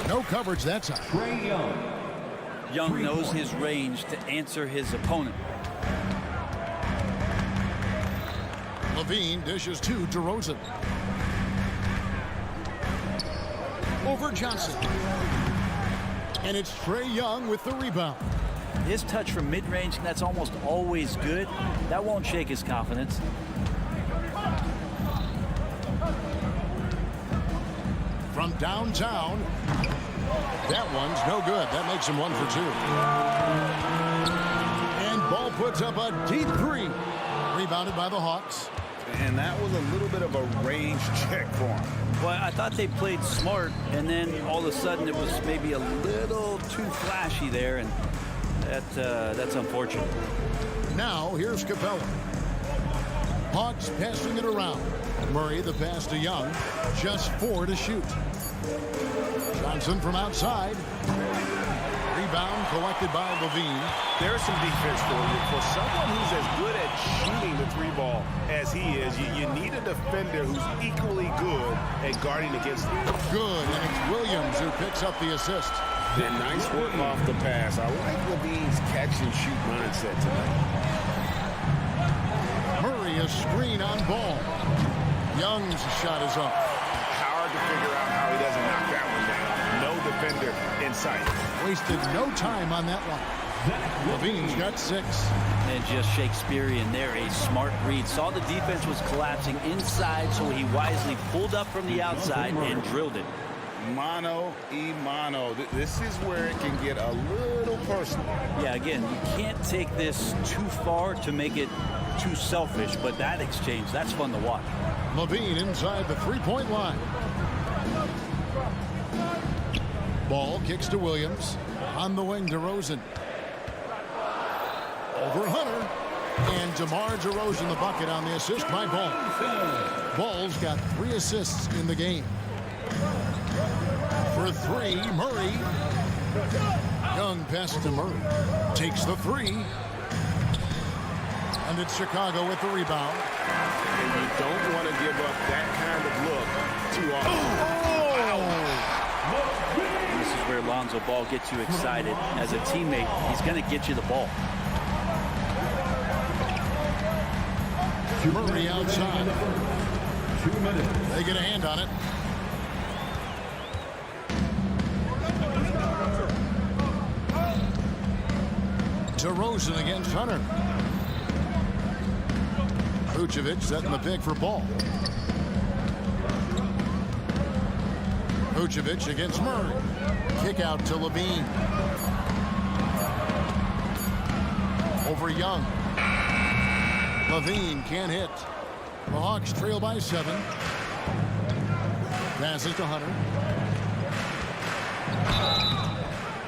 No coverage that time. Trae Young. Young knows his range to answer his opponent. Levine dishes to DeRozan. Over Johnson. And it's Trae Young with the rebound. His touch from mid-range, that's almost always good. That won't shake his confidence. From downtown, that one's no good. That makes him 1 for 2. And Ball puts up a deep three. Rebounded by the Hawks. And that was a little bit of a range check for him. Well, I thought they played smart, and then all of a sudden it was maybe a little too flashy there, and that's unfortunate. Now here's Capella. Hawks passing it around. Murray the pass to Young. Just 4 to shoot. Johnson from outside. Rebound collected by Levine. There's some defense for you. For someone who's as good at shooting the three ball as he is, you need a defender who's equally good at guarding against him. Good, and it's Williams who picks up the assist. And nice work off the pass. I like Levine's catch-and-shoot mindset tonight. Murray a screen on Ball. Young's shot is up. Hard to figure out how he doesn't knock that one down. No defender in sight. Wasted no time on that one. Levine's got 6. And just Shakespearean there, a smart read. Saw the defense was collapsing inside, so he wisely pulled up from the outside and drilled it. Mano y mano. This is where it can get a little personal. Yeah, again, you can't take this too far to make it too selfish, but that exchange, that's fun to watch. Levine inside the three-point line. Ball kicks to Williams. On the wing, DeRozan. Over Hunter. And DeMar DeRozan the bucket on the assist by Ball. Ball's got 3 assists in the game. For 3, Murray. Young pass to Murray. Takes the 3. And it's Chicago with the rebound. And you don't want to give up that kind of look too often. This is where Lonzo Ball gets you excited. As a teammate, he's going to get you the ball. Murray outside. 2 minutes. They get a hand on it. DeRozan against Hunter. Vucevic setting the pick for Ball. Vucevic against Murray. Kick out to Levine. Over Young. Levine can't hit. The Hawks trail by 7. Passes to Hunter.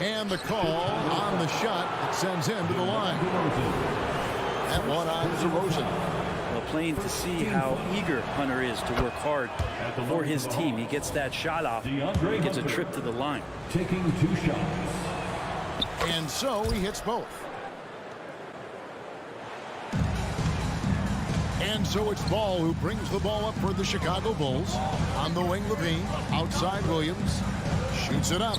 And the call on the shot that sends him to the line. That one on DeRozan. Well, plain to see how eager Hunter is to work hard for his team. He gets that shot off. He gets a trip to the line. Taking 2 shots. And so he hits both. And so it's Ball who brings the ball up for the Chicago Bulls. On the wing, Levine. Outside, Williams. Shoots it up.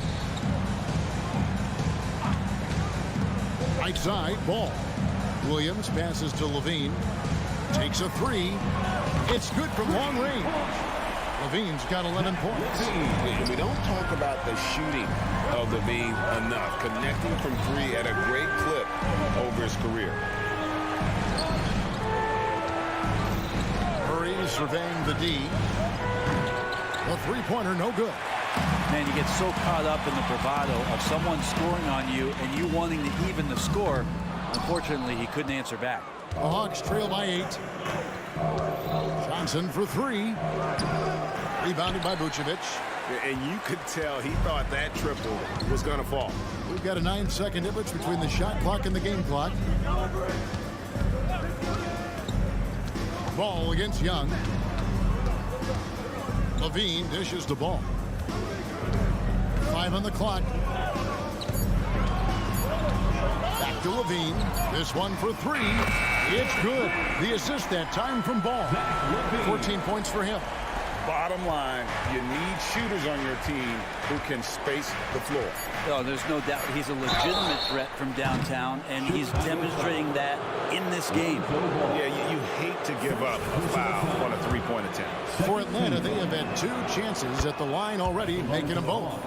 Right side, Ball. Williams passes to Levine. Takes a 3. It's good from long range. Levine's got 11 points. We don't talk about the shooting of Levine enough. Connecting from 3 at a great clip over his career. Murray surveying the D. The three-pointer no good. Man, you get so caught up in the bravado of someone scoring on you and you wanting to even the score. Unfortunately, he couldn't answer back. The Hawks trail by 8. Johnson for 3. Rebounded by Vucevic. And you could tell he thought that triple was going to fall. We've got a 9-second difference between the shot clock and the game clock. Ball against Young. Levine dishes the ball. 5 on the clock. Back to Levine. This one for 3. It's good. The assist that time from Ball. 14 points for him. Bottom line, you need shooters on your team who can space the floor. Oh, there's no doubt he's a legitimate threat from downtown, and he's demonstrating that in this game. Yeah, you hate to give up a foul on a three-point attempt. For Atlanta, they have had 2 chances at the line already, making them both.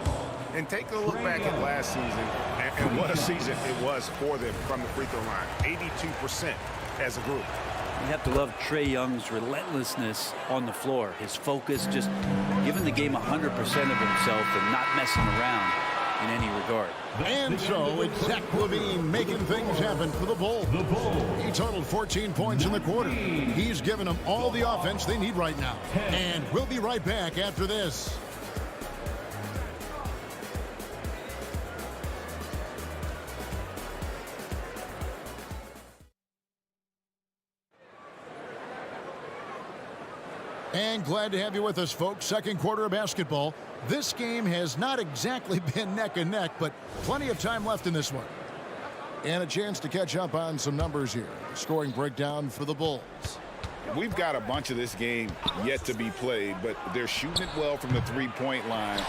And take a look back at last season, and what a season it was for them from the free throw line. 82% as a group. You have to love Trae Young's relentlessness on the floor. His focus, just giving the game 100% of himself and not messing around in any regard. And so it's Zach LaVine making things happen for the Bulls. He totaled 14 points in the quarter. He's given them all the offense they need right now. And we'll be right back after this. And glad to have you with us, folks. Second quarter of basketball. This game has not exactly been neck and neck, but plenty of time left in this one. And a chance to catch up on some numbers here. Scoring breakdown for the Bulls. We've got a bunch of this game yet to be played, but they're shooting it well from the three-point line.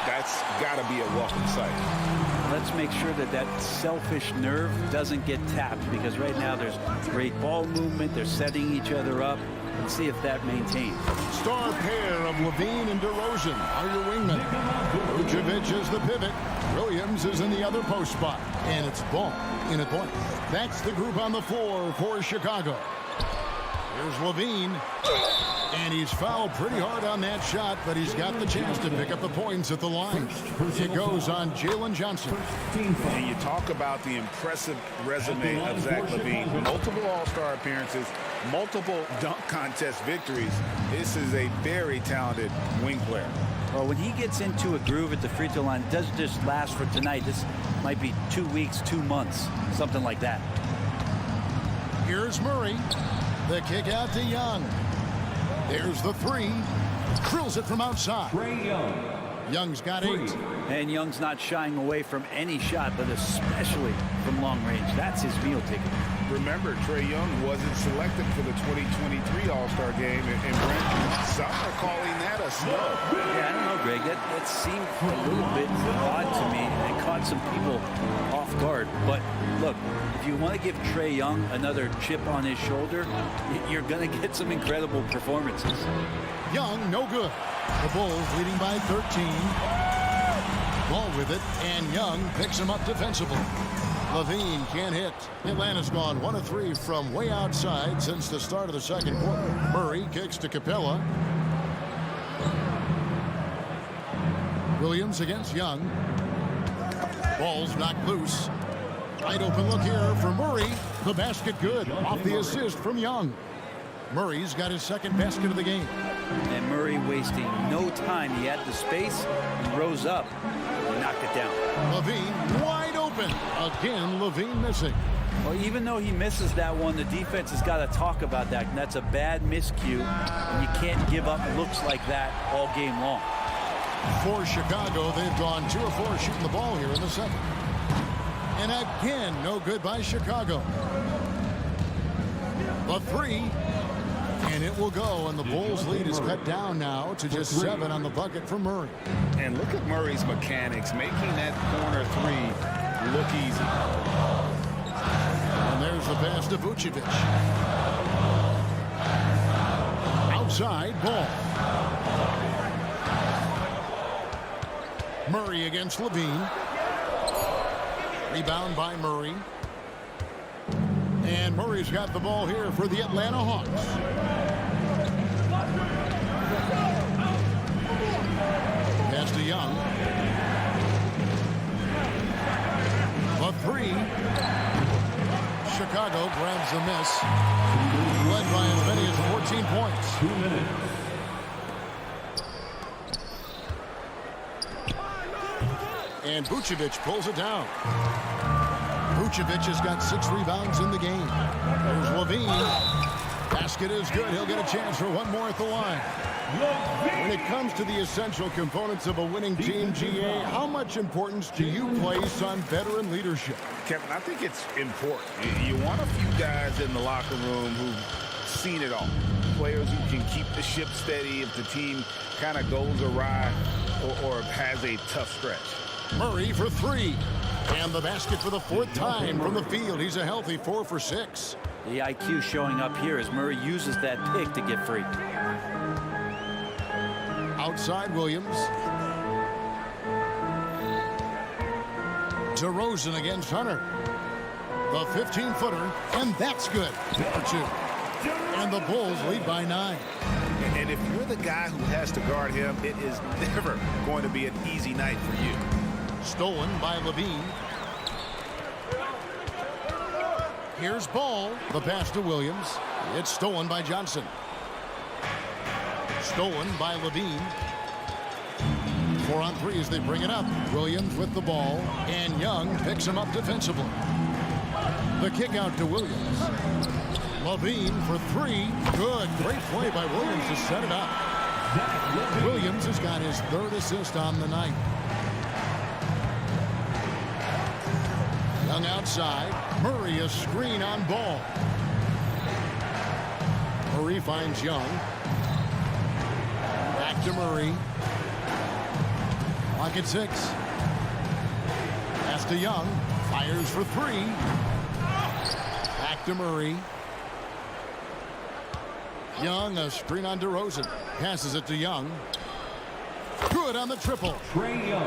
That's got to be a welcome sight. Let's make sure that that selfish nerve doesn't get tapped, because right now there's great ball movement. They're setting each other up. Let's see if that maintains. Star pair of LaVine and DeRozan are your wingmen. Vucevic is the pivot. Williams is in the other post spot. And it's Ball in at point. That's the group on the floor for Chicago. Here's LaVine. And he's fouled pretty hard on that shot, but he's got the chance to pick up the points at the line. It goes on Jalen Johnson. And you talk about the impressive resume of Zach LaVine. Multiple All-Star appearances, multiple dunk contest victories. This is a very talented wing player. Well, when he gets into a groove at the free throw line, it doesn't just last for tonight. This might be 2 weeks, 2 months, something like that. Here's Murray. The kick out to Young. There's the three. Drills it from outside. Young's got 8. And Young's not shying away from any shot, but especially from long range. That's his meal ticket. Remember, Trae Young wasn't selected for the 2023 All-Star game, and Brent, some are calling that a snub. Yeah, I don't know, Greg. That seemed a little bit odd to me and caught some people off guard. But look, if you want to give Trae Young another chip on his shoulder, you're going to get some incredible performances. Young, no good. The Bulls leading by 13. Ball with it, and Young picks him up defensively. LaVine can't hit. Atlanta's gone 1 of 3 from way outside since the start of the second quarter. Murray kicks to Capella. Williams against Young. Ball's knocked loose. Wide open look here for Murray. The basket good off the assist from Young. Murray's got his second basket of the game. And Murray wasting no time. He had the space, he rose up, and knocked it down. LaVine wide open. Again, LaVine missing. Well, even though he misses that one, the defense has got to talk about that. And that's a bad miscue, and you can't give up looks like that all game long. For Chicago, they've gone 2 of 4 shooting the ball here in the second. And again, no good by Chicago. The three. And it will go, and the Bulls' lead is cut down now to just 7 on the bucket for Murray. And look at Murray's mechanics, making that corner 3 look easy. And there's the pass to Vucevic. Outside, Ball. Murray against LaVine. Rebound by Murray. And Murray's got the ball here for the Atlanta Hawks. Pass to Young. A 3. Chicago grabs the miss. Led by as many as 14 points. 2 minutes. And Vucevic pulls it down. Vucevic has got 6 rebounds in the game. There's LaVine. Basket is good. He'll get a chance for one more at the line. When it comes to the essential components of a winning team, GA, how much importance do you place on veteran leadership? Kevin, I think it's important. You want a few guys in the locker room who've seen it all. players who can keep the ship steady if the team kind of goes awry or has a tough stretch. Murray for three. And the basket for the fourth time from the field. He's a healthy 4 for 6. The IQ showing up here as Murray uses that pick to get free. Outside Williams. DeRozan against Hunter. The 15-footer, and that's good. For 2. And the Bulls lead by 9. And if you're the guy who has to guard him, it is never going to be an easy night for you. Stolen by Levine. Here's Ball. The pass to Williams. It's stolen by Johnson. Stolen by Levine. 4 on 3 as they bring it up. Williams with the ball. And Young picks him up defensively. The kick out to Williams. Levine for 3. Good. Great play by Williams to set it up. Williams has got his 3rd assist on the night. Young outside. Murray a screen on Ball. Murray finds Young. Back to Murray. Clock at 6. Pass to Young. Fires for 3. Back to Murray. Young a screen on DeRozan. Passes it to Young. Good on the triple.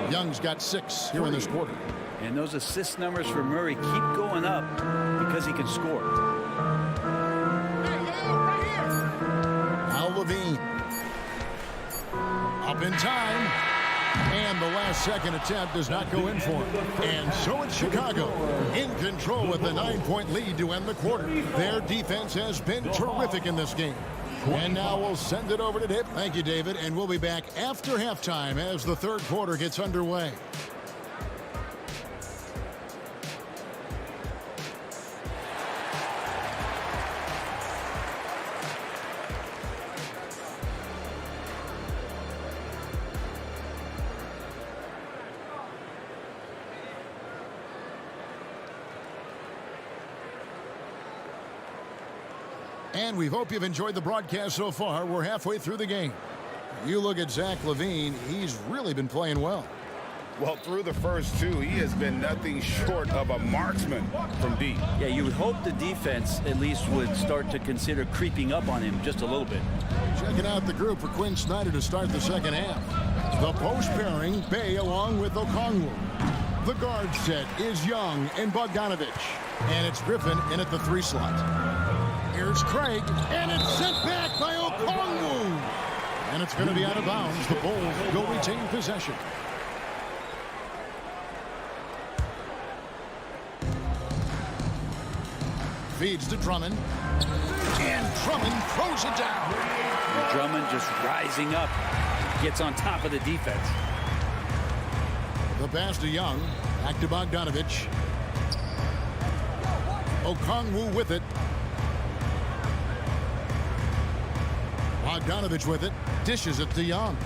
Young's got 6 here in this quarter. And those assist numbers for Murray keep going up because he can score. Now Levine. Up in time. And the last second attempt does not go in for him. And so it's Chicago in control with the 9-point lead to end the quarter. Their defense has been terrific in this game. And now we'll send it over to Dip. Thank you, David. And we'll be back after halftime as the 3rd quarter gets underway. And we hope you've enjoyed the broadcast so far. We're halfway through the game. You look at Zach LaVine, he's really been playing well. Well, through the first 2, he has been nothing short of a marksman from deep. Yeah, you would hope the defense at least would start to consider creeping up on him just a little bit. Checking out the group for Quinn Snyder to start the second half. The post pairing, Bay along with Okongwu. The guard set is Young and Bogdanovich. And it's Griffin in at the 3 slot. Here's Craig, and it's sent back by Okongwu. And it's going to be out of bounds. The Bulls will retain possession. Feeds to Drummond. And Drummond throws it down. And Drummond just rising up. Gets on top of the defense. The pass to Young. Back to Bogdanovich. Okongwu with it. Bogdanovich with it. Dishes it to Young.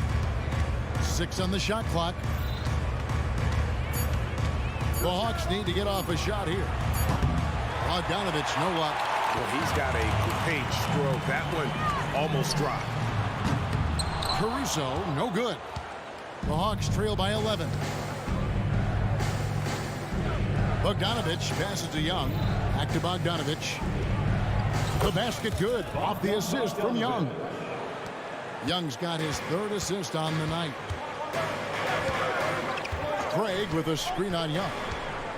6 on the shot clock. The Hawks need to get off a shot here. Bogdanovich, no luck. Well, he's got a page stroke. That one almost dropped. Caruso, no good. The Hawks trail by 11. Bogdanovich passes to Young. Back to Bogdanovich. The basket good. Off the assist from Young. Young's got his 3rd assist on the night. Craig with a screen on Young.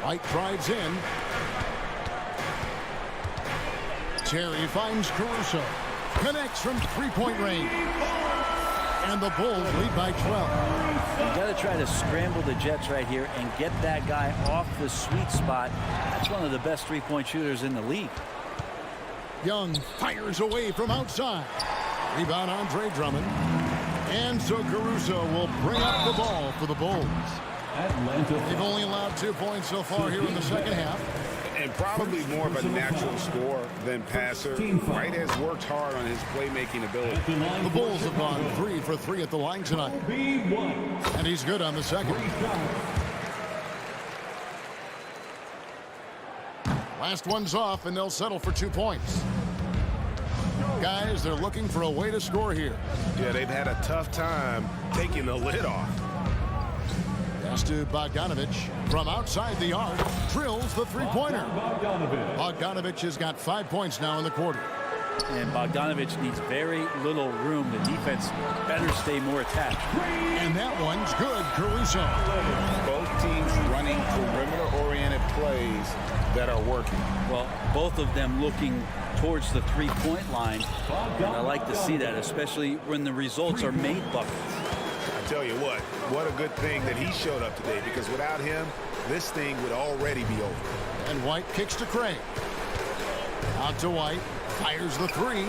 White drives in. Terry finds Caruso. Connects from 3-point range. And the Bulls lead by 12. You got to try to scramble the Jets right here and get that guy off the sweet spot. That's one of the best 3-point shooters in the league. Young fires away from outside. Rebound Andre Drummond. And so Caruso will bring up the ball for the Bulls. They've only allowed 2 points so far here in the second half. And probably more of a natural scorer than passer. Wright has worked hard on his playmaking ability. The Bulls have gone 3 for 3 at the line tonight. And he's good on the second. Last one's off, and they'll settle for 2 points. Guys, they're looking for a way to score here. Yeah, they've had a tough time taking the lid off. Pass to Bogdanovich from outside the arc. Drills the three-pointer. Bogdanovich has got 5 points now in the quarter. And Bogdanovich needs very little room. The defense better stay more attached. And that one's good, Caruso. Both teams running perimeter-oriented plays that are working. Well, both of them looking towards the three-point line. And I like to see that, especially when the results are made buckets. I tell you what a good thing that he showed up today, because without him, this thing would already be over. And White kicks to Craig. Out to White. Fires the three.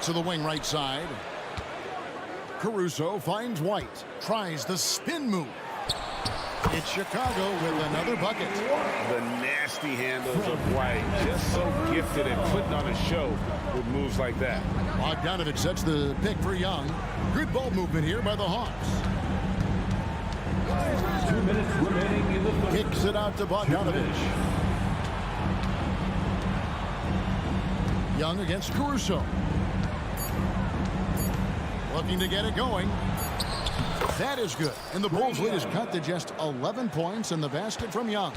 To the wing right side. Caruso finds White. Tries the spin move. It's Chicago with another bucket. The nasty handles of White, just so gifted at putting on a show with moves like that. Bogdanovich sets the pick for Young. Good ball movement here by the Hawks. 2 minutes remaining in the third. Kicks it out to Bogdanovich. Young against Caruso. Looking to get it going. That is good. And the Bulls' lead is cut to just 11 points in the basket from Young.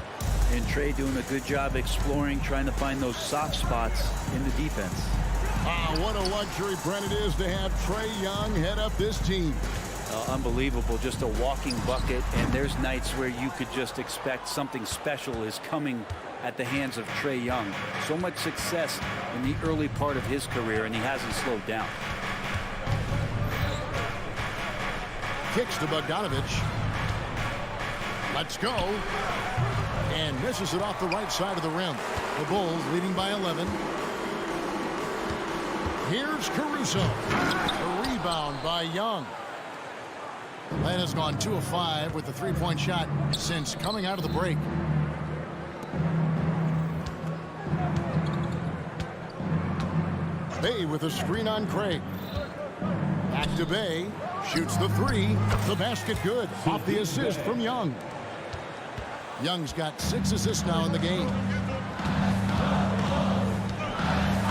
And Trey doing a good job exploring, trying to find those soft spots in the defense. What a luxury, Brent, it is to have Trae Young head up this team. Unbelievable, just a walking bucket. And there's nights where you could just expect something special is coming at the hands of Trae Young. So much success in the early part of his career, and he hasn't slowed down. Kicks to Bogdanovich. Let's go. And misses it off the right side of the rim. The Bulls leading by 11. Here's Caruso. A rebound by Young. Atlanta's gone 2 of 5 with the three-point shot since coming out of the break. Bay with a screen on Craig. Back to Bay. Shoots the three. The basket good. Off the assist from Young. Young's got 6 assists now in the game.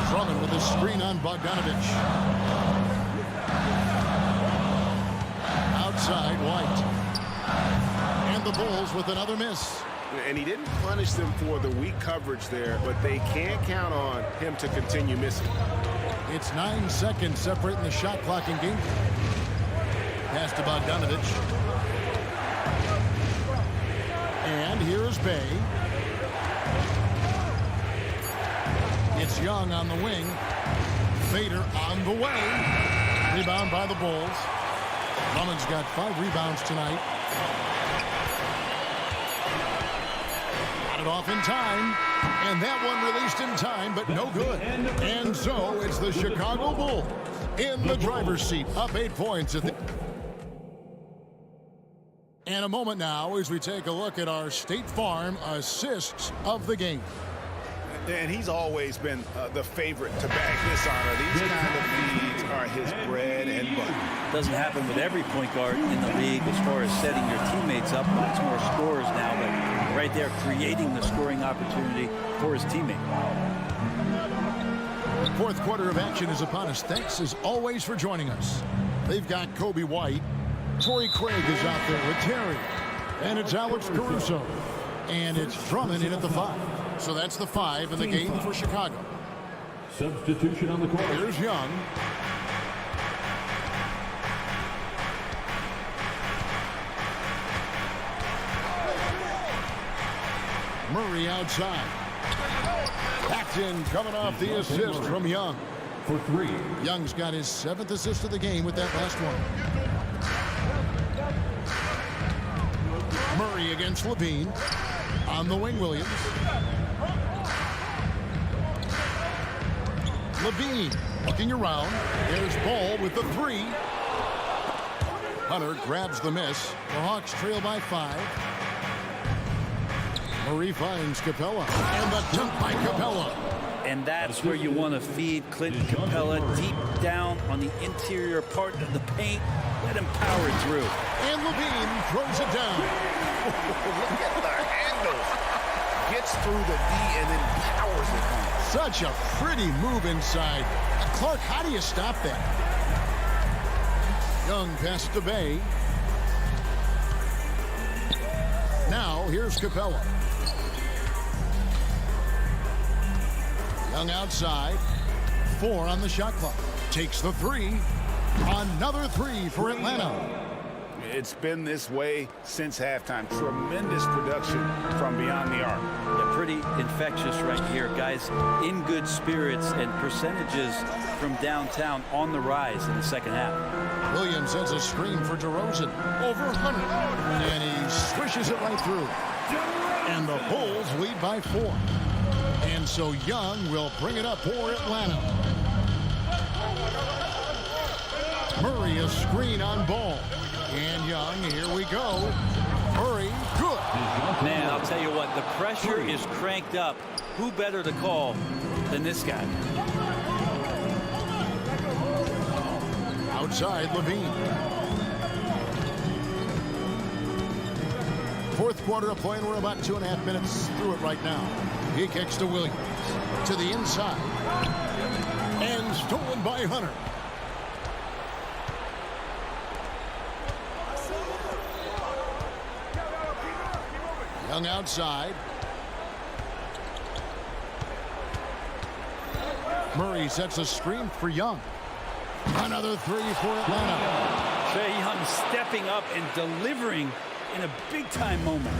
Drummond with a screen on Bogdanovich. Outside, White. And the Bulls with another miss. And he didn't punish them for the weak coverage there, but they can't count on him to continue missing. It's 9 seconds separating the shot clock in game. Pass to Bogdanovich. And here is Bay. It's Young on the wing. Fader on the way. Rebound by the Bulls. Drummond's got 5 rebounds tonight. Got it off in time. And that one released in time, but no good. And so it's the Chicago Bulls in the driver's seat, up 8 points at the... And a moment now as we take a look at our State Farm assists of the game. And he's always been the favorite to bag this honor. These kind of leads are his bread and butter. Doesn't happen with every point guard in the league as far as setting your teammates up. Lots more scorers now, but right there creating the scoring opportunity for his teammate. The fourth quarter of action is upon us. Thanks as always for joining us. They've got Kobe White. Torrey Craig is out there with Terry. And it's Alex Caruso. And it's Drummond in at the 5. So that's the 5 in the game for Chicago. Substitution on the court. Here's Young. Murray outside. Paxton coming off the assist from Young. For 3. Young's got his 7th assist of the game with that last one. Murray against Levine. On the wing, Williams. Levine looking around. There's Ball with the 3. Hunter grabs the miss. The Hawks trail by 5. Murray finds Capella. And the dunk by Capella. And that's where you want to feed Clinton Capella deep down on the interior part of the paint. Let him power through. And Levine throws it down. Look at the handles. gets through the D and then powers it home. Such a pretty move inside. Clark, how do you stop that? Young passes to Bay. Now here's Capella. Young outside. 4 on the shot clock. Takes the 3. Another 3 for Atlanta. It's been this way since halftime. Tremendous production from beyond the arc. Yeah, pretty infectious right here. Guys in good spirits and percentages from downtown on the rise in the second half. Williams sends a screen for DeRozan. Over 100. And he swishes it right through. And the Bulls lead by 4. And so Young will bring it up for Atlanta. Murray a screen on Ball. And Young, here we go. Murray, good. Man, I'll tell you what, the pressure is cranked up. Who better to call than this guy? Outside, Levine. Fourth quarter of play, and we're about 2.5 minutes through it right now. He kicks to Williams. To the inside. And stolen by Hunter. Young outside. Murray sets a screen for Young. Another 3 for Atlanta. Trae Young stepping up and delivering in a big-time moment.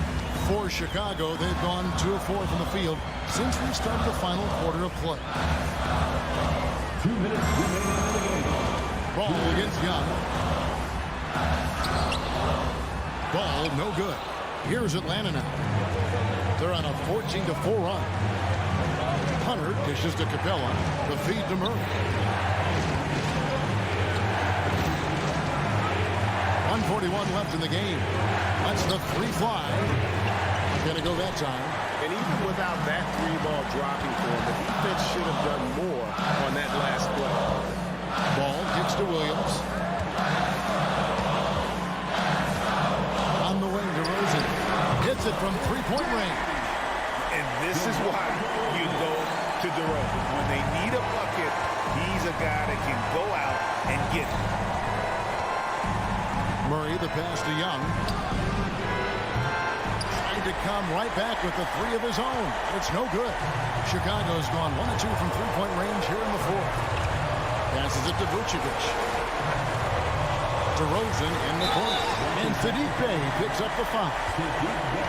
For Chicago, they've gone 2 of 4 from the field since we started the final quarter of play. 2 minutes remaining in the game. Ball against Young. Ball no good. Here's Atlanta now. They're on a 14-4 run. Hunter dishes to Capella. The feed to Murray. 141 left in the game. That's the 3 fly. Gonna go that time. And even without that 3-ball dropping for him, the defense should have done more on that last play. Ball kicks to Williams. On the wing, DeRozan hits it from 3-point range. And this is why you go to DeRozan. When they need a bucket, he's a guy that can go out and get it. Murray, the pass to Young. Trying to come right back with the 3 of his own. It's no good. Chicago's gone 1 of 2 from 3-point range here in the fourth. Passes it to Vucevic. DeRozan in the corner. And Saddiq Bey picks up the foul.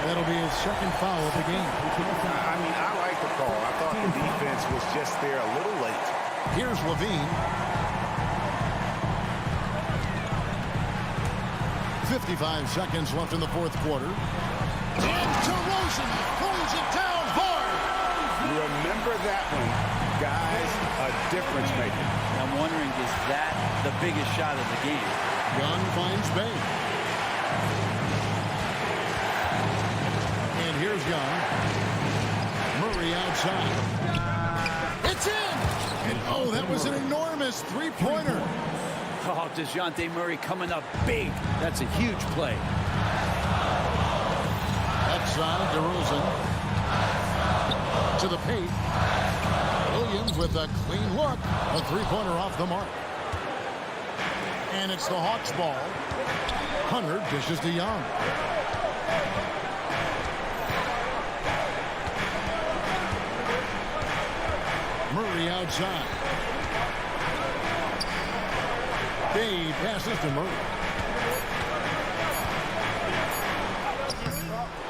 That'll be his second foul of the game. I mean, I like the call. I thought the defense was just there a little late. Here's Levine. 55 seconds left in the fourth quarter. And DeRozan pulls it down hard. Remember that one. Guys, a difference maker. I'm wondering, is that the biggest shot of the game? Young finds Bay. And here's Young. Murray outside. It's in! And oh, that was an enormous 3-pointer. Oh, DeJounte Murray coming up big. That's a huge play. Outside, DeRozan. To the paint. Williams with a clean look. A 3-pointer off the mark. And it's the Hawks ball. Hunter dishes to Young. Murray outside. Bay passes to Murray.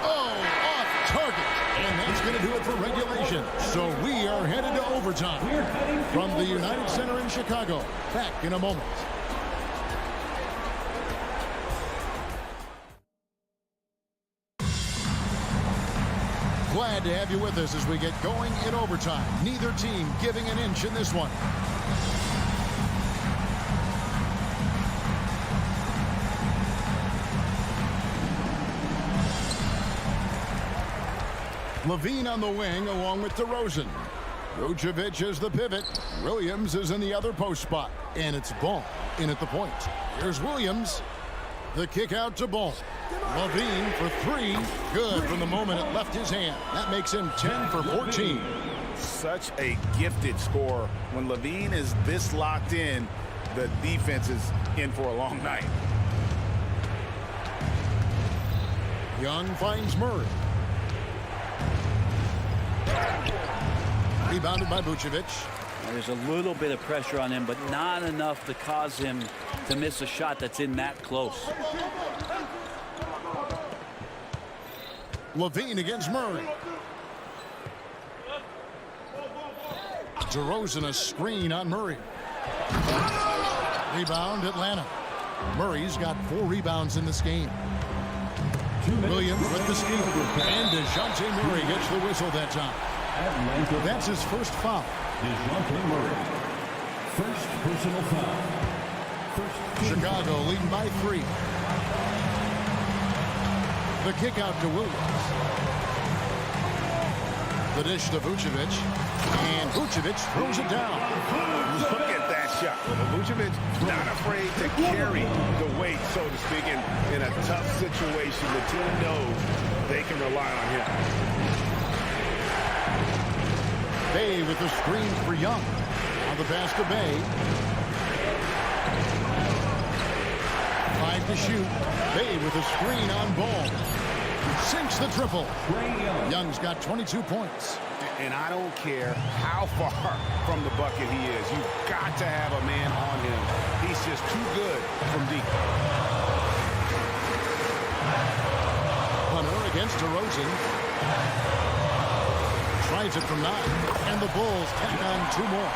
Oh, off target. And that's going to do it for regulation. So we are headed to overtime from the United Center in Chicago. Back in a moment. Glad to have you with us as we get going in overtime. Neither team giving an inch in this one. Levine on the wing along with DeRozan. Vucevic is the pivot. Williams is in the other post spot. And it's Ball in at the point. Here's Williams. The kick out to Ball. Levine for three. Good from the moment it left his hand. That makes him 10 for 14. Such a gifted scorer. When Levine is this locked in, the defense is in for a long night. Young finds Murray. Rebounded by Vucevic. There's a little bit of pressure on him, but not enough to cause him to miss a shot that's in that close. Levine against Murray. DeRozan a screen on Murray. Rebound Atlanta. Murray's got 4 rebounds in this game. Williams with the steal. And DeJounte Murray gets the whistle that time. That's his first foul. DeJounte Murray. First personal foul. Chicago leading by 3. The kick out to Williams. The dish to Vucevic. And Vucevic throws it down. Look at that shot. Vucevic not afraid to carry the weight, so to speak, in a tough situation. The team knows they can rely on him. Bay with the screen for Young. On the pass to Bay. 5 to shoot. Bay with a screen on Ball. Sinks the triple. Young's got 22 points. And I don't care how far from the bucket he is. You've got to have a man on him. He's just too good from deep. Hunter against DeRozan. Tries it from 9. And the Bulls tack on 2 more.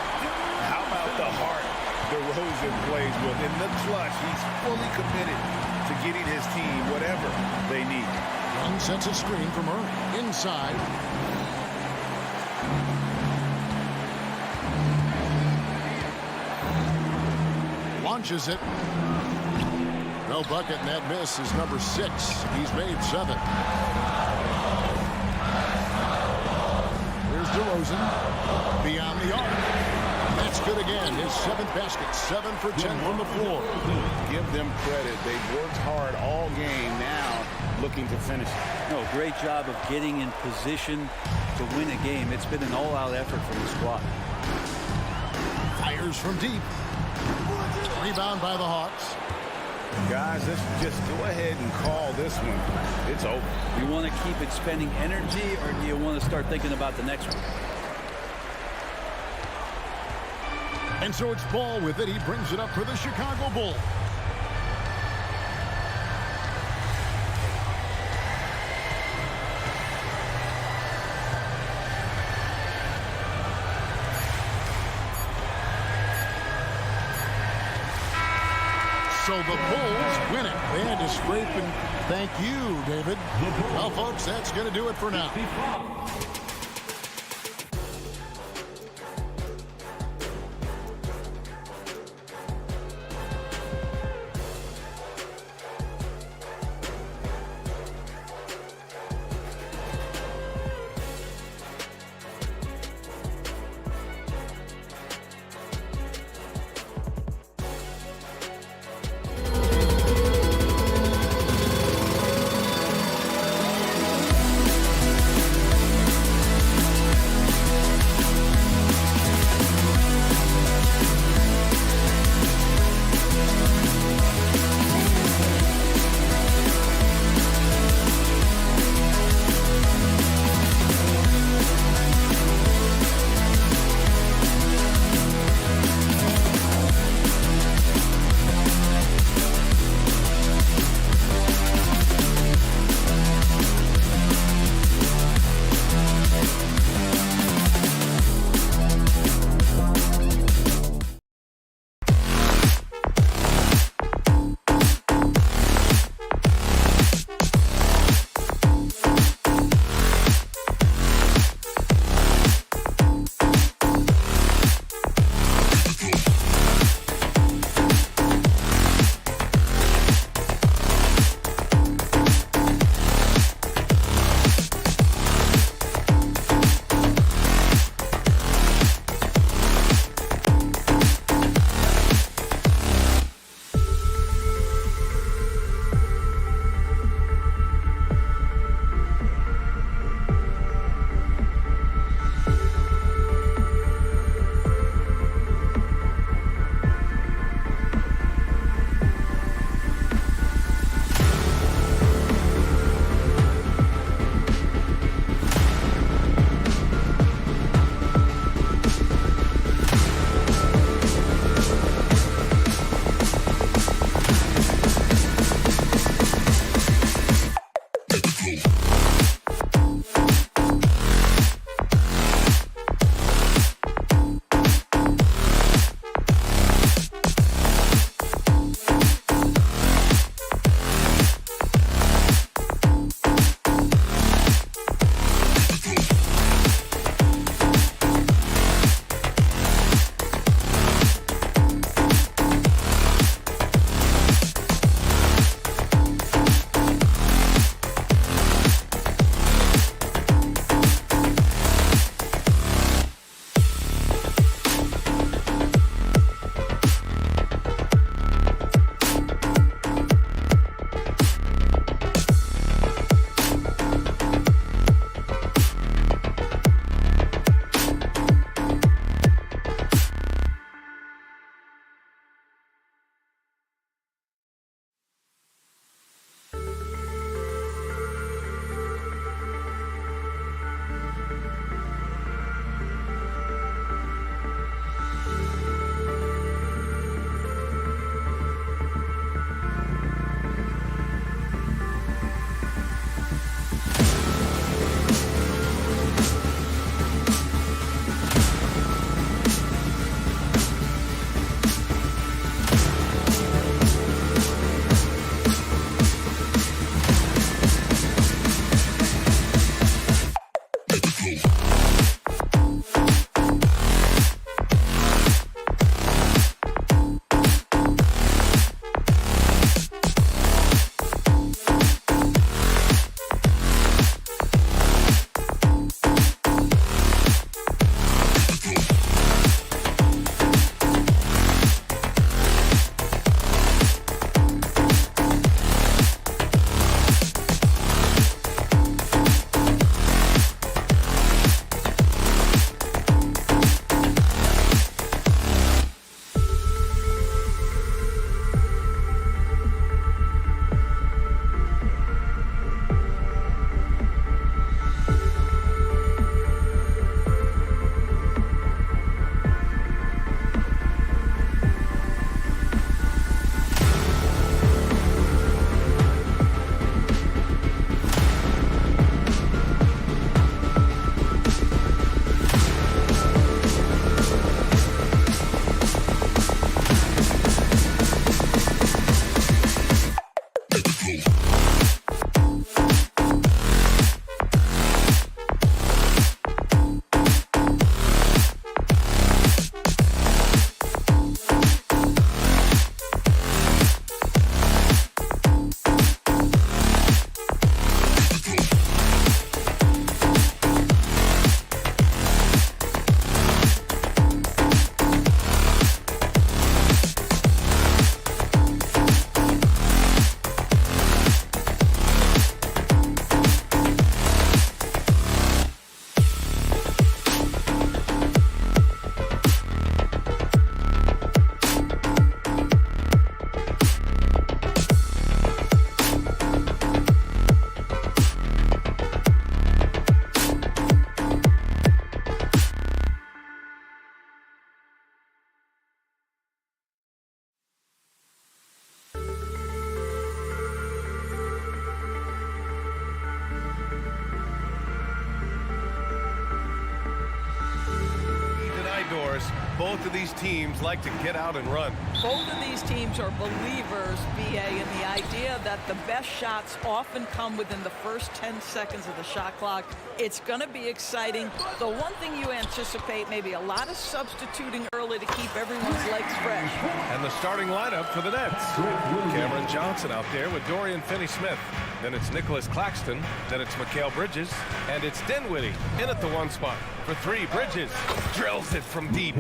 How about the heart DeRozan plays with? In the clutch, he's fully committed to getting his team whatever they need. Young sets a screen for Murray. Inside. Launches it. No bucket, and that miss is number 6. He's made 7. Here's DeRozan. Beyond the arc. That's good again. His 7th basket. 7 for 10 from the floor. Give them credit. They've worked hard all game, now looking to finish. No, great job of getting in position to win a game. It's been an all-out effort from the squad. Fires from deep. Rebound by the Hawks. Guys, let's just go ahead and call this one. It's over. You want to keep expending energy, or do you want to start thinking about the next one? And so it's Ball with it. He brings it up for the Chicago Bulls. So the Bulls win it. They had to scrape, and thank you, David. Well, folks, that's going to do it for now. Doris, both of these teams like to get out and run. Both of these teams are believers, BA, in the idea that the best shots often come within the first 10 seconds of the shot clock. It's going to be exciting. The one thing you anticipate, maybe a lot of substituting early to keep everyone's legs fresh. And the starting lineup for the Nets. Cameron Johnson out there with Dorian Finney-Smith. Then it's Nicholas Claxton. Then it's Mikal Bridges. And it's Dinwiddie in at the one spot. For three, Bridges drills it from deep.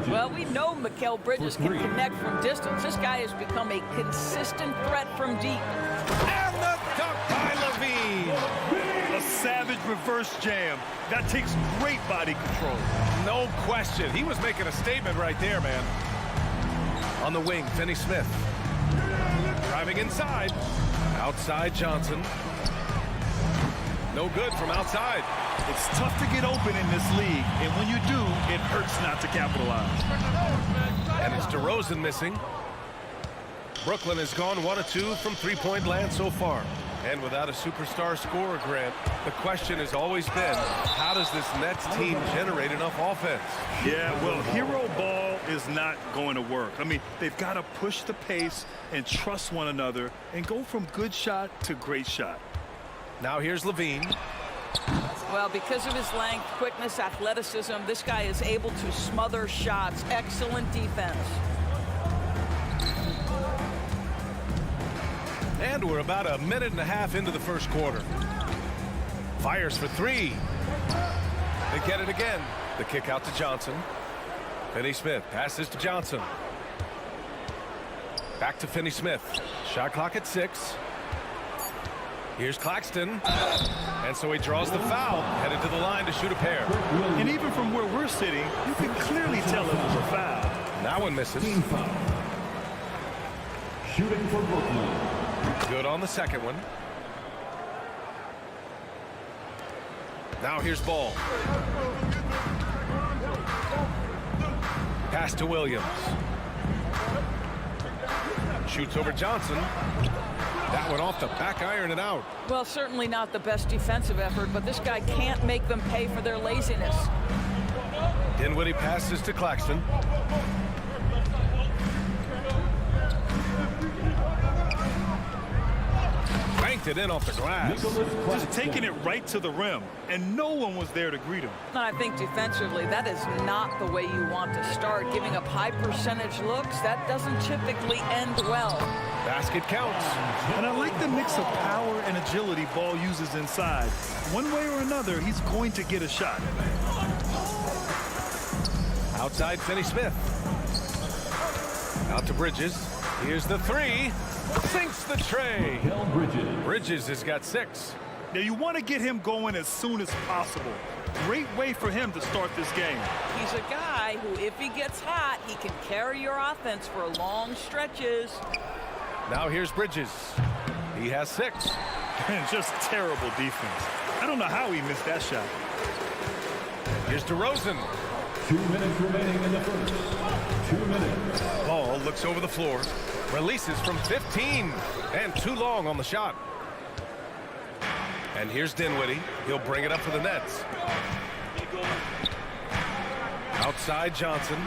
Well, we know Mikal Bridges can connect from distance. This guy has become a consistent threat from deep. And the dunk by Levine. A savage reverse jam. That takes great body control. No question. He was making a statement right there, man. On the wing, Finney-Smith. Driving inside. Outside Johnson. No good from outside. It's tough to get open in this league, and when you do, it hurts not to capitalize. And it's DeRozan missing. Brooklyn has gone 1 of 2 from three-point land so far. And without a superstar scorer, Grant, the question has always been, how does this Nets team generate enough offense? Yeah, well, hero ball is not going to work. I mean, they've got to push the pace and trust one another and go from good shot to great shot. Now here's Levine. Well, because of his length, quickness, athleticism, this guy is able to smother shots. Excellent defense. And we're about a minute and a half into the first quarter. Fires for three. They get it again. The kick out to Johnson. Finney-Smith passes to Johnson. Back to Finney-Smith. Shot clock at 6. Here's Claxton. And so he draws the foul. Headed to the line to shoot a pair. And even from where we're sitting, you can clearly tell it was a foul. That one misses. Shooting for Brooklyn. Good on the second one. Now here's Ball. Pass to Williams. Shoots over Johnson. That one off the back iron and out. Well, certainly not the best defensive effort, but this guy can't make them pay for their laziness. Dinwiddie passes to Claxton. Banked it in off the glass. Just taking it right to the rim, and no one was there to greet him. And I think defensively, that is not the way you want to start. Giving up high percentage looks, that doesn't typically end well. Basket counts. And I like the mix of power and agility Ball uses inside. One way or another, he's going to get a shot. Outside Finney-Smith. Out to Bridges. Here's the three. Sinks the tray. Bridges has got 6. Now you want to get him going as soon as possible. Great way for him to start this game. He's a guy who, if he gets hot, he can carry your offense for long stretches. Now here's Bridges. He has 6. And just terrible defense. I don't know how he missed that shot. Here's DeRozan. 2 minutes remaining in the first. 2 minutes. Ball looks over the floor. Releases from 15. And too long on the shot. And here's Dinwiddie. He'll bring it up for the Nets. Outside Johnson.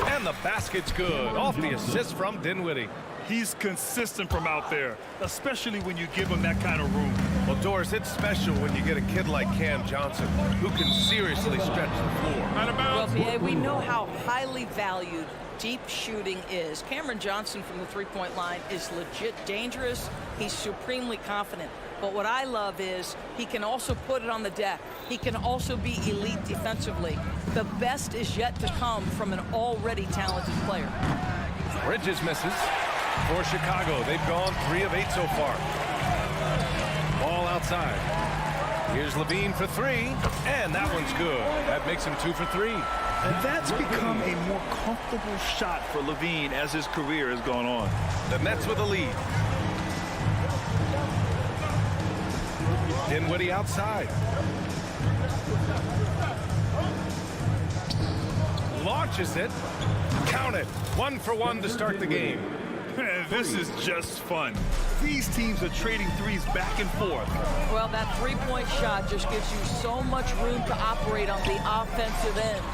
And the basket's good. Off the assist from Dinwiddie. He's consistent from out there, especially when you give him that kind of room. Well, Doris, it's special when you get a kid like Cam Johnson who can seriously stretch the floor. Well, PA, we know how highly valued deep shooting is. Cameron Johnson from the three-point line is legit dangerous. He's supremely confident. But what I love is he can also put it on the deck. He can also be elite defensively. The best is yet to come from an already talented player. Bridges misses. For Chicago, they've gone 3 of 8 so far. Ball outside. Here's Levine for 3, and that one's good. That makes him 2 for 3. And that's become a more comfortable shot for Levine as his career has gone on. The Nets with a lead. Dinwiddie outside. Launches it. Count it. 1 for 1 to start the game. This is just fun. These teams are trading threes back and forth. Well, that three-point shot just gives you so much room to operate on the offensive end.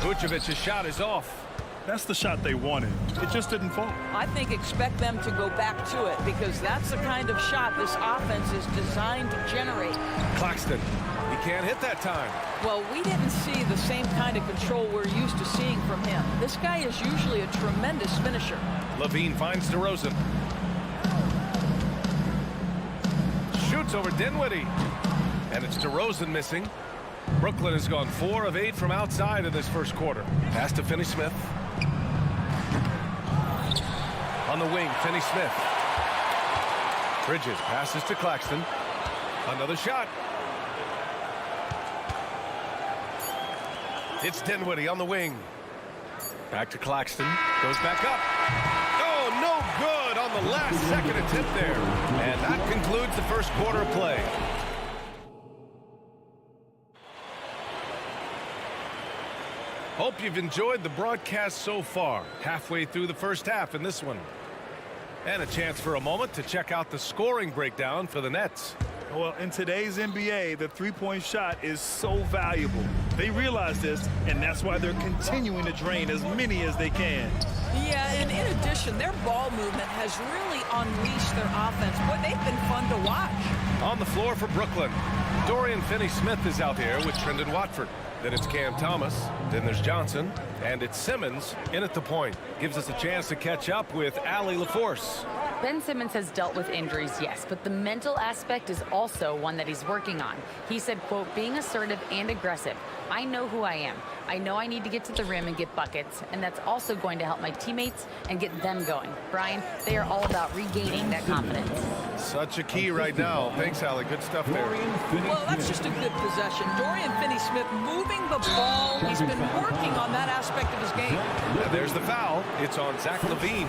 Vucevic's shot is off. That's the shot they wanted. It just didn't fall. I think expect them to go back to it because that's the kind of shot this offense is designed to generate. Claxton, he can't hit that time. Well, we didn't see the same kind of control we're used to seeing from him. This guy is usually a tremendous finisher. Levine finds DeRozan. Shoots over Dinwiddie. And it's DeRozan missing. Brooklyn has gone 4 of 8 from outside in this first quarter. Pass to Finney-Smith. On the wing, Finney-Smith. Bridges passes to Claxton. Another shot. It's Dinwiddie on the wing. Back to Claxton. Goes back up. Oh, no good on the last second attempt there. And that concludes the first quarter of play. Hope you've enjoyed the broadcast so far. Halfway through the first half in this one. And a chance for a moment to check out the scoring breakdown for the Nets. Well, in today's NBA, the three-point shot is so valuable. They realize this, and that's why they're continuing to drain as many as they can. Yeah, and in addition, their ball movement has really unleashed their offense. Boy, they've been fun to watch. On the floor for Brooklyn, Dorian Finney-Smith is out there with Trendon Watford. Then it's Cam Thomas. Then there's Johnson. And it's Simmons in at the point. Gives us a chance to catch up with Allie LaForce. Ben Simmons has dealt with injuries, yes, but the mental aspect is also one that he's working on. He said, quote, being assertive and aggressive. I know who I am. I know I need to get to the rim and get buckets, and that's also going to help my teammates and get them going. Brian, they are all about regaining that confidence. Such a key right now. Thanks, Allie. Good stuff there. Well, that's just a good possession. Dorian Finney-Smith moving the ball. He's been working on that aspect of his game. And there's the foul. It's on Zach LaVine.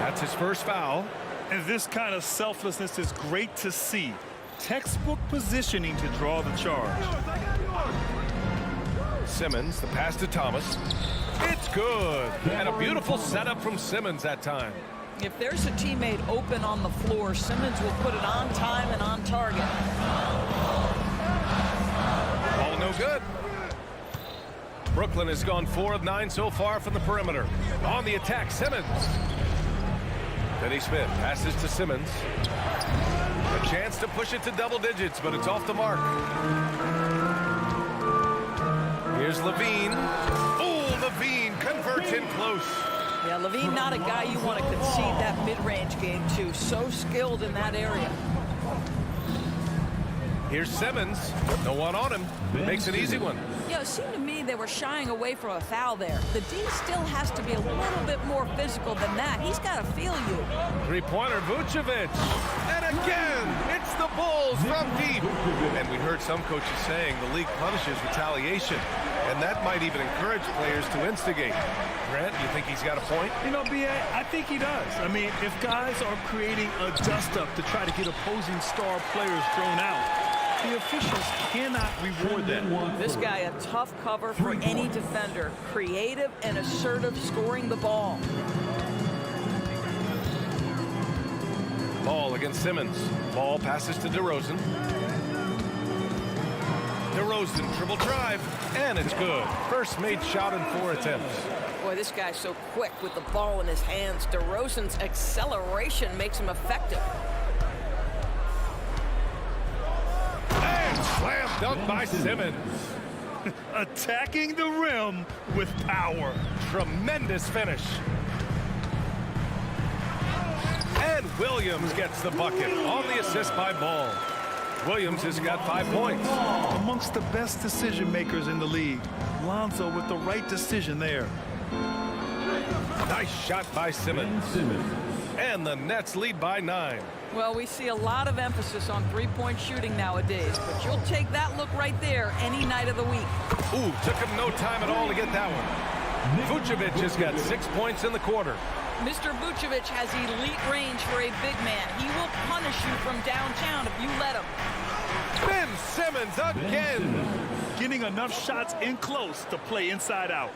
That's his first foul. And this kind of selflessness is great to see. Textbook positioning to draw the charge. Simmons, the pass to Thomas. It's good. And a beautiful setup from Simmons that time. If there's a teammate open on the floor, Simmons will put it on time and on target. Ball no good. Brooklyn has gone 4 of 9 so far from the perimeter. On the attack, Simmons. Finney-Smith passes to Simmons. A chance to push it to double digits, but it's off the mark. Here's Levine. Oh, Levine converts in close. Yeah, Levine not a guy you want to concede that mid-range game to. So skilled in that area. Here's Simmons. No one on him. Makes an easy one. Yeah, it seemed to me they were shying away from a foul there. The D still has to be a little bit more physical than that. He's got to feel you. Three-pointer, Vucevic. And again, it's the Bulls from deep. And we heard some coaches saying the league punishes retaliation. And that might even encourage players to instigate. Grant, you think he's got a point? You know, B.A., I think he does. I mean, if guys are creating a dust-up to try to get opposing star players thrown out, the officials cannot reward them. This guy, a tough cover for any defender. Creative and assertive scoring the ball. Ball against Simmons. Ball passes to DeRozan. DeRozan, dribble drive, and it's good. First made shot in 4 attempts. Boy, this guy's so quick with the ball in his hands. DeRozan's acceleration makes him effective. And slam dunk by Simmons. Attacking the rim with power. Tremendous finish. And Williams gets the bucket on the assist by Ball. Williams has got 5 points. Amongst the best decision makers in the league. Lonzo with the right decision there. Nice shot by Simmons. And the Nets lead by 9. Well, we see a lot of emphasis on three-point shooting nowadays, but you'll take that look right there any night of the week. Ooh, took him no time at all to get that one. Vucevic has got 6 points in the quarter. Mr. Vucevic has elite range for a big man. He will punish you from downtown if you let him. Ben Simmons again. Getting enough shots in close to play inside out.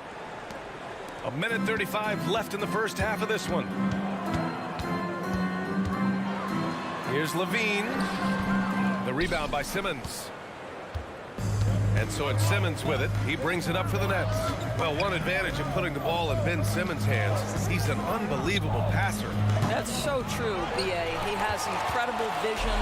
1:35 left in the first half of this one. Here's Levine. The rebound by Simmons. And so it's Simmons with it. He brings it up for the Nets. Well, one advantage of putting the ball in Ben Simmons' hands, he's an unbelievable passer. That's so true, B.A. He has incredible vision,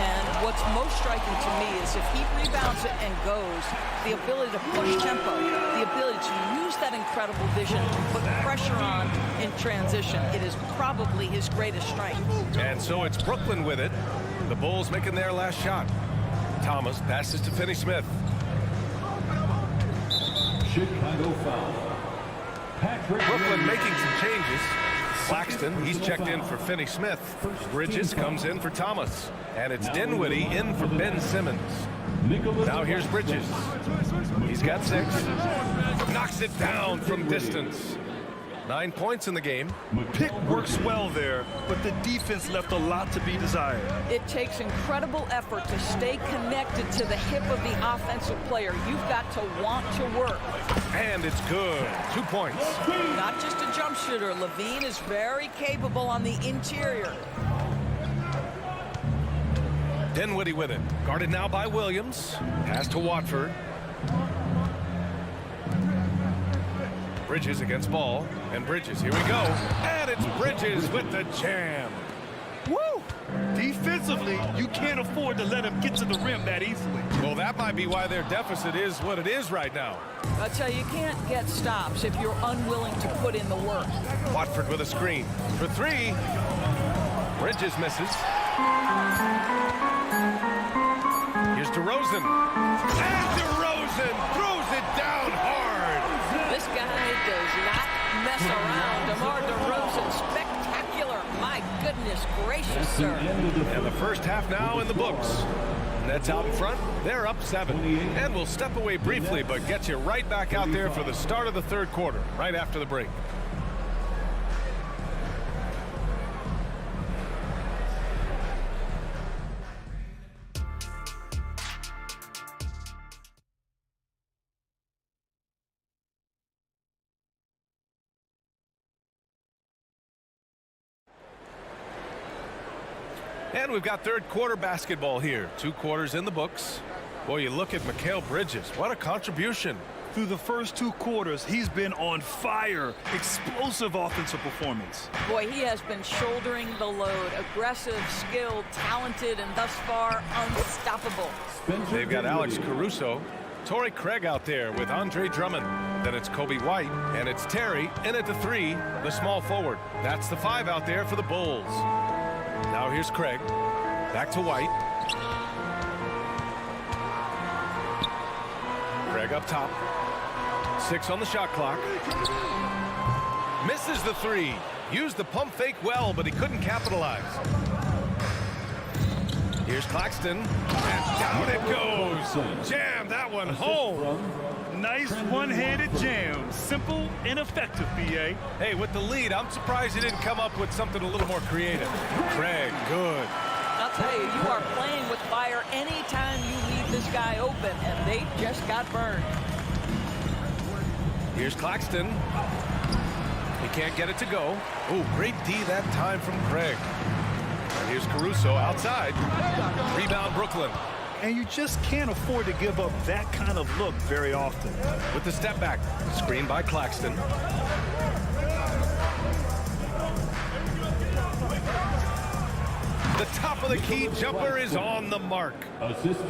and what's most striking to me is if he rebounds it and goes, the ability to push tempo, the ability to use that incredible vision, put pressure on in transition. It is probably his greatest strength. And so it's Brooklyn with it. The Bulls making their last shot. Thomas passes to Finney-Smith. Chicago foul. Brooklyn making some changes. Claxton, he's checked in for Finney-Smith. Bridges comes in for Thomas. And it's Dinwiddie in for Ben Simmons. Now here's Bridges. He's got 6. Knocks it down from distance. 9 points in the game. Pick works well there, but the defense left a lot to be desired. It takes incredible effort to stay connected to the hip of the offensive player. You've got to want to work. And it's good. 2 points. Not just a jump shooter. Levine is very capable on the interior. Dinwiddie with it. Guarded now by Williams. Pass to Watford. Bridges against Ball. And Bridges, here we go. And it's Bridges with the jam. Woo! Defensively, you can't afford to let him get to the rim that easily. Well, that might be why their deficit is what it is right now. I tell you, you can't get stops if you're unwilling to put in the work. Watford with a screen. For 3. Bridges misses. Here's DeRozan. And DeRozan throws it down hard. This guy does not mess around. DeMar DeRozan, spectacular. My goodness gracious, sir. And the first half now in the books. Nets out in front. They're up 7. And we'll step away briefly, but get you right back out there for the start of the third quarter, right after the break. And we've got third quarter basketball here. 2 quarters in the books. Boy, you look at Mikal Bridges. What a contribution. Through the first 2 quarters, he's been on fire. Explosive offensive performance. Boy, he has been shouldering the load. Aggressive, skilled, talented, and thus far unstoppable. They've got Alex Caruso. Torrey Craig out there with Andre Drummond. Then it's Kobe White, and it's Terry in at the 3, the small forward. That's the 5 out there for the Bulls. Now here's Craig. Back to White. Craig up top. 6 on the shot clock. Misses the 3. Used the pump fake well, but he couldn't capitalize. Here's Claxton. And down it goes. Jam that one home. Nice one-handed jam. Simple and effective, B.A. Hey, with the lead, I'm surprised he didn't come up with something a little more creative. Craig, good. I'll tell you, you are playing with fire anytime you leave this guy open, and they just got burned. Here's Claxton. He can't get it to go. Oh, great D that time from Craig. And here's Caruso outside. Rebound Brooklyn. And you just can't afford to give up that kind of look very often. With the step back. Screen by Claxton. The top of the key jumper is on the mark.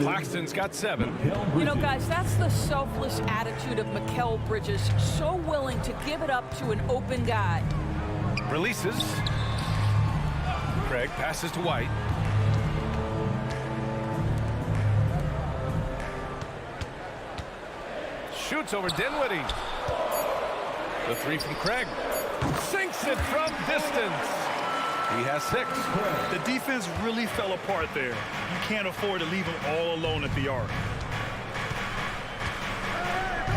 Claxton's got 7. You know, guys, that's the selfless attitude of Mikal Bridges. So willing to give it up to an open guy. Releases. Craig passes to White. Shoots over Dinwiddie. The 3 from Craig. Sinks it from distance. He has 6. The defense really fell apart there. You can't afford to leave him all alone at the arc.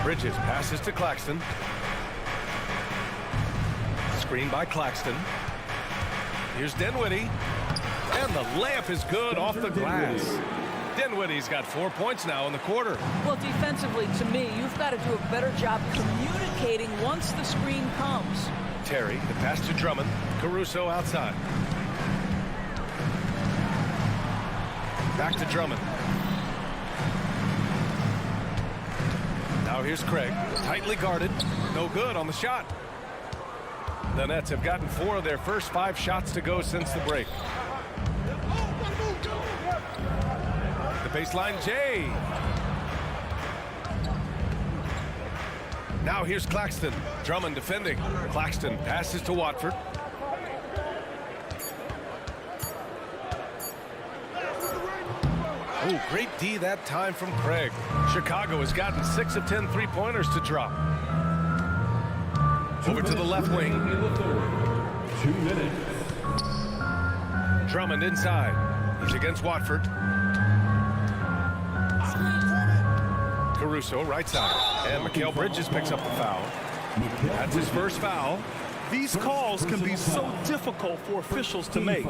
Bridges passes to Claxton. Screen by Claxton. Here's Dinwiddie. And the layup is good off the glass. Dinwiddie's got 4 points now in the quarter. Well, defensively, to me, you've got to do a better job communicating once the screen comes. Terry, the pass to Drummond. Caruso outside. Back to Drummond. Now here's Craig, tightly guarded, no good on the shot. The Nets have gotten 4 of their first 5 shots to go since the break. The baseline, Jay. Now here's Claxton. Drummond defending. Claxton passes to Watford. Oh, great D that time from Craig. Chicago has gotten 6 of 10 3-pointers to drop. Over to the left wing. 2 minutes. Drummond inside. He's against Watford. Caruso right side. And Mikal Bridges picks up the foul. That's his first foul. These calls can be so difficult for officials to make.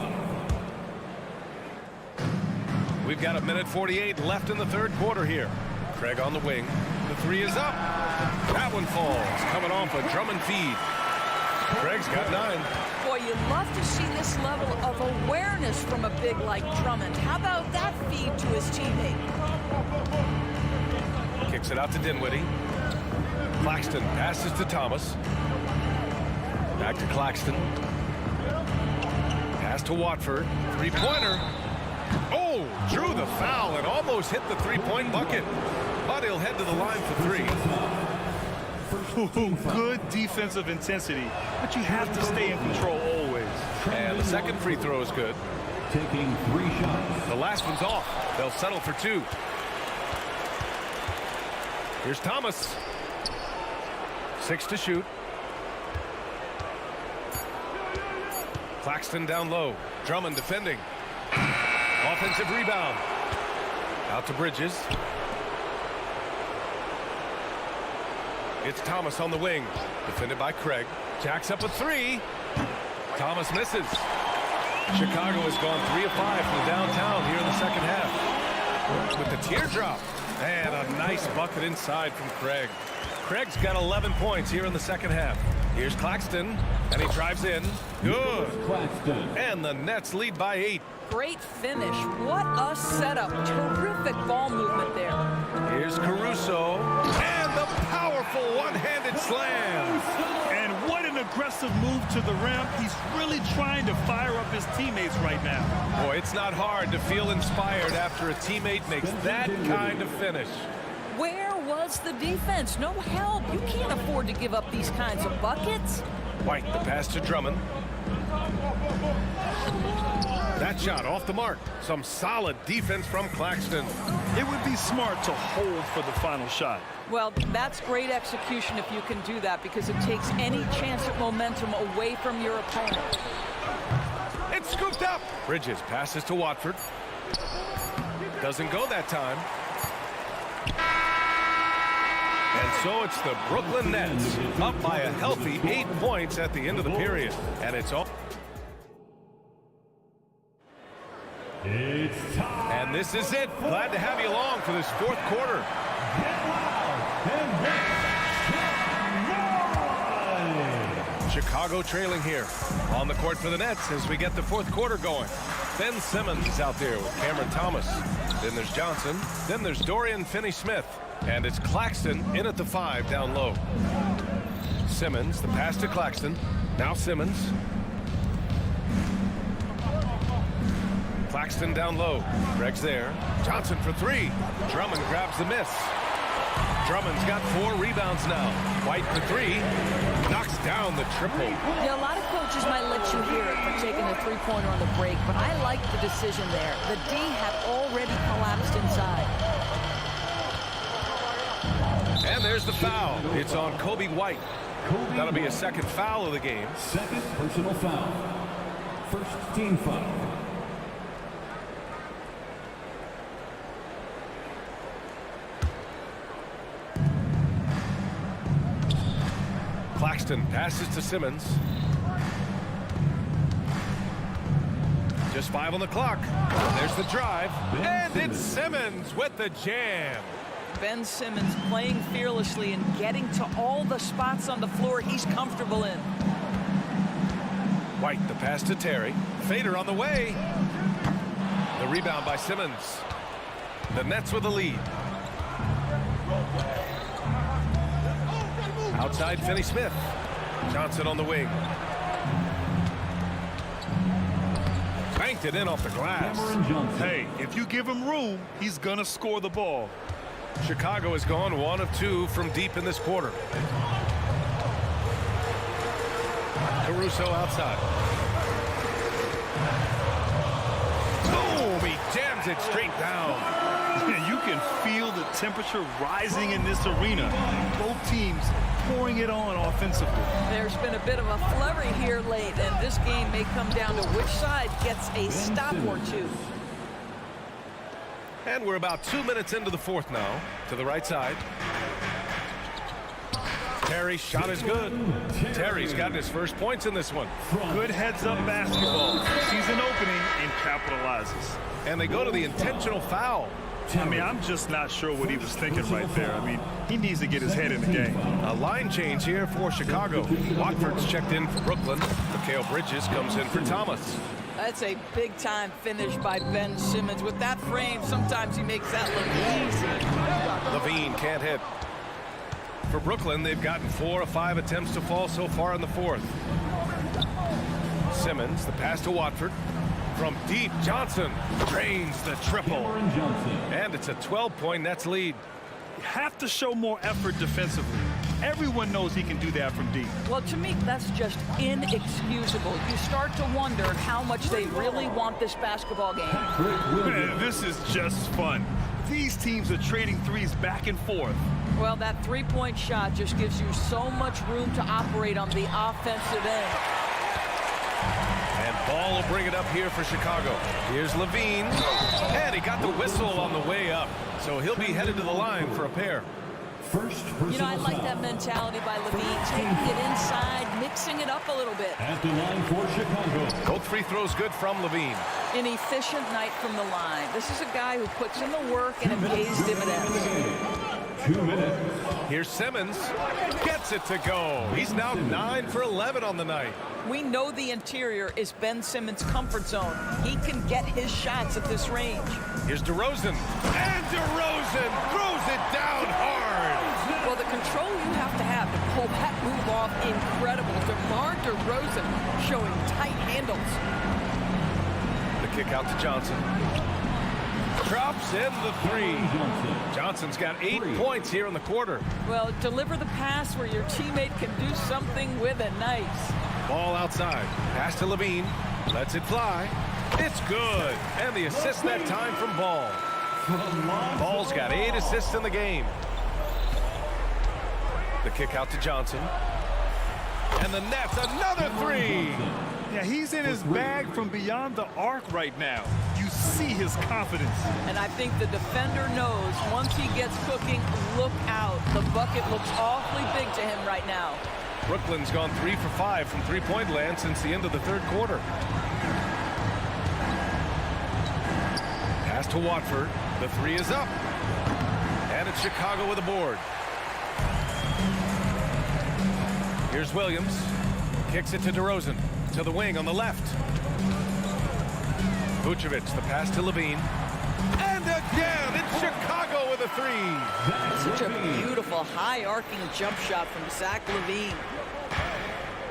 We've got 1:48 left in the third quarter here. Craig on the wing. The 3 is up. That one falls. Coming off a Drummond feed. Craig's got 9. Boy, you love to see this level of awareness from a big like Drummond. How about that feed to his teammate? Kicks it out to Dinwiddie. Claxton passes to Thomas. Back to Claxton. Pass to Watford. 3-pointer. Oh, drew the foul and almost hit the 3-point bucket. But he'll head to the line for 3. Good defensive intensity, but you have to stay in control always. And the second free throw is good. Taking 3 shots. The last one's off. They'll settle for 2. Here's Thomas. 6 to shoot. Claxton down low. Drummond defending. Offensive rebound. Out to Bridges. It's Thomas on the wing. Defended by Craig. Jacks up a 3. Thomas misses. Chicago has gone 3 of 5 from downtown here in the second half. With the teardrop. And a nice bucket inside from Craig. Craig's got 11 points here in the second half. Here's Claxton. And he drives in. Good. Claxton. And the Nets lead by 8. Great finish. What a setup. Terrific ball movement there. Here's Caruso. And the powerful one-handed slam. And what an aggressive move to the rim. He's really trying to fire up his teammates right now. Boy, it's not hard to feel inspired after a teammate makes that kind of finish. Where was the defense? No help. You can't afford to give up these kinds of buckets. White, the pass to Drummond. That shot off the mark. Some solid defense from Claxton. It would be smart to hold for the final shot. Well, that's great execution if you can do that, because it takes any chance at momentum away from your opponent. It's scooped up. Bridges passes to Watford. Doesn't go that time. And so it's the Brooklyn Nets up by a healthy 8 points at the end of the period. And it's all. It's time. And this is it. Glad to have you along for this fourth quarter. Get loud and make Chicago trailing here on the court for the Nets as we get the fourth quarter going. Ben Simmons is out there with Cameron Thomas. Then there's Johnson. Then there's Dorian Finney-Smith. And it's Claxton in at the 5 down low. Simmons, the pass to Claxton. Now Simmons. Claxton down low. Greg's there. Johnson for 3. Drummond grabs the miss. Drummond's got 4 rebounds now. White for 3. Knocks down the triple. Yeah, a lot of coaches might let you hear it for taking a 3-pointer on the break, but I like the decision there. The D had already collapsed inside. And there's the foul. It's on Kobe White. That'll be a second foul of the game. Second personal foul. First team foul. Claxton passes to Simmons. Just 5 on the clock. There's the drive. And it's Simmons with the jam. Ben Simmons playing fearlessly and getting to all the spots on the floor he's comfortable in. White, the pass to Terry. Fader on the way. The rebound by Simmons. The Nets with the lead. Outside Finney Smith. Johnson on the wing. Banked it in off the glass. Hey, if you give him room, he's going to score the ball. Chicago has gone 1 of 2 from deep in this quarter. Caruso outside. Boom! He jams it straight down. You can feel the temperature rising in this arena. Both teams pouring it on offensively. There's been a bit of a flurry here late, and this game may come down to which side gets a stop or two. And we're about 2 minutes into the fourth now. To the right side. Terry's shot is good. Terry's gotten his first points in this one. Good heads-up basketball. Sees an opening and capitalizes. And they go to the intentional foul. I mean, I'm just not sure what he was thinking right there. I mean, he needs to get his head in the game. A line change here for Chicago. Watford's checked in for Brooklyn. Mikal Bridges comes in for Thomas. That's a big-time finish by Ben Simmons. With that frame, sometimes he makes that look easy. Levine can't hit. For Brooklyn, they've gotten 4 of 5 attempts to fall so far in the fourth. Simmons, the pass to Watford. From deep, Johnson drains the triple. And it's a 12-point Nets lead. You have to show more effort defensively. Everyone knows he can do that from deep. Well, to me, that's just inexcusable. You start to wonder how much they really want this basketball game. Man, this is just fun. These teams are trading threes back and forth. Well, that three-point shot just gives you so much room to operate on the offensive end. And Ball will bring it up here for Chicago. Here's Levine. And he got the whistle on the way up. So he'll be headed to the line for a pair. You know, I like that mentality by Levine, taking it inside, mixing it up a little bit. At the line for Chicago. Both free throws good from Levine. An efficient night from the line. This is a guy who puts in the work and it pays dividends. 2 minutes. Here's Simmons. Gets it to go. He's now 9 for 11 on the night. We know the interior is Ben Simmons' comfort zone. He can get his shots at this range. Here's DeRozan. And DeRozan throws it down hard. Well, the control you have to pull that move off, incredible. DeMar DeRozan showing tight handles. The kick out to Johnson. Drops in the three. Johnson's got 8 points here in the quarter. Well, deliver the pass where your teammate can do something with it. Nice. Ball outside. Pass to Levine. Lets it fly. It's good. And the assist that time from Ball. Ball's got 8 assists in the game. The kick out to Johnson. And the Nets, another three. Yeah, he's in his bag from beyond the arc right now. You see his confidence. And I think the defender knows once he gets cooking, look out. The bucket looks awfully big to him right now. Brooklyn's gone 3 for 5 from three-point land since the end of the third quarter. Pass to Watford. The three is up. And it's Chicago with a board. Here's Williams. Kicks it to DeRozan. To the wing on the left. Vucevic, the pass to Levine. And again, it's Chicago with a three. Such a beautiful, high-arcing jump shot from Zach LaVine.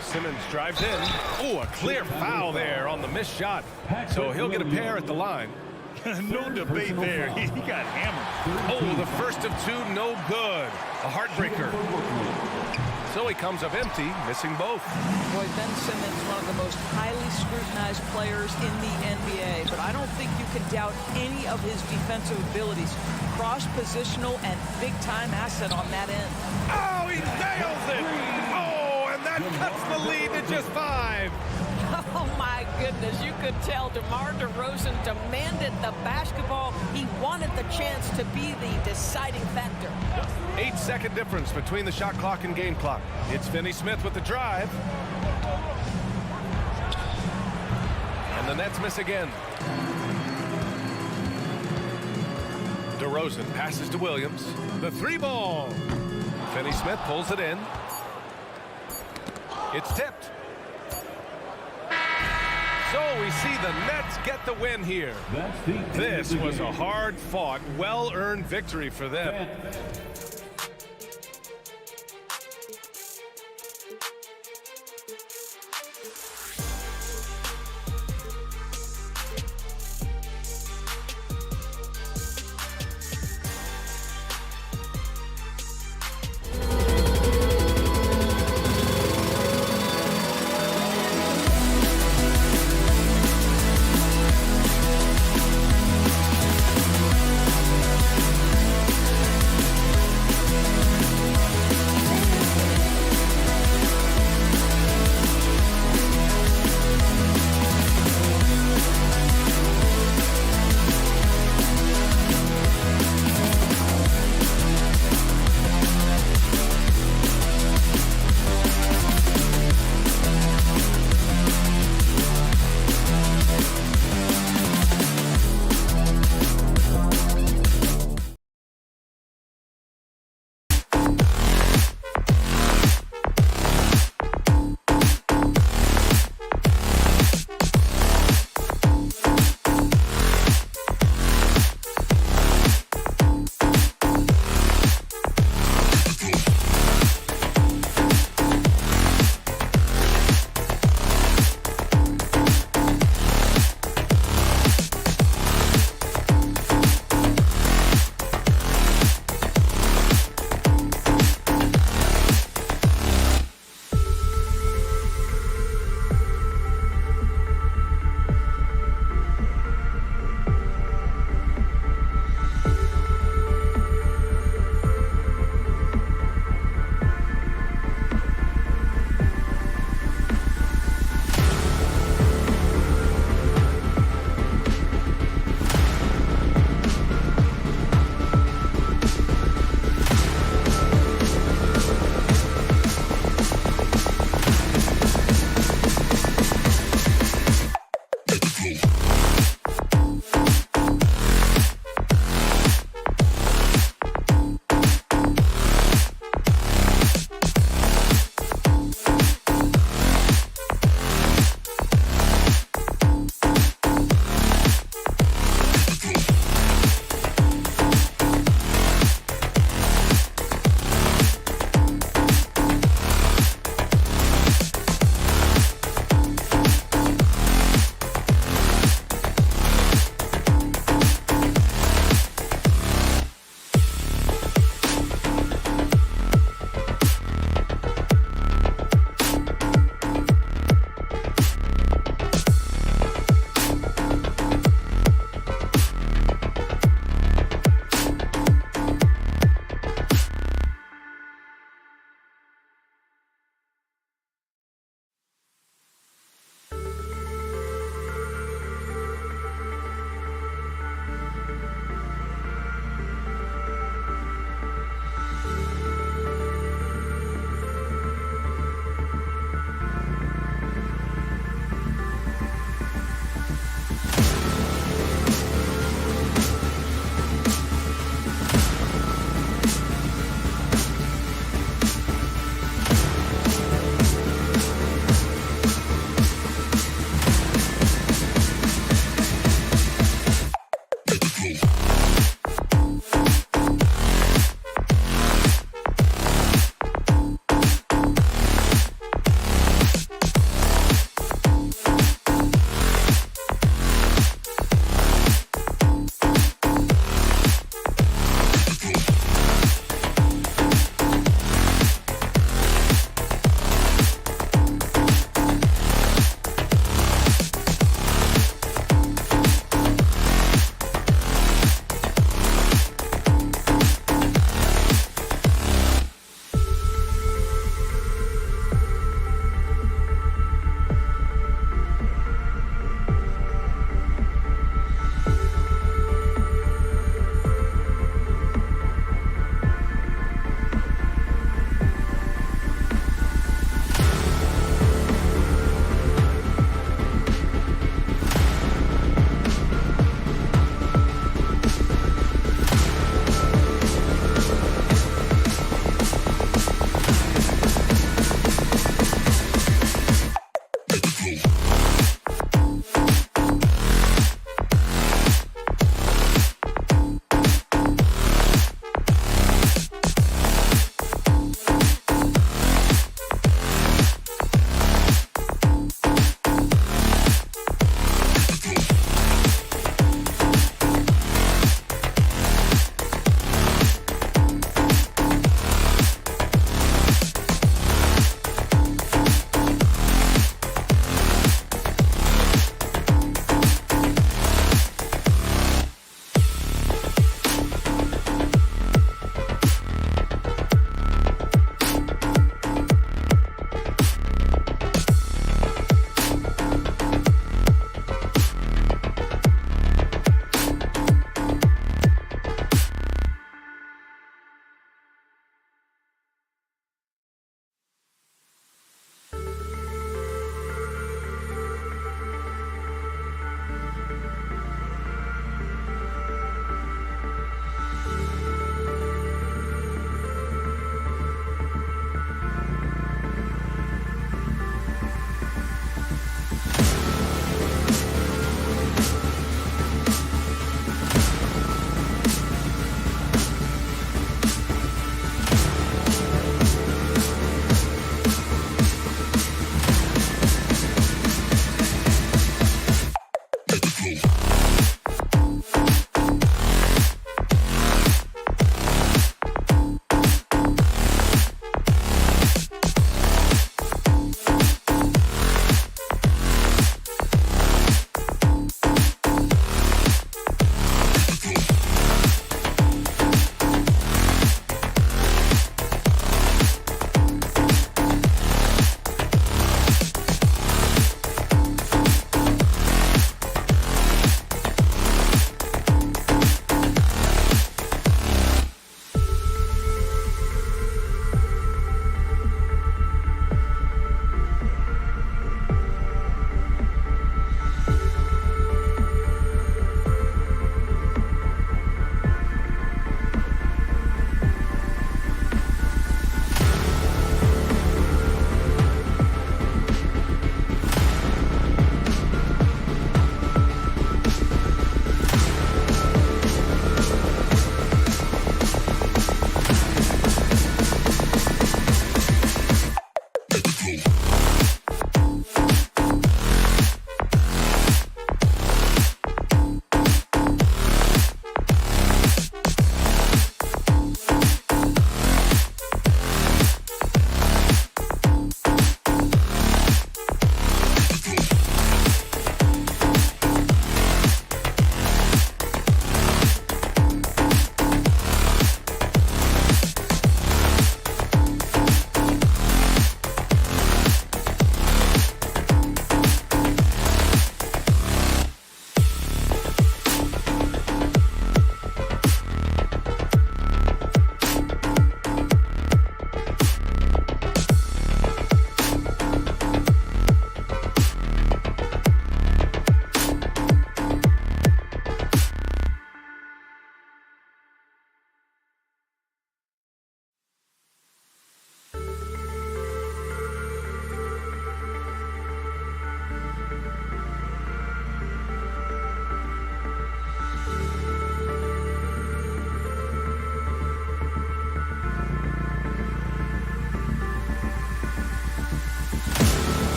Simmons drives in. Oh, a clear foul there on the missed shot. So he'll get a pair at the line. No debate there. He got hammered. Oh, the first of 2, no good. A heartbreaker. So he comes up empty, missing both. Boy, Ben Simmons, one of the most highly scrutinized players in the NBA, but I don't think you can doubt any of his defensive abilities. Cross-positional and big-time asset on that end. Oh, he nails it! Oh, and that cuts the lead to just 5. Oh, my goodness. You could tell DeMar DeRozan demanded the basketball. He wanted the chance to be the deciding factor. 8-second difference between the shot clock and game clock. It's Finney Smith with the drive. And the Nets miss again. DeRozan passes to Williams. The 3-ball. Finney Smith pulls it in. It's tipped. So we see the Nets get the win here. This was a hard-fought, well-earned victory for them.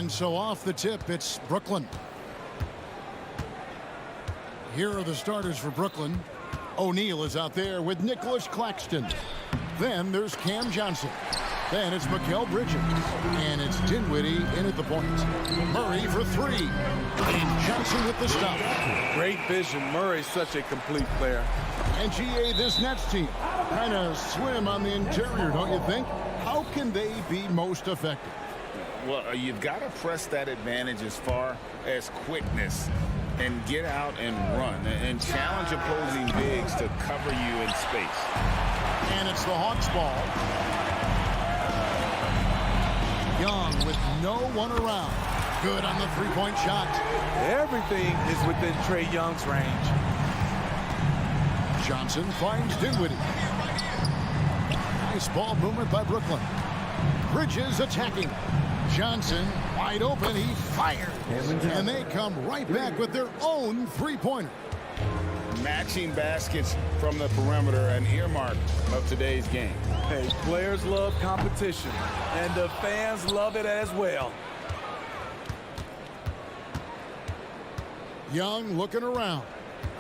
And so off the tip, it's Brooklyn. Here are the starters for Brooklyn. O'Neal is out there with Nicholas Claxton. Then there's Cam Johnson. Then it's Mikal Bridges. And it's Dinwiddie in at the point. Murray for three. And Johnson with the stop. Great vision. Murray's such a complete player. And GA, this Nets team kind of swim on the interior, don't you think? How can they be most effective? Well, you've got to press that advantage as far as quickness and get out and run and challenge opposing bigs to cover you in space. And it's the Hawks ball. Young with no one around. Good on the three-point shot. Everything is within Trae Young's range. Johnson finds Dinwiddie. Nice ball movement by Brooklyn. Bridges attacking. Johnson wide open. He fires. And they come right back with their own three-pointer. Matching baskets from the perimeter, an earmark of today's game. Hey, players love competition, and the fans love it as well. Young looking around.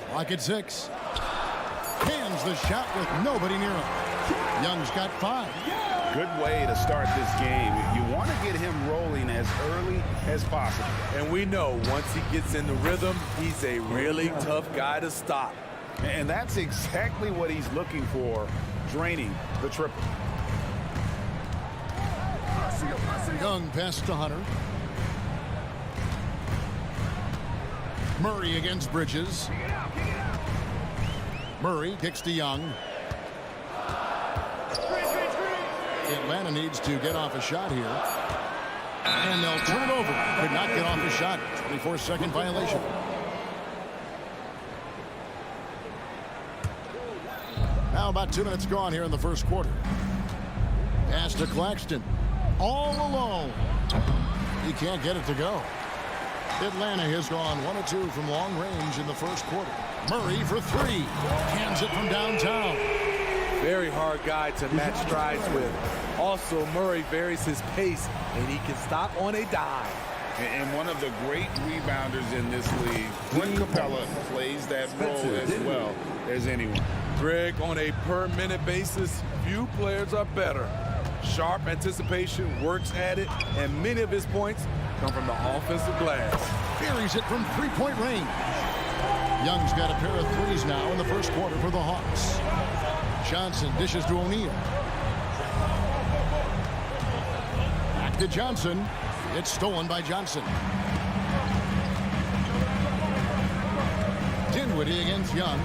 Clock at 6. Hands the shot with nobody near him. Young's got 5. Good way to start this game. You want to get him rolling as early as possible. And we know once he gets in the rhythm, he's a really tough guy to stop. And that's exactly what he's looking for, draining the triple. Young pass to Hunter. Murray against Bridges. Murray kicks to Young. Atlanta needs to get off a shot here. And they'll turn it over. Could not get off a shot. 24-second violation. Now about 2 minutes gone here in the first quarter. Pass to Claxton. All alone. He can't get it to go. Atlanta has gone 1 of 2 from long range in the first quarter. Murray for 3. Hands it from downtown. Very hard guy to match strides with. Also, Murray varies his pace, and he can stop on a dime. And one of the great rebounders in this league, Clint Capella, plays that role as well as anyone. Greg, on a per-minute basis, few players are better. Sharp anticipation, works at it, and many of his points come from the offensive glass. Buries it from three-point range. Young's got a pair of threes now in the first quarter for the Hawks. Johnson dishes to O'Neal. Back to Johnson. It's stolen by Johnson. Dinwiddie against Young.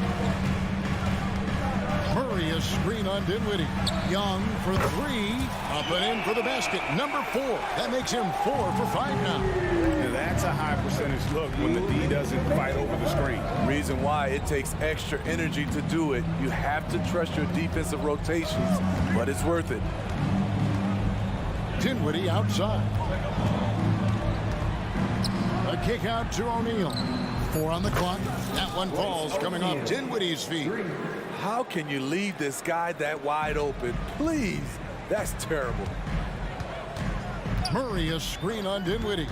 Murray a screen on Dinwiddie. Young for 3. Up and in for the basket. Number 4. That makes him 4 for 5 now. And that's a high percentage look when the D doesn't fight over the screen. Reason why it takes extra energy to do it. You have to trust your defensive rotations, but it's worth it. Dinwiddie outside. A kick out to O'Neal. 4 on the clock. That one falls coming off Dinwiddie's feet. How can you leave this guy that wide open? Please. That's terrible. Murray a screen on Dinwiddie.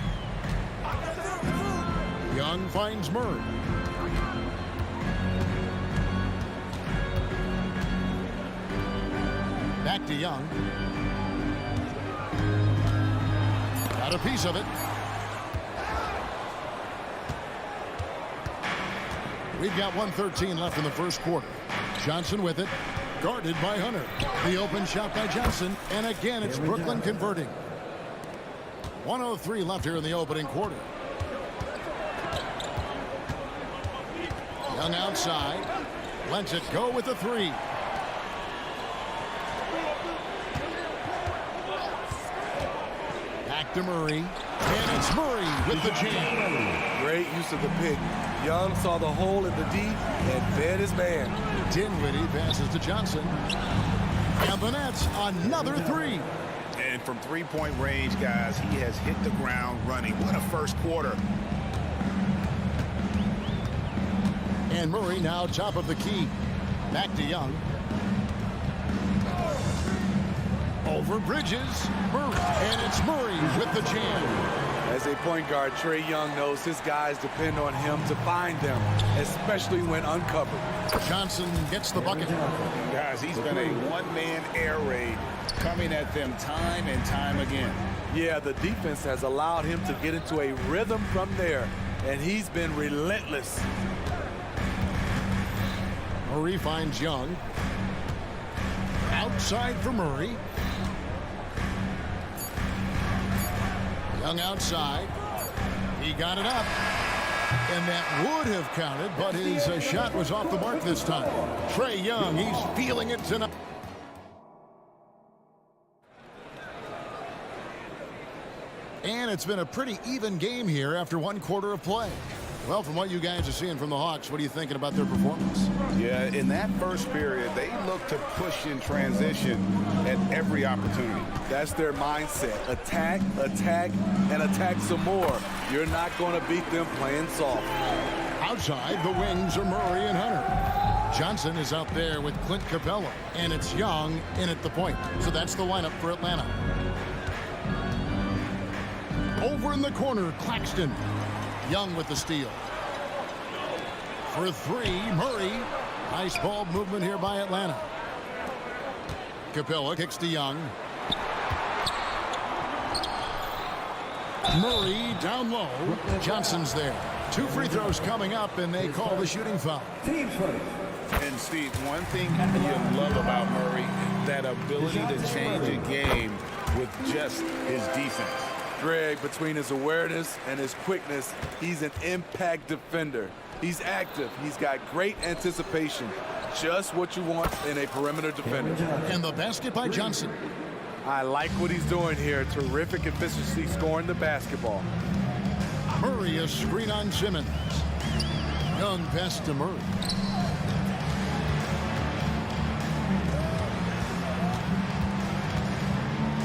Young finds Murray. Back to Young. Got a piece of it. We've got 1:13 left in the first quarter. Johnson with it. Guarded by Hunter. The open shot by Johnson. And again, it's Brooklyn converting. 1:03 left here in the opening quarter. Young outside. Lets it go with the 3. Back to Murray. And it's Murray with the jam. Great use of the pick. Young saw the hole in the D and fed his man. Dinwiddie passes to Johnson. And Vanette's another 3. And from three-point range, guys, he has hit the ground running. What a first quarter. And Murray now top of the key. Back to Young. Over Bridges. Murray. And it's Murray with the jam. As a point guard, Trae Young knows his guys depend on him to find them, especially when uncovered. Johnson gets the bucket. Guys, he's been a one-man air raid coming at them time and time again. Yeah, the defense has allowed him to get into a rhythm from there, and he's been relentless. Murray finds Young. Outside for Murray. Young outside. He got it up. And that would have counted, but his shot was off the mark this time. Trae Young, he's feeling it tonight. And it's been a pretty even game here after 1 quarter of play. Well, from what you guys are seeing from the Hawks, what are you thinking about their performance? Yeah, in that first period, they look to push in transition at every opportunity. That's their mindset. Attack, attack, and attack some more. You're not going to beat them playing soft. Outside, the wings are Murray and Hunter. Johnson is out there with Clint Capella, and it's Young in at the point. So that's the lineup for Atlanta. Over in the corner, Claxton. Young with the steal. For 3, Murray. Nice ball movement here by Atlanta. Capella kicks to Young. Murray down low. Johnson's there. 2 free throws coming up, and they call the shooting foul. And Steve, one thing you love about Murray, that ability to change a game with just his defense. Greg, between his awareness and his quickness, he's an impact defender. He's active. He's got great anticipation. Just what you want in a perimeter defender. And the basket by Johnson. I like what he's doing here. Terrific efficiency scoring the basketball. Murray, a screen on Simmons. Young pass to Murray.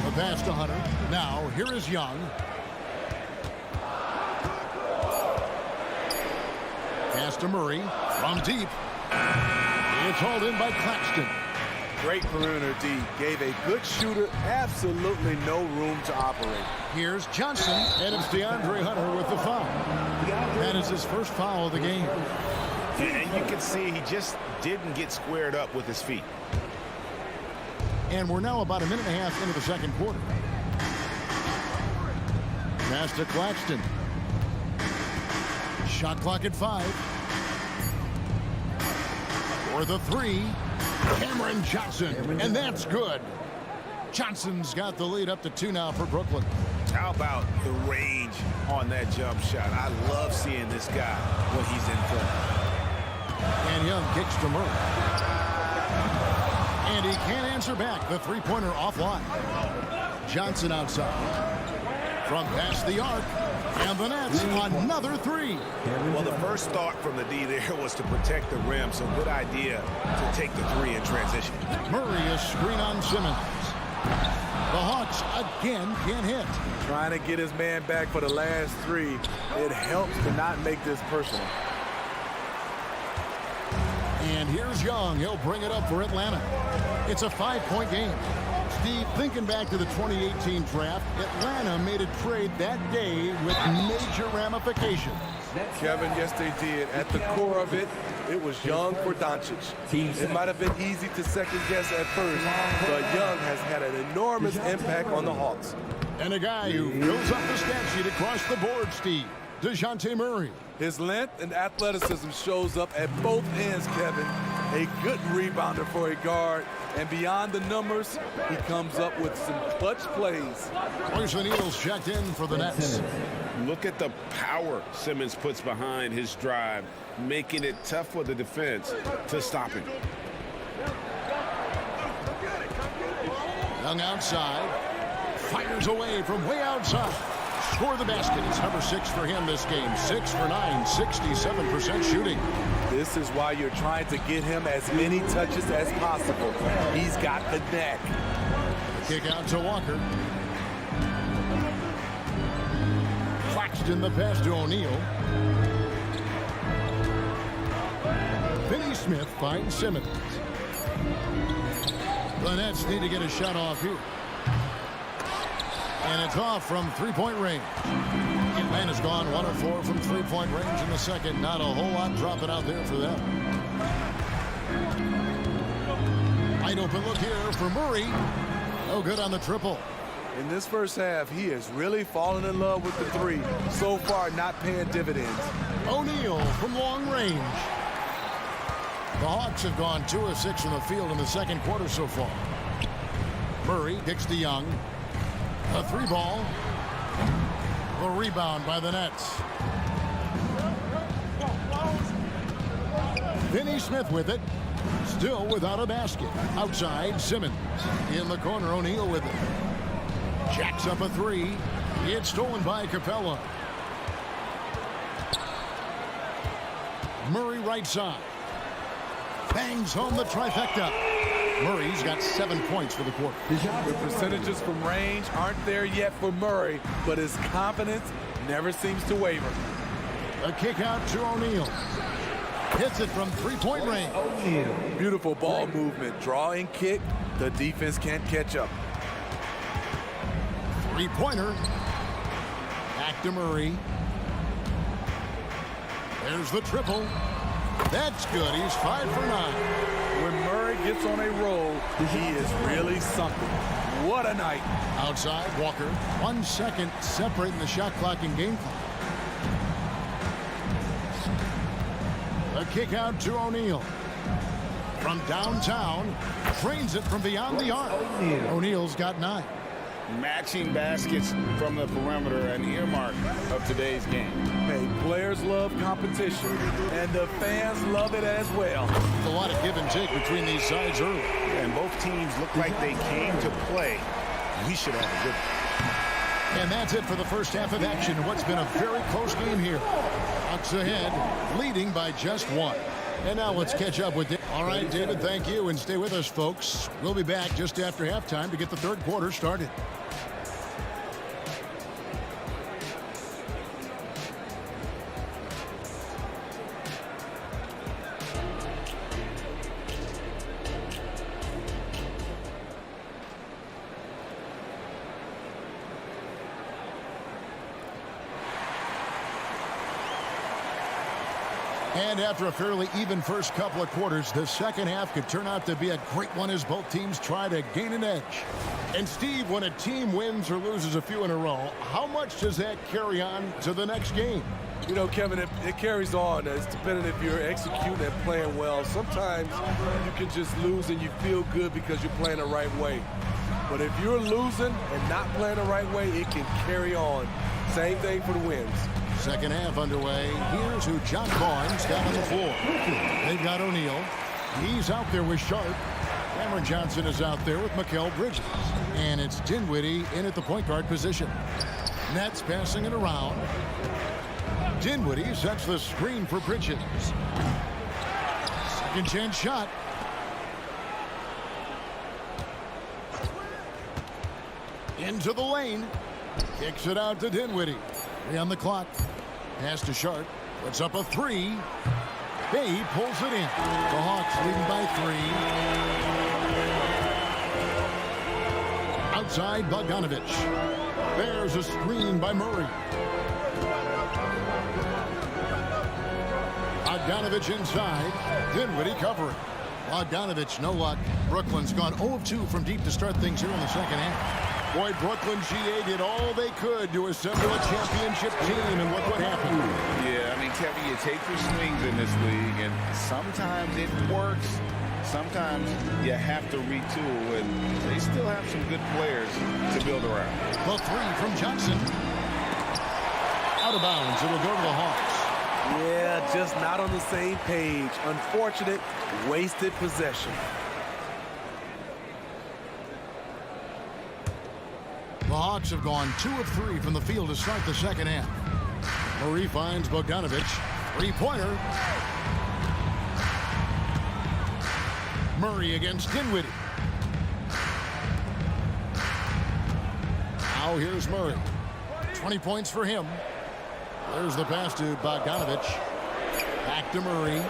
The pass to Hunter. Now, here is Young. Pass to Murray from deep. It's hauled in by Claxton. Great perimeter D. Gave a good shooter absolutely no room to operate. Here's Johnson, and it's DeAndre Hunter with the foul. That is his first foul of the game. And you can see he just didn't get squared up with his feet. And we're now about a minute and a half into the second quarter. Pass to Claxton. Shot clock at 5. For the 3, Cameron Johnson, and that's good. Johnson's got the lead up to 2 now for Brooklyn. How about the range on that jump shot? I love seeing this guy when he's in front. And Young kicks to Murray. And he can't answer back. The three-pointer offline. Johnson outside. From past the arc. And the Nets, another 3. Well, the first thought from the D there was to protect the rim, so good idea to take the 3 in transition. Murray, a screen on Simmons. The Hawks again can't hit. Trying to get his man back for the last 3. It helps to not make this personal. And here's Young. He'll bring it up for Atlanta. It's a 5-point game. Steve, thinking back to the 2018 draft, Atlanta made a trade that day with major ramifications. Kevin, yes, they did. At the core of it, it was Young for Doncic. It might have been easy to second guess at first, but Young has had an enormous impact on the Hawks. And a guy who fills up the stat sheet across the board, Steve, DeJounte Murray. His length and athleticism shows up at both ends, Kevin. A good rebounder for a guard. And beyond the numbers, he comes up with some clutch plays. Poison Eagles checked in for the Nets. Look at the power Simmons puts behind his drive, making it tough for the defense to stop him. Young outside. Fires away from way outside. Score the basket. It's number 6 for him this game. 6 for 9, 67% shooting. This is why you're trying to get him as many touches as possible. He's got the knack. Kick out to Walker. Claxton the pass to O'Neal. Finney Smith finds Simmons. The Nets need to get a shot off here. And it's off from 3-point range. Man has gone 1 of 4 from three-point range in the second. Not a whole lot dropping out there for them. Wide open look here for Murray. No good on the triple. In this first half, he has really fallen in love with the three. So far, not paying dividends. O'Neal from long range. The Hawks have gone 2 of 6 from the field in the second quarter so far. Murray kicks to Young. A 3-ball. The rebound by the Nets. Finney Smith with it. Still without a basket. Outside, Simmons. In the corner, O'Neal with it. Jacks up a 3. It's stolen by Capella. Murray right side. Bangs home the trifecta. Murray's got 7 points for the quarter. The percentages from range aren't there yet for Murray, but his confidence never seems to waver. A kick out to O'Neal. Hits it from three-point range. Beautiful ball movement. Draw and kick. The defense can't catch up. Three-pointer. Back to Murray. There's the triple. That's good. He's 5 for 9. When Murray gets on a roll, he is really something. What a night. Outside, Walker. 1 second separating the shot clock and game clock. A kick out to O'Neal. From downtown, trains it from beyond the arc. O'Neal's got 9. Matching baskets from the perimeter, an earmark of today's game. Hey, players love competition, and the fans love it as well. A lot of give and take between these sides early. And both teams look like they came to play. We should have a good one. And that's it for the first half of action. What's been a very close game here. Hawks ahead, leading by just 1. And now let's catch up with David. All right, David, thank you. And stay with us, folks. We'll be back just after halftime to get the third quarter started. And after a fairly even first couple of quarters, the second half could turn out to be a great one as both teams try to gain an edge. And Steve, when a team wins or loses a few in a row, how much does that carry on to the next game? You know, Kevin, it carries on. It's dependent if you're executing and playing well. Sometimes you can just lose and you feel good because you're playing the right way. But if you're losing and not playing the right way, it can carry on. Same thing for the wins. Second half underway. Here's who John Barnes got on the floor. They've got O'Neal. He's out there with Sharp. Cameron Johnson is out there with Mikal Bridges. And it's Dinwiddie in at the point guard position. Nets passing it around. Dinwiddie sets the screen for Bridges. Second chance shot. Into the lane. Kicks it out to Dinwiddie. 3 on the clock. Pass to Sharp. Puts up a 3. Bay pulls it in. The Hawks leading by 3. Outside, Bogdanovich. There's a screen by Murray. Bogdanovich inside. Dinwiddie covering. Bogdanovich, no luck. Brooklyn's gone 0 of 2 from deep to start things here in the second half. Boy, Brooklyn GA did all they could to assemble a championship team, and look what happened. Yeah, I mean, Kevin, you take your swings in this league, and sometimes it works. Sometimes you have to retool, and they still have some good players to build around. The 3 from Johnson. Out of bounds. It'll go to the Hawks. Yeah, just not on the same page. Unfortunate, wasted possession. The Hawks have gone 2 of 3 from the field to start the second half. Murray finds Bogdanovich. 3-pointer. Murray against Dinwiddie. Now here's Murray. 20 points for him. There's the pass to Bogdanovich. Back to Murray.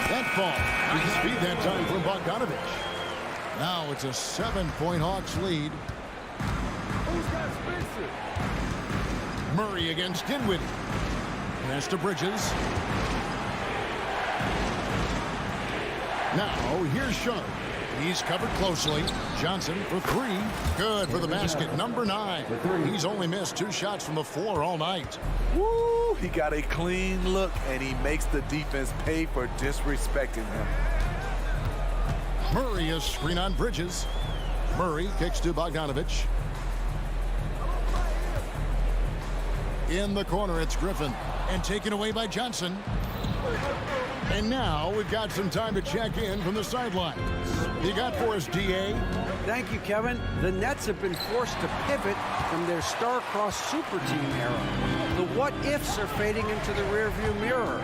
That ball. Nice speed that time from Bogdanovich. Now it's a 7-point Hawks lead. Who's got Spencer? Murray against Dinwiddie. Pass to Bridges. Now, here's Sharp. He's covered closely. Johnson for three. Good for the basket. Number 9. He's only missed 2 shots from the floor all night. Woo! He got a clean look, and he makes the defense pay for disrespecting him. Murray is screen on Bridges. Murray kicks to Bogdanovich. In the corner, it's Griffin. And taken away by Johnson. And now we've got some time to check in from the sideline. You got for us, D.A.? Thank you, Kevin. The Nets have been forced to pivot from their star-crossed super team era. The what-ifs are fading into the rearview mirror.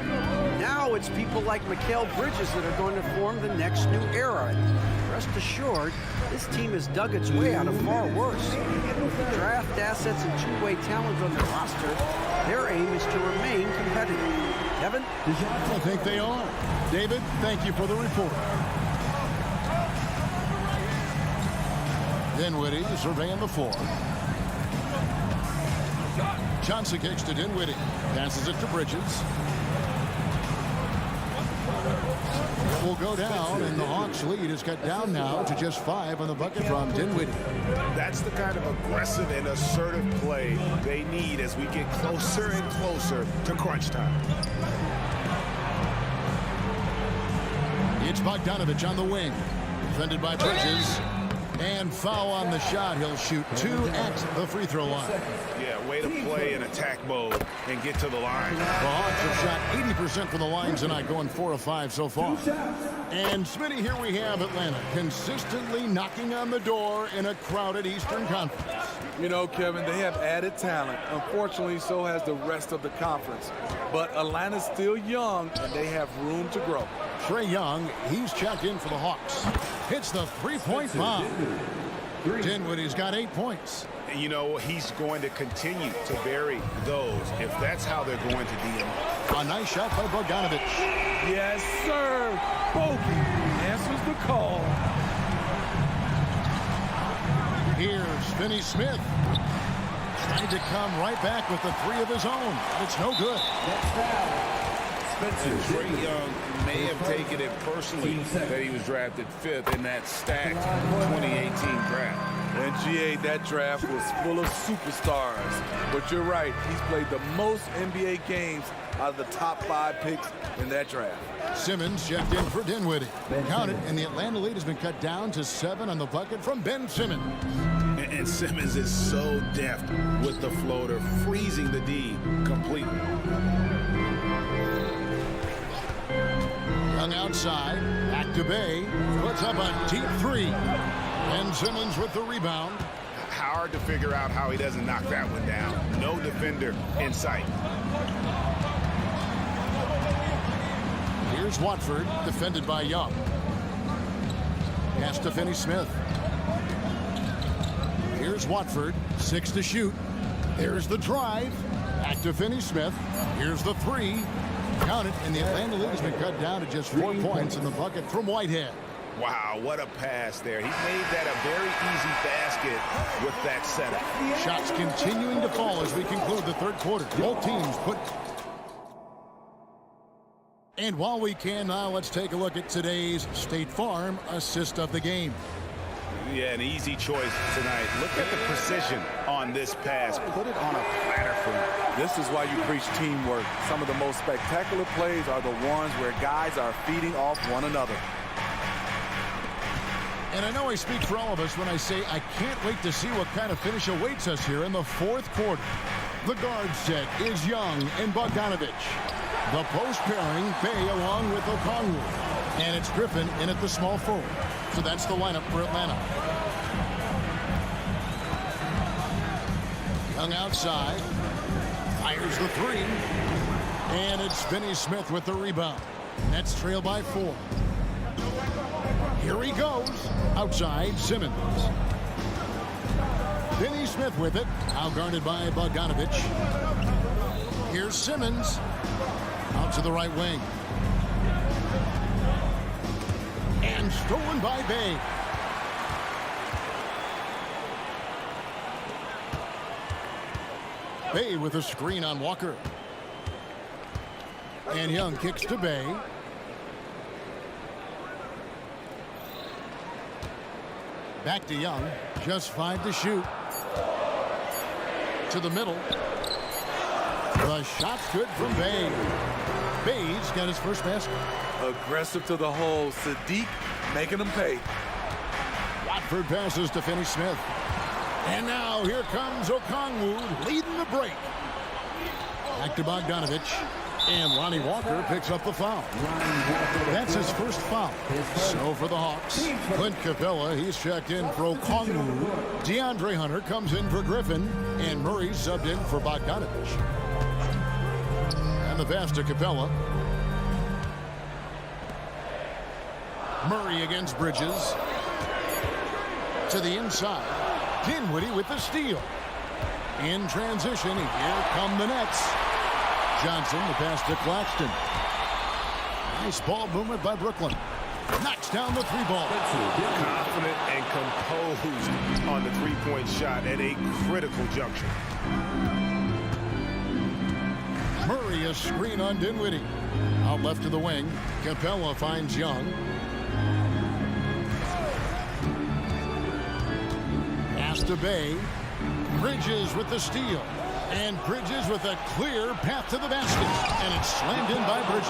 Now it's people like Mikal Bridges that are going to form the next new era. Rest assured, this team has dug its way out of far worse. With the draft assets and two-way talent on their roster, their aim is to remain competitive. Kevin? I think they are. David, thank you for the report. Dinwiddie surveying the floor. Johnson kicks to Dinwiddie. Passes it to Bridges. It will go down, and the Hawks lead is cut down now to just 5 on the bucket from Dinwiddie. That's the kind of aggressive and assertive play they need as we get closer and closer to crunch time. It's Bogdanovich on the wing. Defended by Bridges. And foul on the shot. He'll shoot 2 at the free throw line. Yeah, way to play in attack mode and get to the line. The Hawks have shot 80% from the line tonight, going 4 of 5 so far. And Smitty, here we have Atlanta consistently knocking on the door in a crowded Eastern Conference. You know, Kevin, they have added talent. Unfortunately, so has the rest of the conference. But Atlanta's still young, and they have room to grow. Trae Young, he's checked in for the Hawks. Hits the three-point bomb. Dinwiddie's got 8 points. You know, he's going to continue to bury those if that's how they're going to DM. A nice shot by Bogdanovich. Yes, sir. Bogey answers the call. Here's Finney-Smith. Trying to come right back with the 3 of his own. It's no good. And Trae Young may have taken it personally that he was drafted 5th in that stacked 2018 draft. And GA, that draft was full of superstars. But you're right, he's played the most NBA games out of the top 5 picks in that draft. Simmons checked in for Dinwiddie. Counted, and the Atlanta lead has been cut down to 7 on the bucket from Ben Simmons. And Simmons is so deft with the floater, freezing the D completely. Young outside, back to Bay, puts up a deep 3. And Simmons with the rebound. Hard to figure out how he doesn't knock that one down. No defender in sight. Here's Watford, defended by Young. Pass to Finney-Smith. Here's Watford, 6 to shoot. There's the drive. Back to Finney-Smith. Here's the 3. Count it, and the Atlanta lead has been cut down to just 4 points in the bucket from Whitehead. Wow, what a pass there. He made that a very easy basket with that setup. Shots continuing to fall as we conclude the third quarter. Both teams put... And while we can now, let's take a look at today's State Farm assist of the game. Yeah, an easy choice tonight. Look at the precision on this pass. Put it on a platter for him. This is why you preach teamwork. Some of the most spectacular plays are the ones where guys are feeding off one another. And I know I speak for all of us when I say I can't wait to see what kind of finish awaits us here in the fourth quarter. The guard set is Young and Bogdanovich. The post pairing, Bay along with Okongwu. And it's Griffin in at the small forward. So that's the lineup for Atlanta. Young outside. Fires the 3. And it's Finney-Smith with the rebound. Nets trail by 4. Here he goes. Outside, Simmons. Finney-Smith with it. Outguarded by Bogdanovich. Here's Simmons. Out to the right wing. And stolen by Bay. Bay with a screen on Walker. And Young kicks to Bay. Back to Young. Just 5 to shoot. To the middle. The shot's good from Bay. Bay's got his first basket. Aggressive to the hole. Sadiq making them pay. Watford passes to Finney-Smith. And now here comes Okongwu leading the break. Back to Bogdanovich. And Lonnie Walker picks up the foul. That's his first foul. So for the Hawks, Clint Capella, he's checked in for Okongwu. DeAndre Hunter comes in for Griffin. And Murray subbed in for Bogdanovich. And the pass to Capella. Murray against Bridges. To the inside. Dinwiddie with the steal. In transition, here come the Nets. Johnson, the pass to Claxton. Nice ball movement by Brooklyn. Knocks down the 3-ball. Confident and composed on the three-point shot at a critical juncture. Murray, a screen on Dinwiddie. Out left to the wing. Capella finds Young. Pass to Bay. Bridges with the steal. And Bridges with a clear path to the basket. And it's slammed in by Bridges.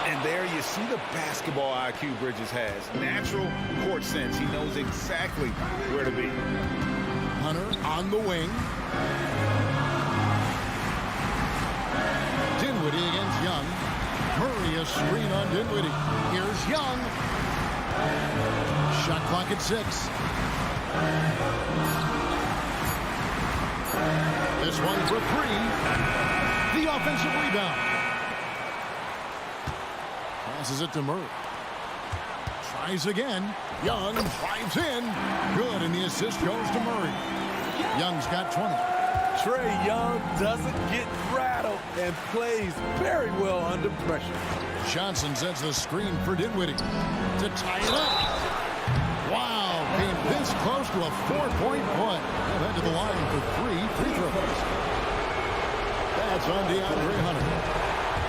And there you see the basketball IQ Bridges has. Natural court sense. He knows exactly where to be. Hunter on the wing. Dinwiddie against Young. Murray a screen on Dinwiddie. Here's Young. Shot clock at 6. This one for 3. The offensive rebound. Passes it to Murray. Tries again. Young drives in. Good, and the assist goes to Murray. Young's got 20. Trae Young doesn't get rattled and plays very well under pressure. Johnson sets the screen for Dinwiddie to tie it up. Wow, came this close to a 4-point play. They'll head to the line for 3 free throws. That's on DeAndre Hunter.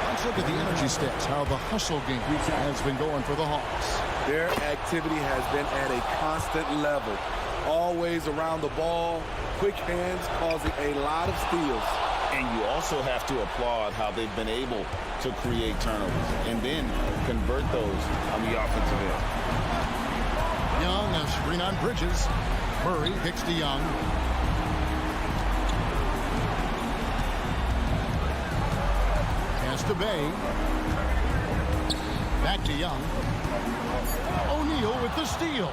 Let's look at the energy stats, how the hustle game has been going for the Hawks. Their activity has been at a constant level. Always around the ball, quick hands causing a lot of steals. And you also have to applaud how they've been able to create turnovers and then convert those on the offensive end. Young, a screen on Bridges. Murray kicks to Young. Pass to Bay. Back to Young. O'Neal with the steal.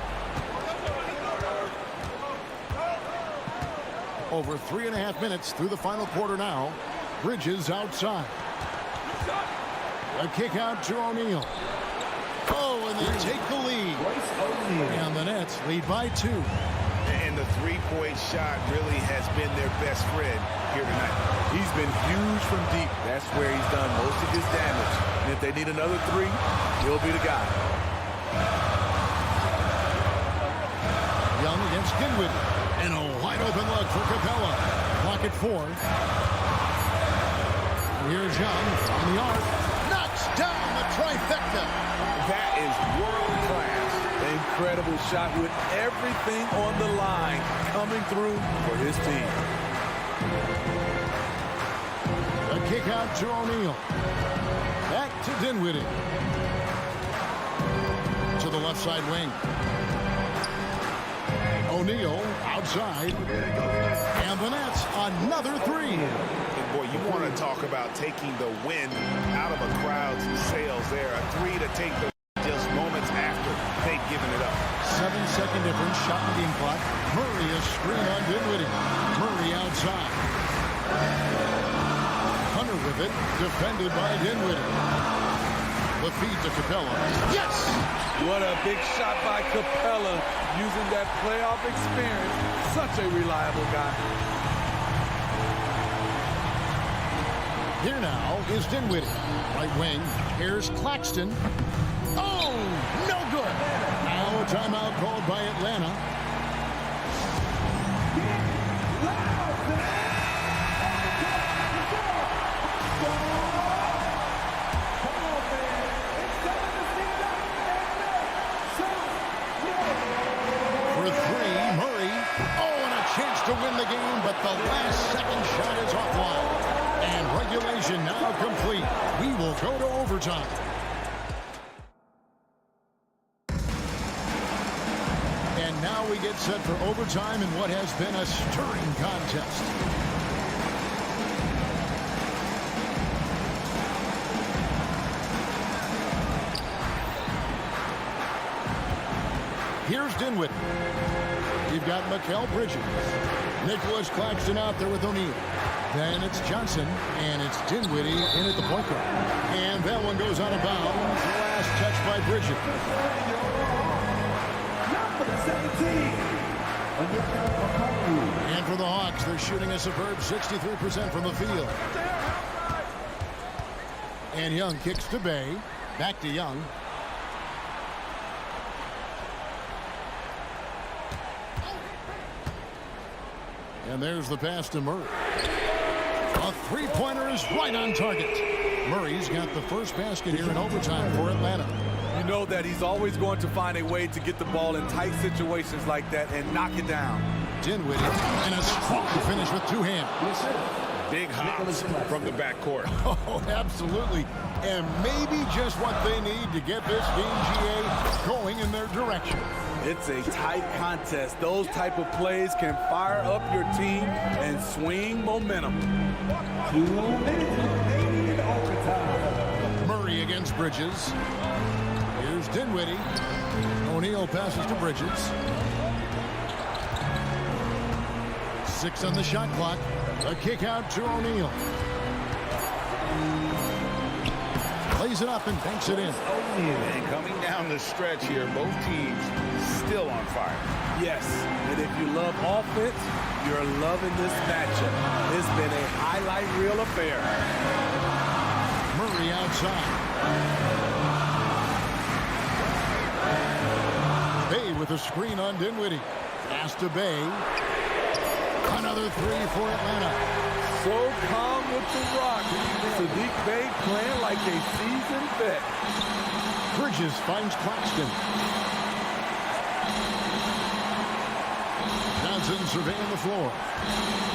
Over 3.5 minutes through the final quarter now. Bridges outside. A kick out to O'Neal. Oh, and they take the lead. And the Nets lead by 2. And the three-point shot really has been their best friend here tonight. He's been huge from deep. That's where he's done most of his damage. And if they need another 3, he'll be the guy. Young against Dinwiddie. And a wide-open look for Capella. Clock at 4. Here's Young on the arc. Knocks down the trifecta. That is world-class. Incredible shot with everything on the line coming through for his team. A kick out to O'Neal. Back to Dinwiddie. To the left side wing. O'Neal outside. And the Nets another 3. And boy, you want to talk about taking the wind out of a crowd's sails there. A 3 to take the just moments after they've given it up. 7-second difference, shot and game clock. Murray a screen on Dinwiddie. Murray outside. Hunter with it, defended by Dinwiddie. The feed to Capella. Yes! What a big shot by Capella, using that playoff experience. Such a reliable guy. Here now is Dinwiddie. Right wing. Here's Claxton. Oh, no good. Now a timeout called by Atlanta. now complete. We will go to overtime. And now we get set for overtime in what has been a stirring contest. Here's Dinwiddie. You've got Mikal Bridges. Nicholas Claxton out there with O'Neal. Then it's Johnson, and it's Dinwiddie in at the point guard. And that one goes out of bounds. Last touch by Bridges. And for the Hawks, they're shooting a superb 63% from the field. And Young kicks to Bay. Back to Young. And there's the pass to Murray. A three-pointer is right on target. Murray's got the first basket here in overtime for Atlanta. You know that he's always going to find a way to get the ball in tight situations like that and knock it down. Dinwiddie, and a strong finish with two hands. Big hops from the backcourt. Oh, absolutely. And maybe just what they need to get this team, GA, going in their direction. It's a tight contest. Those type of plays can fire up your team and swing momentum. Murray against Bridges. Here's Dinwiddie. O'Neal passes to Bridges. 6 on the shot clock. A kick out to O'Neal. Lays it up and banks it in. And coming down the stretch here, both teams still on fire. Yes, and if you love offense, you're loving this matchup. It's been a highlight reel affair. Murray outside. Bay with a screen on Dinwiddie. Pass to Bay. Another three for Atlanta. So calm with the rock. Saddiq Bey playing like a seasoned vet. Bridges finds Claxton. Johnson surveying the floor.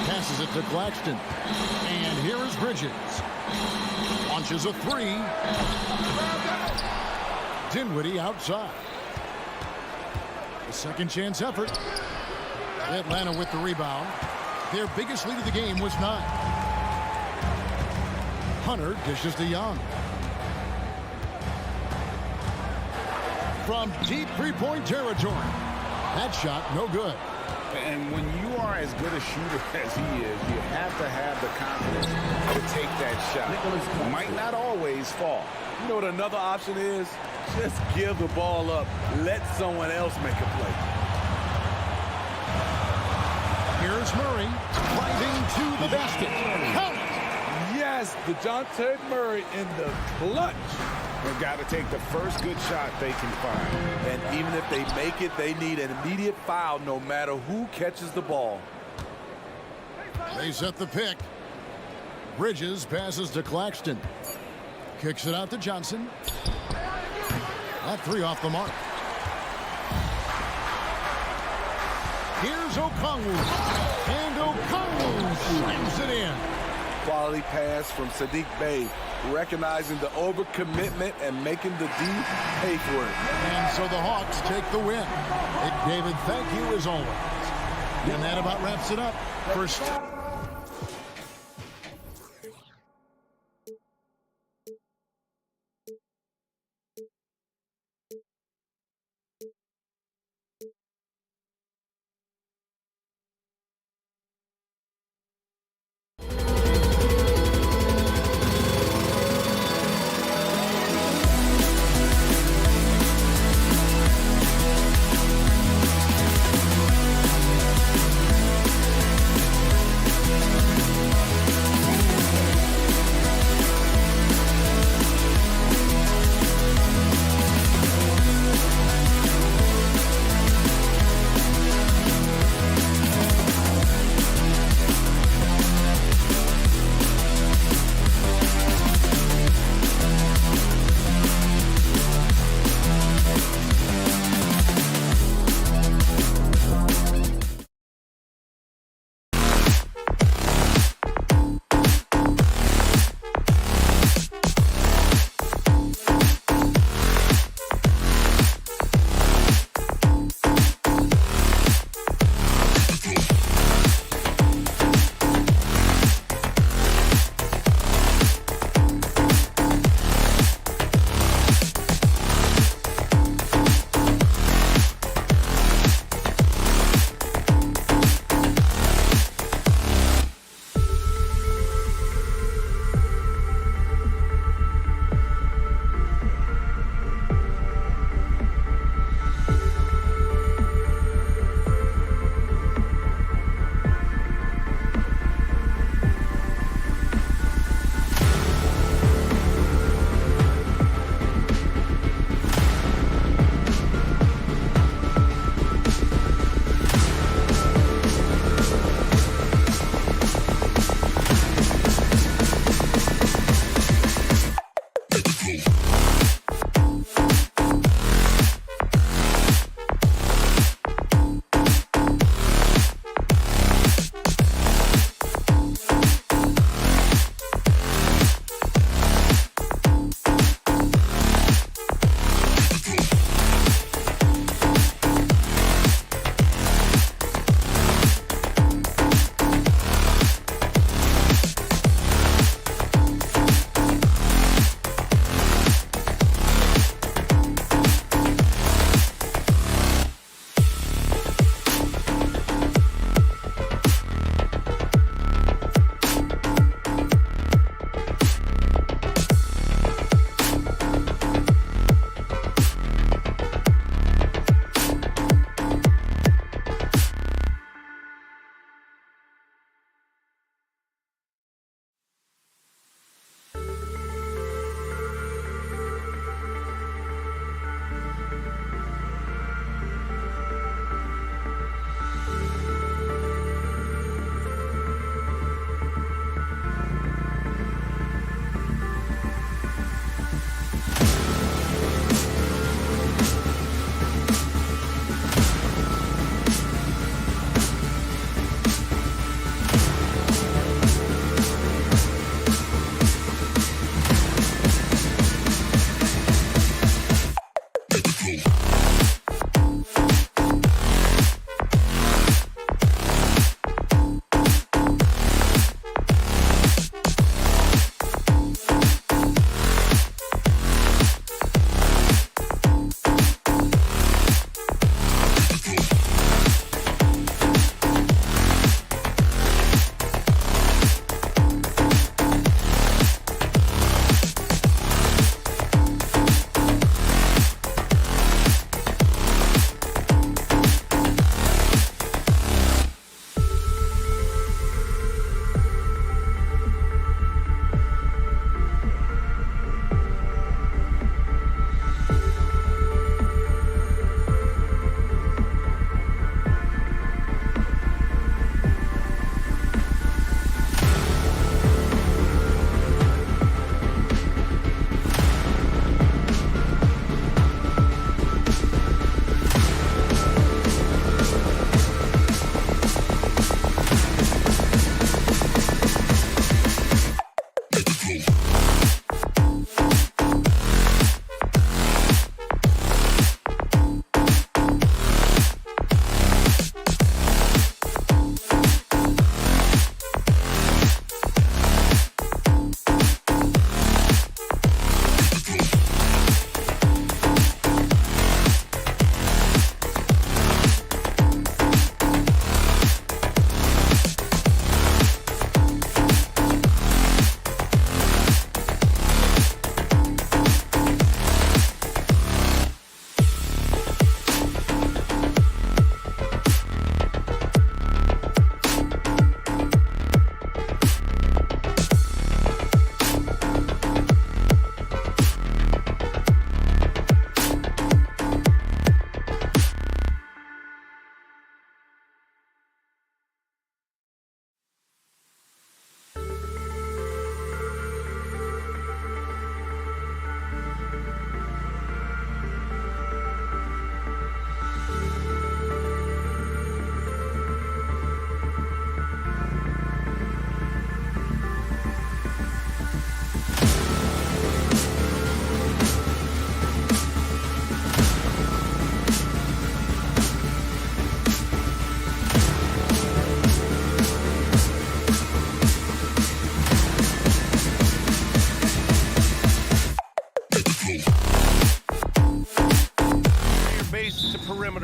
Passes it to Claxton. And here is Bridges. Launches a three. Dinwiddie outside. A second chance effort. Atlanta with the rebound. Their biggest lead of the game was 9. Hunter dishes to Young. From deep three-point territory. That shot, no good. And when you are as good a shooter as he is, you have to have the confidence to take that shot. Might not always fall. You know what another option is? Just give the ball up. Let someone else make a play. Here's Murray driving to the basket. Count it. Yes, DeJounte Murray in the clutch. They've got to take the first good shot they can find. And even if they make it, they need an immediate foul no matter who catches the ball. They set the pick. Bridges passes to Claxton. Kicks it out to Johnson. That three off the mark. Here's Okongwu. And Okongwu slams it in. Quality pass from Saddiq Bey, recognizing the overcommitment and making the D pay for it. And so the Hawks take the win. David, thank you as always. And that about wraps it up. First.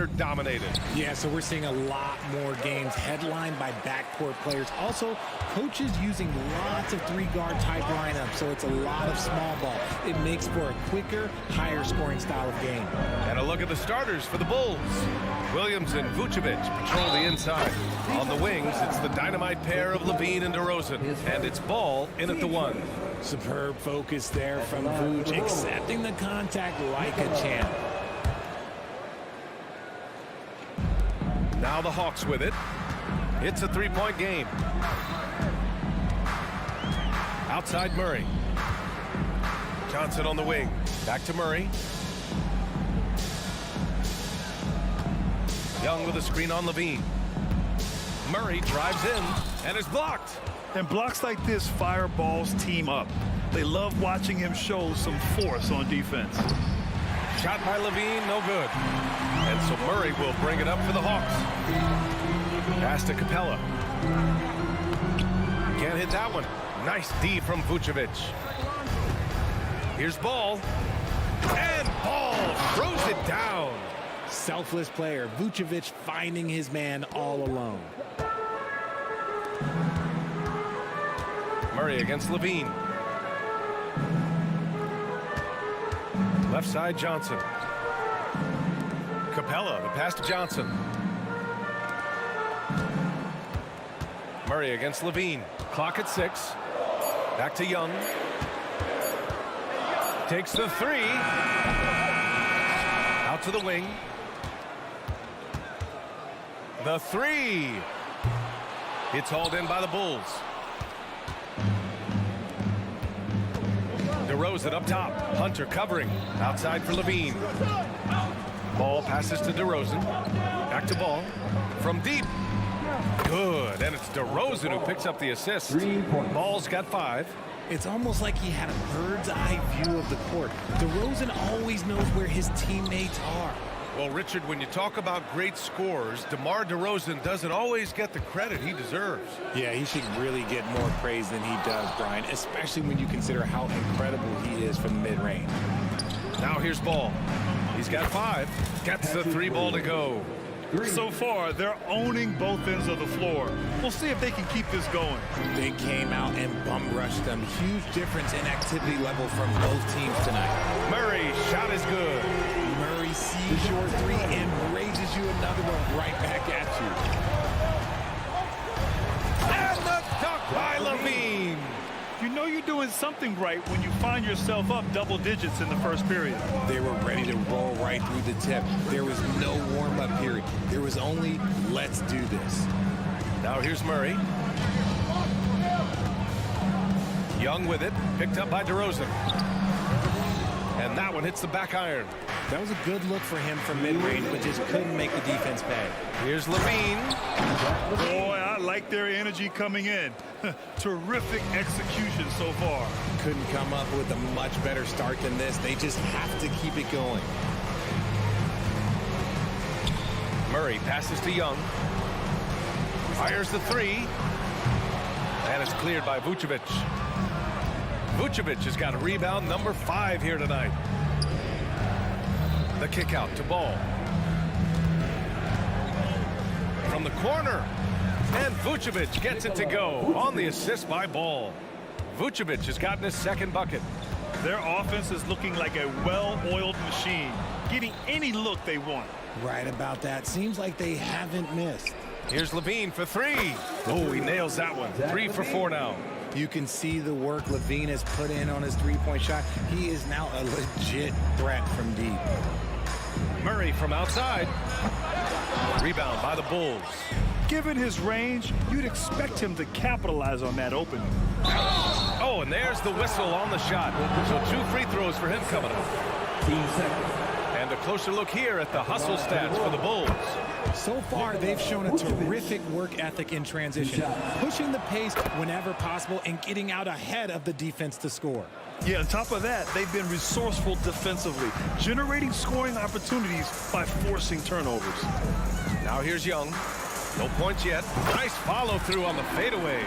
quarter dominated. Yeah, so we're seeing a lot more games headlined by backcourt players. Also, coaches using lots of three-guard type lineups, so it's a lot of small ball. It makes for a quicker, higher scoring style of game. And a look at the starters for the Bulls. Williams and Vucevic patrol the inside. On the wings, it's the dynamite pair of Levine and DeRozan. And it's Ball in at the 1. Superb focus there from Vooch, accepting the contact like a champ. Now the Hawks with it. It's a three-point game. Outside Murray. Johnson on the wing. Back to Murray. Young with a screen on Levine. Murray drives in and is blocked. And blocks like this fire Ball's team up. They love watching him show some force on defense. Shot by Levine, no good. And so Murray will bring it up for the Hawks. Pass to Capella. Can't hit that one. Nice D from Vucevic. Here's Ball. And Ball throws it down. Selfless player. Vucevic finding his man all alone. Murray against Levine. Left side Johnson. Capella, the pass to Johnson. Murray against Levine. Clock at 6. Back to Young. Takes the 3. Out to the wing. The 3. It's hauled in by the Bulls. DeRozan up top. Hunter covering. Outside for Levine. Ball passes to DeRozan. Back to Ball. From deep. Good. And it's DeRozan who picks up the assist. Ball's got 5. It's almost like he had a bird's eye view of the court. DeRozan always knows where his teammates are. Well, Richard, when you talk about great scorers, DeMar DeRozan doesn't always get the credit he deserves. Yeah, he should really get more praise than he does, Brian, especially when you consider how incredible he is from mid-range. Now here's Ball. He's got 5. Gets the 3 ball to go. So far, they're owning both ends of the floor. We'll see if they can keep this going. They came out and bum rushed them. Huge difference in activity level from both teams tonight. Murray, shot is good. Murray sees your 3 and raises you another one right back at you. And the dunk by Levine. You know you're doing something right when you find yourself up double digits in the first period. They were ready to roll right through the tip. There was no warm-up period. There was only, let's do this. Now here's Murray. Young with it. Picked up by DeRozan. And that one hits the back iron. That was a good look for him from mid-range, but just couldn't make the defense pay. Here's Levine. Boy, I like their energy coming in. Terrific execution so far. Couldn't come up with a much better start than this. They just have to keep it going. Murray passes to Young. Fires the 3. And it's cleared by Vucevic. Vucevic has got a rebound number 5 here tonight. The kick out to Ball. From the corner. And Vucevic gets it to go on the assist by Ball. Vucevic has gotten his second bucket. Their offense is looking like a well-oiled machine, getting any look they want. Right about that. Seems like they haven't missed. Here's Levine for 3. Oh, he nails that one. 3 for 4 now. You can see the work Levine has put in on his three-point shot. He is now a legit threat from deep. Murray from outside. Rebound by the Bulls. Given his range, you'd expect him to capitalize on that opening. Oh, and there's the whistle on the shot. So 2 free throws for him coming up. 15 seconds. And a closer look here at the hustle stats for the Bulls. So far, they've shown a terrific work ethic in transition, pushing the pace whenever possible and getting out ahead of the defense to score. Yeah, on top of that, they've been resourceful defensively, generating scoring opportunities by forcing turnovers. Now here's Young. No points yet. Nice follow through on the fadeaway.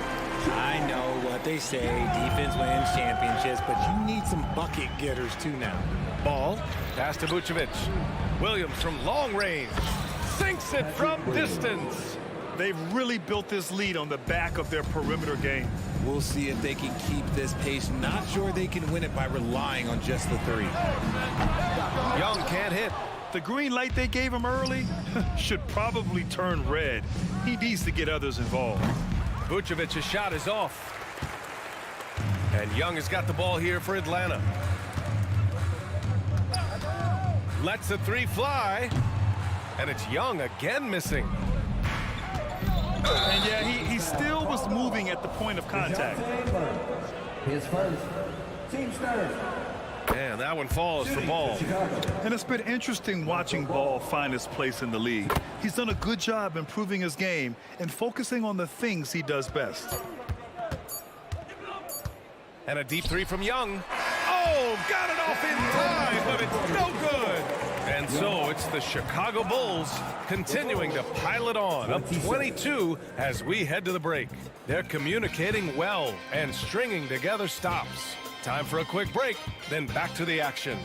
I know what they say, defense wins championships, but you need some bucket getters too now. Ball, pass to Vucevic. Williams from long range. Sinks it from distance. They've really built this lead on the back of their perimeter game. We'll see if they can keep this pace. Not sure they can win it by relying on just the three. Young can't hit. The green light they gave him early should probably turn red. He needs to get others involved. Vucevic's shot is off. And Young has got the ball here for Atlanta. Lets the three fly. And it's Young again missing. And yeah, he still was moving at the point of contact. His first. Team starts. And that one falls for Ball. And it's been interesting watching Ball find his place in the league. He's done a good job improving his game and focusing on the things he does best. And a deep three from Young. Oh, got it off in time, but it's no good. And so it's the Chicago Bulls continuing to pile it on, up 22 as we head to the break. They're communicating well and stringing together stops. Time for a quick break, then back to the action.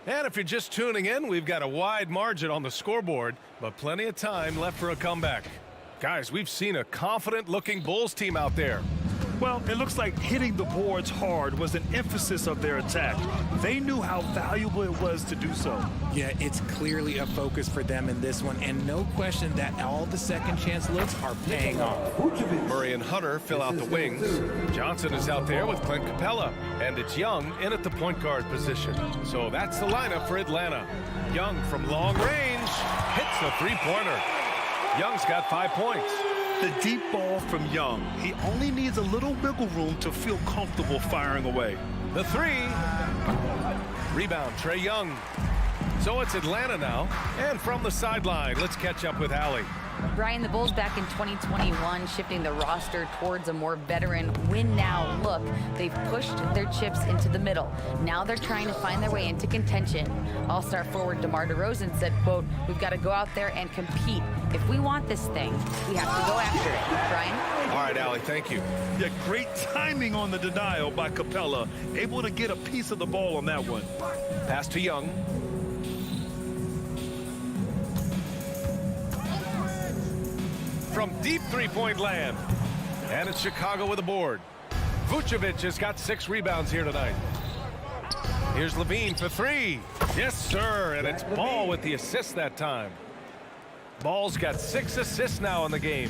And if you're just tuning in, we've got a wide margin on the scoreboard, but plenty of time left for a comeback. Guys, we've seen a confident-looking Bulls team out there. Well, it looks like hitting the boards hard was an emphasis of their attack. They knew how valuable it was to do so. Yeah, it's clearly a focus for them in this one, and no question that all the second chance looks are paying off. Murray and Hunter fill out the wings. Johnson is out there with Clint Capella, and it's Young in at the point guard position. So that's the lineup for Atlanta. Young from long range hits a three-pointer. Young's got 5 points. The deep ball from Young. He only needs a little wiggle room to feel comfortable firing away. The three. Rebound, Trae Young. So it's Atlanta now. And from the sideline, let's catch up with Allie. Brian, the Bulls back in 2021 shifting the roster towards a more veteran win-now look. They've pushed their chips into the middle. Now they're trying to find their way into contention. All-star forward DeMar DeRozan said, quote, "We've got to go out there and compete. If we want this thing, we have to go after it." Brian? All right, Allie, thank you. Yeah, great timing on the denial by Capella. Able to get a piece of the ball on that one. Pass to Young. From deep three-point land. And it's Chicago with a board. Vucevic has got 6 rebounds here tonight. Here's Levine for 3. Yes, sir, and it's Ball with the assist that time. Ball's got 6 assists now in the game.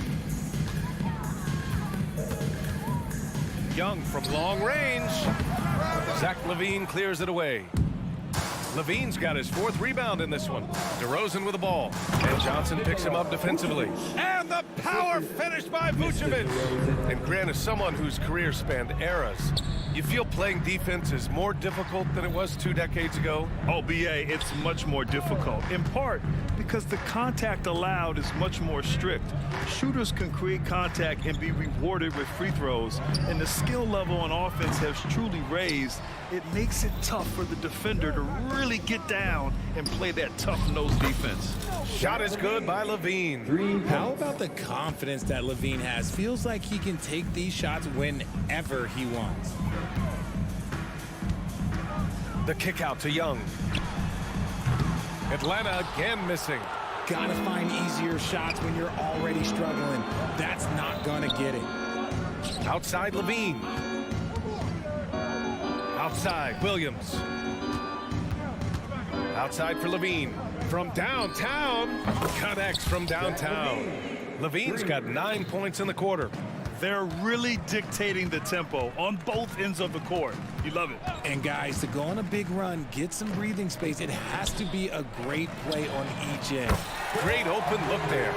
Young from long range. Zach LaVine clears it away. Levine's got his 4th rebound in this one. DeRozan with the ball. And Johnson picks him up defensively. And the power finish by Vucevic. And Grant is someone whose career spanned eras. You feel playing defense is more difficult than it was 2 decades ago? Oh, BA, it's much more difficult. In part because the contact allowed is much more strict. Shooters can create contact and be rewarded with free throws. And the skill level on offense has truly raised. It makes it tough for the defender to really get down and play that tough-nosed defense. Shot is good by Levine. How about the confidence that Levine has? Feels like he can take these shots whenever he wants. The kick out to Young. Atlanta again missing. Gotta find easier shots when you're already struggling. That's not gonna get it. Outside Levine. Outside Williams. Outside for Levine. From downtown. Connects from downtown. Levine's got 9 points in the quarter. They're really dictating the tempo on both ends of the court. You love it. And guys, to go on a big run, get some breathing space, it has to be a great play on each end. Great open look there.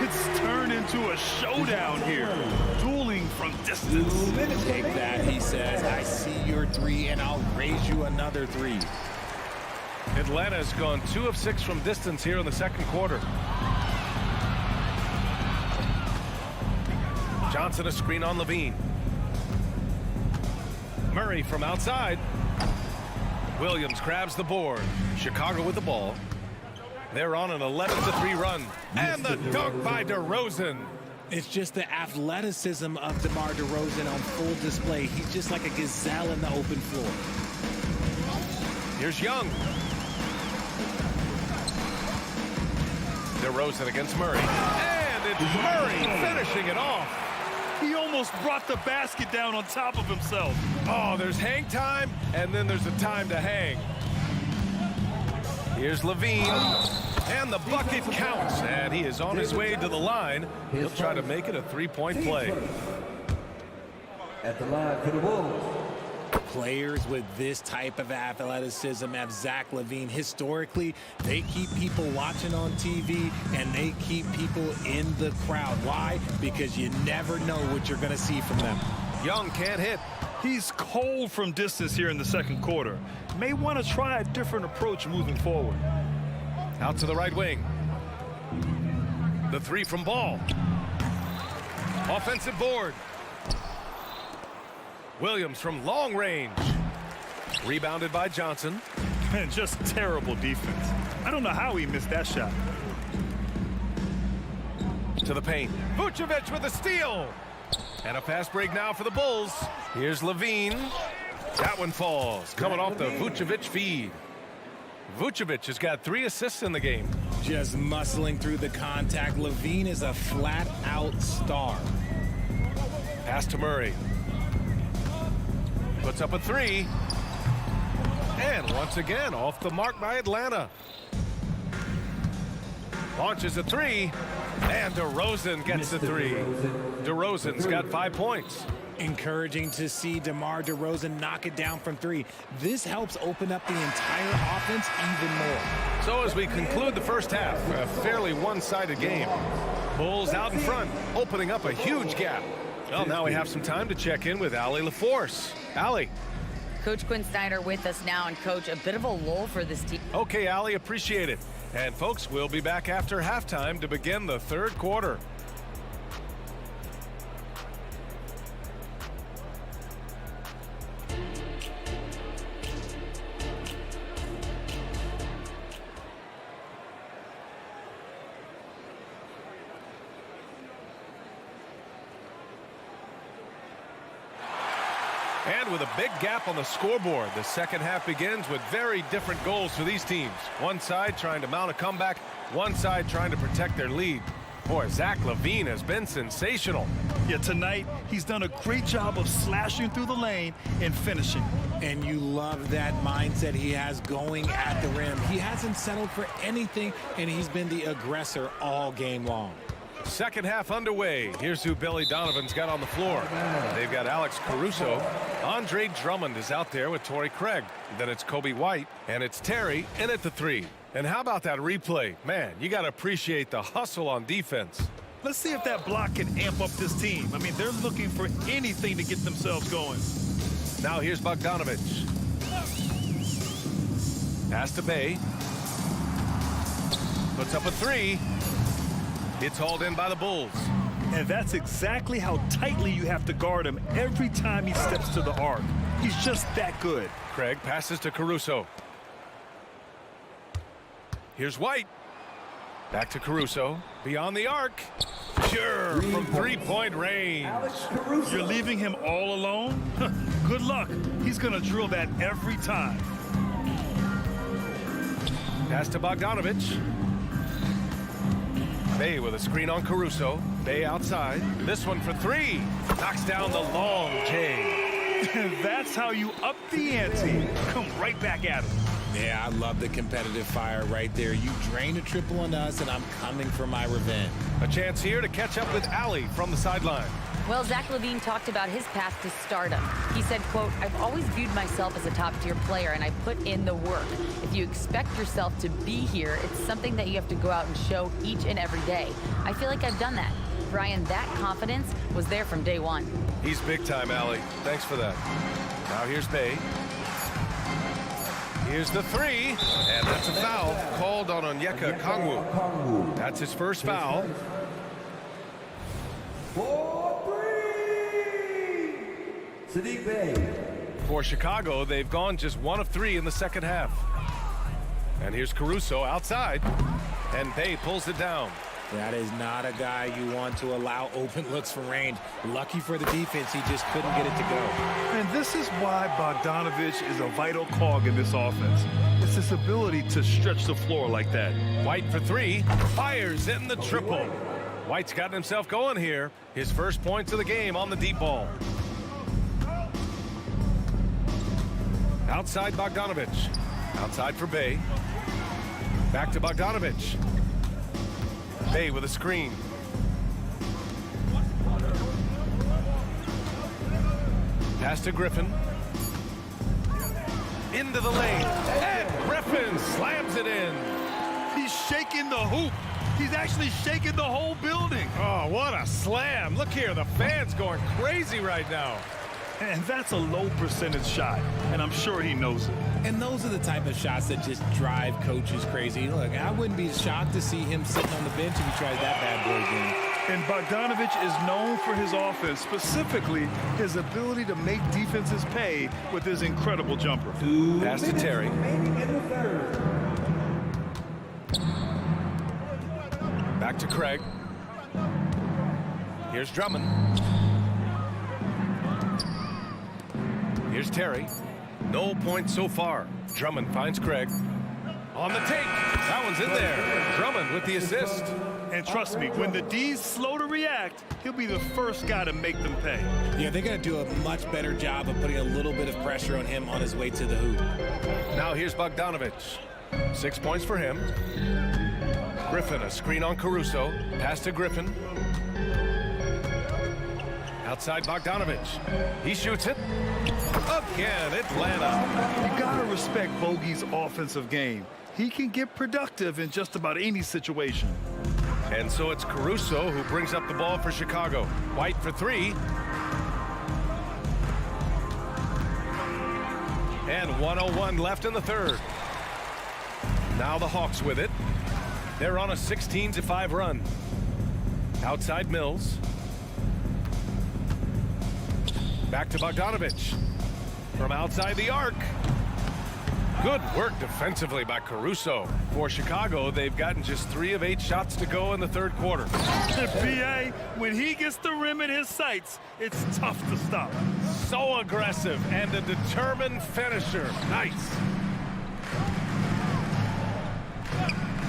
It's turned into a showdown here. Dueling from distance. Take that, he says. I see your 3 and I'll raise you another 3. Atlanta's gone 2 of 6 from distance here in the second quarter. Johnson a screen on Levine. Murray from outside. Williams grabs the board. Chicago with the ball. They're on an 11-3 run. And the dunk by DeRozan. It's just the athleticism of DeMar DeRozan on full display. He's just like a gazelle in the open floor. Here's Young. DeRozan against Murray. And it's Murray finishing it off. He almost brought the basket down on top of himself. Oh, there's hang time, and then there's a time to hang. Here's Levine, and the bucket counts, and he is on his way to the line. He'll try to make it a three-point play. At the line for the Wolves. Players with this type of athleticism have Zach LaVine. Historically, they keep people watching on TV, and they keep people in the crowd. Why? Because you never know what you're going to see from them. Young can't hit. He's cold from distance here in the second quarter. May want to try a different approach moving forward. Out to the right wing. The three from Ball. Offensive board. Williams from long range. Rebounded by Johnson. Man, just terrible defense. I don't know how he missed that shot. To the paint. Vucevic with a steal. And a fast break now for the Bulls. Here's Levine. That one falls. Coming off the Vucevic feed. Vucevic has got 3 assists in the game. Just muscling through the contact. LaVine is a flat-out star. Pass to Murray. Puts up a 3. And once again, off the mark by Atlanta. Launches a 3. And DeRozan gets the 3. DeRozan's got 5 points. Encouraging to see DeMar DeRozan knock it down from 3. This helps open up the entire offense even more. So as we conclude the first half, a fairly one-sided game. Bulls out in front, opening up a huge gap. Well, now we have some time to check in with Allie LaForce. Allie. Coach Quinn Snyder with us now, and Coach, a bit of a lull for this team. Okay, Allie, appreciate it. And folks, we'll be back after halftime to begin the third quarter. And with a big gap on the scoreboard, the second half begins with very different goals for these teams. One side trying to mount a comeback, one side trying to protect their lead. Boy, Zach LaVine has been sensational. Yeah, tonight he's done a great job of slashing through the lane and finishing. And you love that mindset he has going at the rim. He hasn't settled for anything, and he's been the aggressor all game long. Second half underway. Here's who Billy Donovan's got on the floor. They've got Alex Caruso. Andre Drummond is out there with Torrey Craig. Then it's Kobe White, and it's Terry in at the 3. And how about that replay? Man, you got to appreciate the hustle on defense. Let's see if that block can amp up this team. I mean, they're looking for anything to get themselves going. Now here's Bogdanovich. Pass to Bay. Puts up a 3. It's hauled in by the Bulls. And that's exactly how tightly you have to guard him every time he steps to the arc. He's just that good. Craig passes to Caruso. Here's White. Back to Caruso. Beyond the arc. Sure, from three-point range. You're leaving him all alone? Good luck. He's going to drill that every time. Pass to Bogdanovich. Bay with a screen on Caruso. Bay outside. This one for 3. Knocks down the long J. That's how you up the ante. Come right back at him. Yeah, I love the competitive fire right there. You drained a triple on us, and I'm coming for my revenge. A chance here to catch up with Allie from the sideline. Well, Zach LaVine talked about his path to stardom. He said, quote, "I've always viewed myself as a top-tier player, and I put in the work. If you expect yourself to be here, it's something that you have to go out and show each and every day. I feel like I've done that." Brian, that confidence was there from day one. He's big time, Allie. Thanks for that. Now here's Bay. Here's the 3, and that's a foul called on Onyeka Okongwu. That's his first foul. 4-3. Sadiq Bey. For Chicago, they've gone just 1 of 3 in the second half. And here's Caruso outside, and Bay pulls it down. That is not a guy you want to allow open looks from range. Lucky for the defense, he just couldn't get it to go. And this is why Bogdanovich is a vital cog in this offense. It's his ability to stretch the floor like that. White for 3, fires in the triple. White's gotten himself going here. His first points of the game on the deep ball. Outside Bogdanovich. Outside for Bay. Back to Bogdanovich. Bay with a screen. Pass to Griffin. Into the lane. And Griffin slams it in. He's shaking the hoop. He's actually shaking the whole building. Oh, what a slam. Look here, the fans going crazy right now. And that's a low percentage shot, and I'm sure he knows it. And those are the type of shots that just drive coaches crazy. Look, I wouldn't be shocked to see him sitting on the bench if he tries that bad boy again. And Bogdanovich is known for his offense, specifically his ability to make defenses pay with his incredible jumper. Pass to Terry. Back to Craig. Here's Drummond. Here's Terry. No points so far. Drummond finds Craig. On the take. That one's in there. Drummond with the assist. And trust me, when the D's slow to react, he'll be the first guy to make them pay. Yeah, they're going to do a much better job of putting a little bit of pressure on him on his way to the hoop. Now here's Bogdanovich. 6 points for him. Griffin, a screen on Caruso. Pass to Griffin. Outside Bogdanovich. He shoots it. Again, Atlanta. You gotta respect Bogey's offensive game. He can get productive in just about any situation. And so it's Caruso who brings up the ball for Chicago. White for 3. And 1:01 left in the third. Now the Hawks with it. They're on a 16-5 run. Outside Mills. Back to Bogdanovich. From outside the arc. Good work defensively by Caruso. For Chicago, they've gotten just 3 of 8 shots to go in the third quarter. BA, when he gets the rim in his sights, it's tough to stop. So aggressive and a determined finisher. Nice.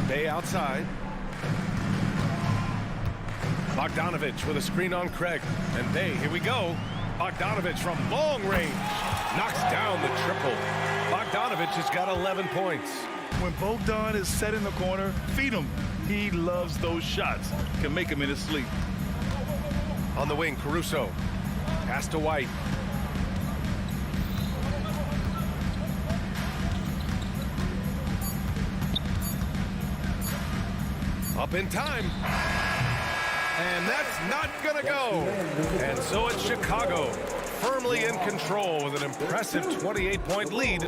Bay outside. Bogdanovich with a screen on Craig. And Bay, here we go. Bogdanovich from long range knocks down the triple. Bogdanovich has got 11 points. When Bogdan is set in the corner, feed him. He loves those shots. Can make him in his sleep. On the wing, Caruso. Pass to White. Up in time. And that's not gonna go. And so it's Chicago, firmly in control with an impressive 28-point lead.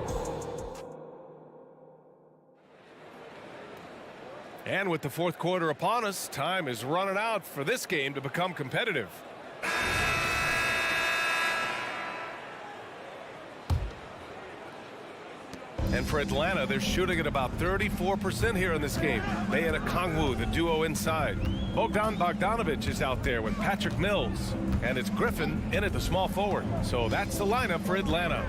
And with the fourth quarter upon us, time is running out for this game to become competitive. And for Atlanta, they're shooting at about 34% here in this game. Bay and Okongwu, the duo inside. Bogdanovich is out there with Patrick Mills. And it's Griffin in at the small forward. So that's the lineup for Atlanta.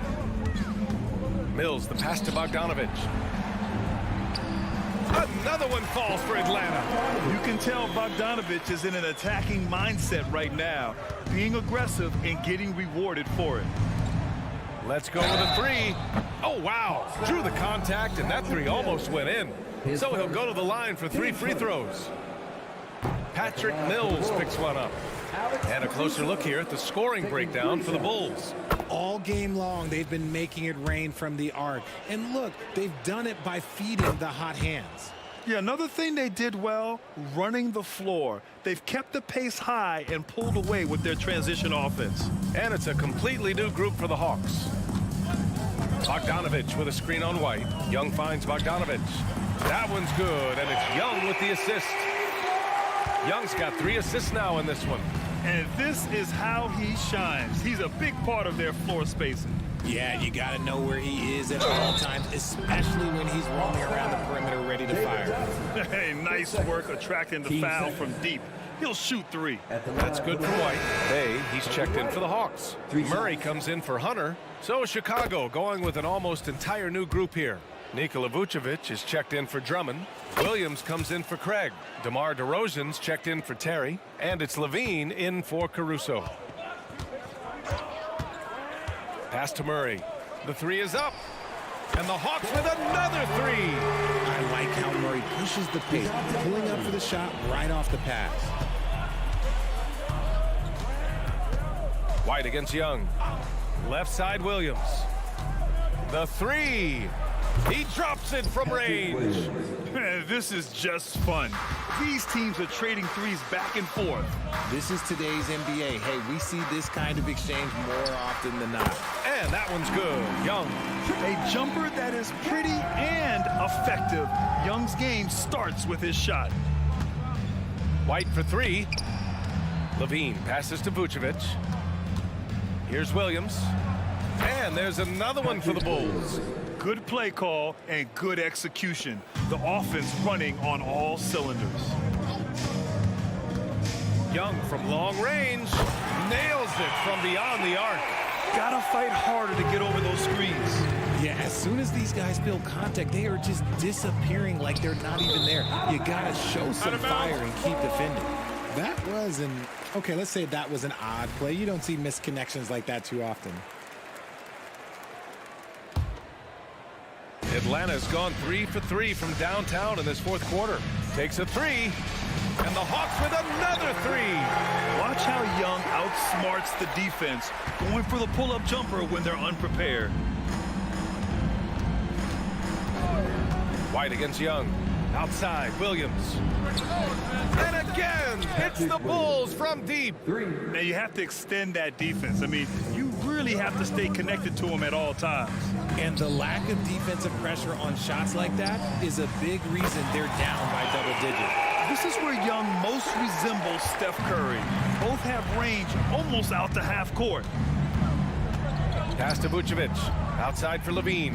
Mills, the pass to Bogdanovich. Another one falls for Atlanta. You can tell Bogdanovich is in an attacking mindset right now, being aggressive and getting rewarded for it. Let's go with a 3. Oh, wow. Drew the contact, and that 3 almost went in. So he'll go to the line for 3 free throws. Patrick Mills picks one up. And a closer look here at the scoring breakdown for the Bulls. All game long, they've been making it rain from the arc. And look, they've done it by feeding the hot hands. Yeah, another thing they did well, running the floor. They've kept the pace high and pulled away with their transition offense. And it's a completely new group for the Hawks. Bogdanovich with a screen on White. Young finds Bogdanovich. That one's good, and it's Young with the assist. Young's got 3 assists now in this one. And this is how he shines. He's a big part of their floor spacing. Yeah, you got to know where he is at all times, especially when he's roaming around the perimeter ready to fire. Hey, nice work attracting the foul from deep. He'll shoot 3. That's good for White. Hey, he's checked in for the Hawks. Murray comes in for Hunter. So Chicago going with an almost entire new group here. Nikola Vucevic is checked in for Drummond. Williams comes in for Craig. DeMar DeRozan's checked in for Terry. And it's Levine in for Caruso. Pass to Murray. The 3 is up. And the Hawks with another 3. I like how Murray pushes the pace, pulling up for the shot right off the pass. White against Young. Left side Williams. The 3. He drops it from range. Man, this is just fun. These teams are trading threes back and forth. This is today's NBA. Hey, we see this kind of exchange more often than not. And that one's good. Young. A jumper that is pretty and effective. Young's game starts with his shot. White for 3. Levine passes to Vucevic. Here's Williams. And there's another one for the Bulls. Good play call and good execution. The offense running on all cylinders. Young from long range nails it from beyond the arc. Gotta fight harder to get over those screens. Yeah, as soon as these guys feel contact, they are just disappearing like they're not even there. You gotta show some fire and keep defending. That was okay, let's say that was an odd play. You don't see missed connections like that too often. Atlanta's gone 3 for 3 from downtown in this fourth quarter. Takes a 3, and the Hawks with another 3. Watch how Young outsmarts the defense, going for the pull-up jumper when they're unprepared. White against Young. Outside, Williams. And again, it's the Bulls from deep. Now you have to extend that defense. I mean, you really have to stay connected to them at all times. And the lack of defensive pressure on shots like that is a big reason they're down by double digits. This is where Young most resembles Steph Curry. Both have range almost out to half court. Pass to Vucevic. Outside for Levine.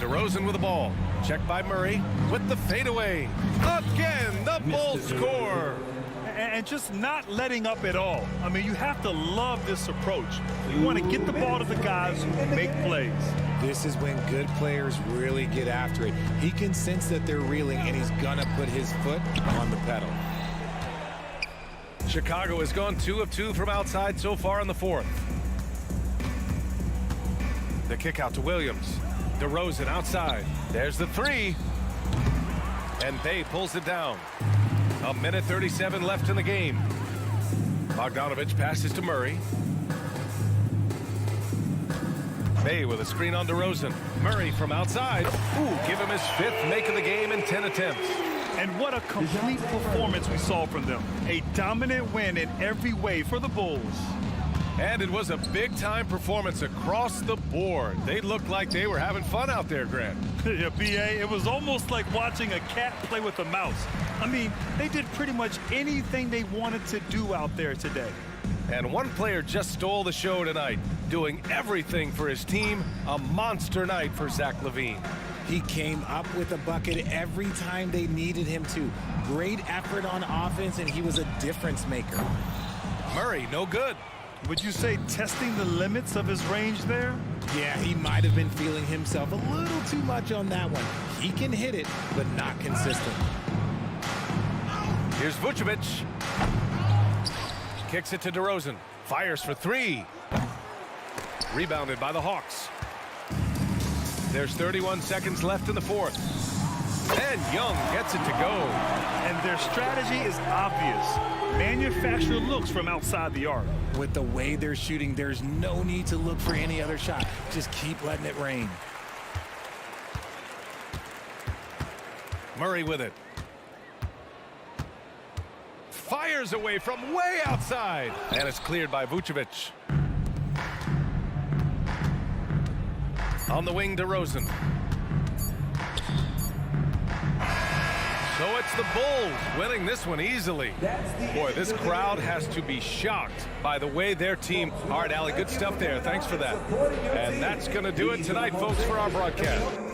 DeRozan with the ball. Checked by Murray with the fadeaway. Again, the Bulls score. And just not letting up at all. I mean, you have to love this approach. You want to get the ball to the guys who make plays. This is when good players really get after it. He can sense that they're reeling, and he's going to put his foot on the pedal. Chicago has gone 2 of 2 from outside so far in the fourth. The kick out to Williams. DeRozan outside. There's the 3. And Bay pulls it down. 1:37 left in the game. Bogdanovich passes to Murray. Bay with a screen on DeRozan. Murray from outside. Ooh, give him his 5th make of the game in 10 attempts. And what a complete performance we saw from them. A dominant win in every way for the Bulls. And it was a big-time performance across the board. They looked like they were having fun out there, Grant. Yeah, B.A., it was almost like watching a cat play with a mouse. I mean, they did pretty much anything they wanted to do out there today. And one player just stole the show tonight, doing everything for his team. A monster night for Zach LaVine. He came up with a bucket every time they needed him to. Great effort on offense, and he was a difference maker. Murray, no good. Would you say testing the limits of his range there? Yeah, he might have been feeling himself a little too much on that one. He can hit it, but not consistent. Here's Vucevic. Kicks it to DeRozan. Fires for 3. Rebounded by the Hawks. There's 31 seconds left in the fourth. And Young gets it to go. And their strategy is obvious. Manufacture looks from outside the arc. With the way they're shooting, there's no need to look for any other shot. Just keep letting it rain. Murray with it. Fires away from way outside. And it's cleared by Vucevic. On the wing, DeRozan. So it's the Bulls winning this one easily. Boy, this crowd has to be shocked by the way their team. All right, Allie, good stuff there. Thanks for that. And that's going to do it tonight, folks, for our broadcast.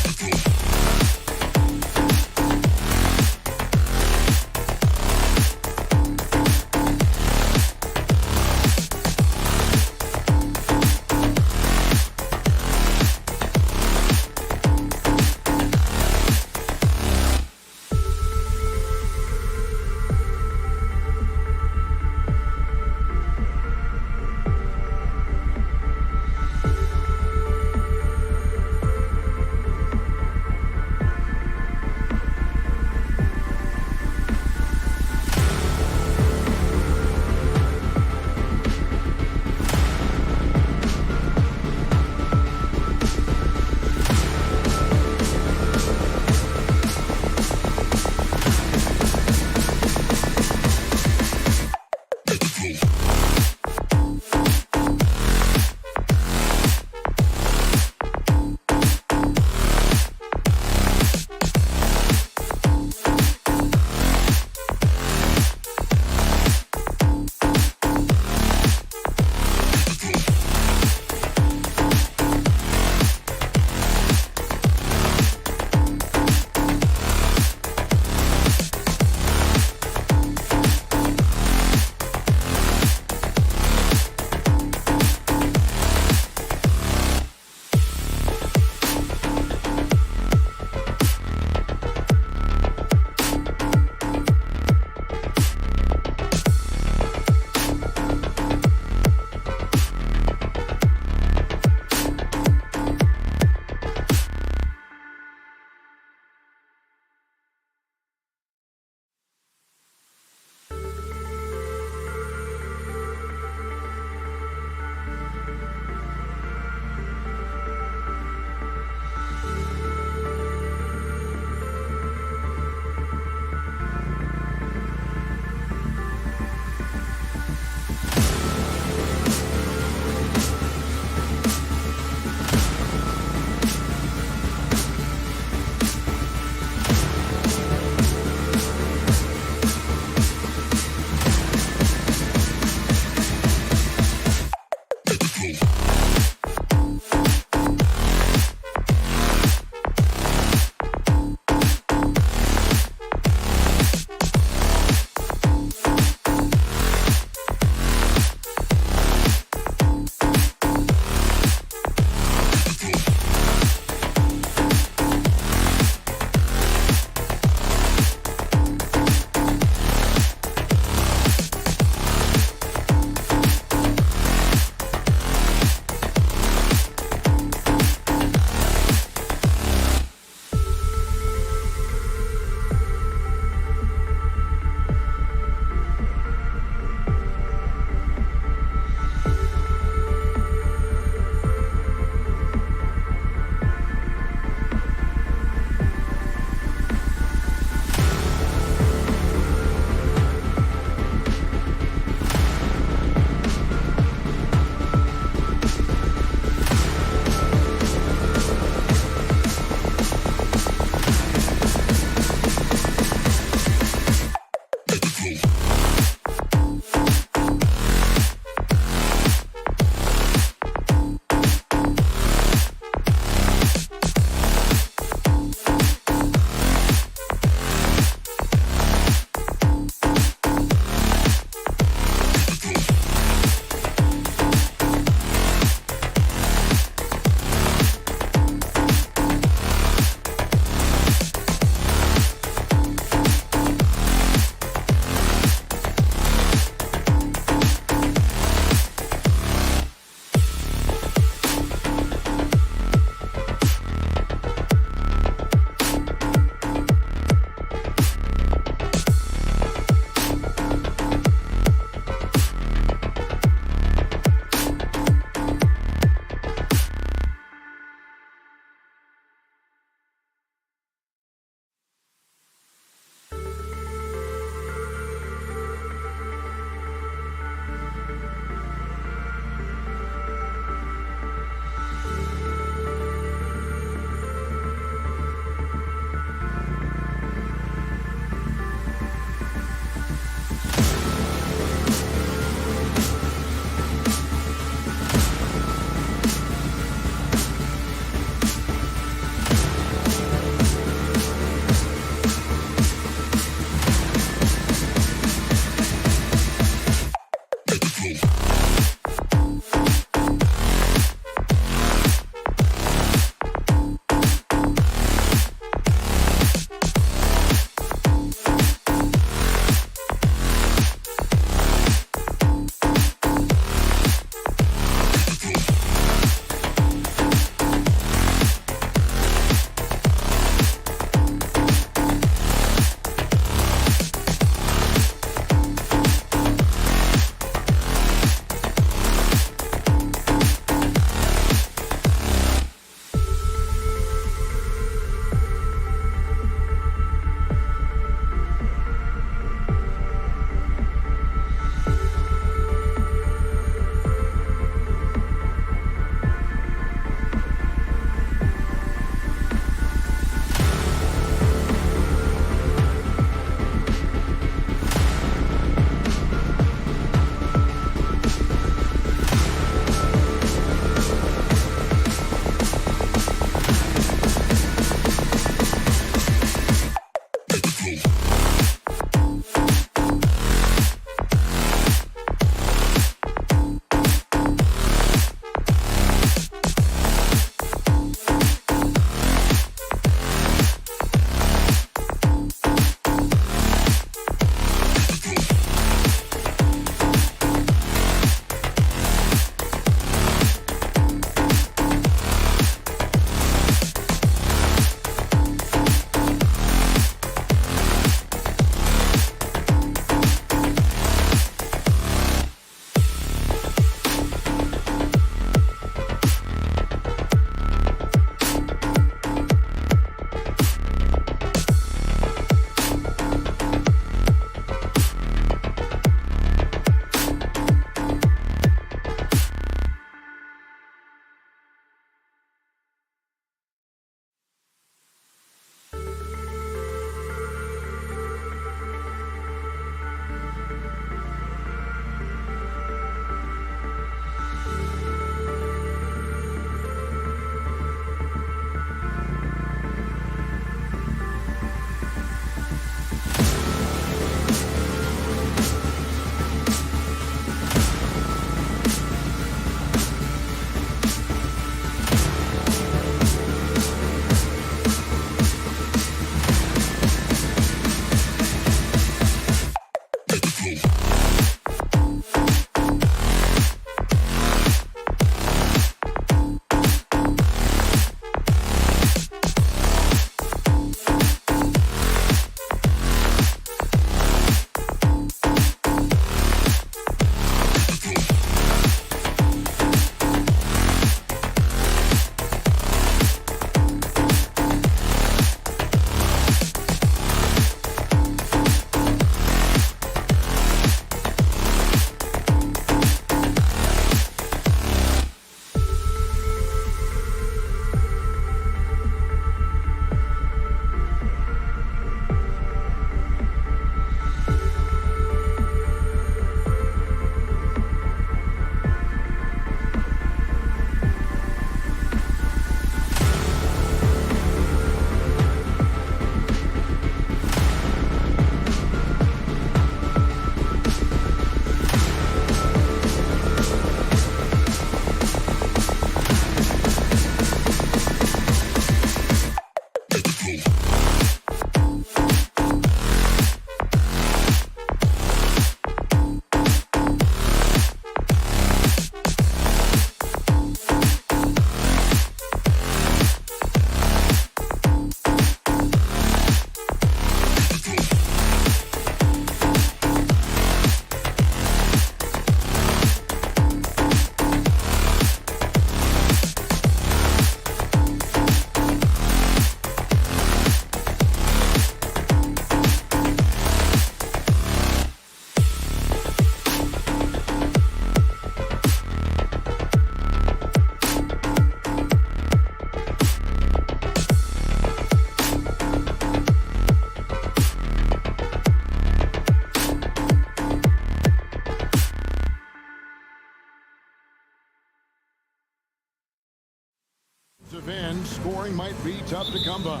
game, scoring might be tough to come by.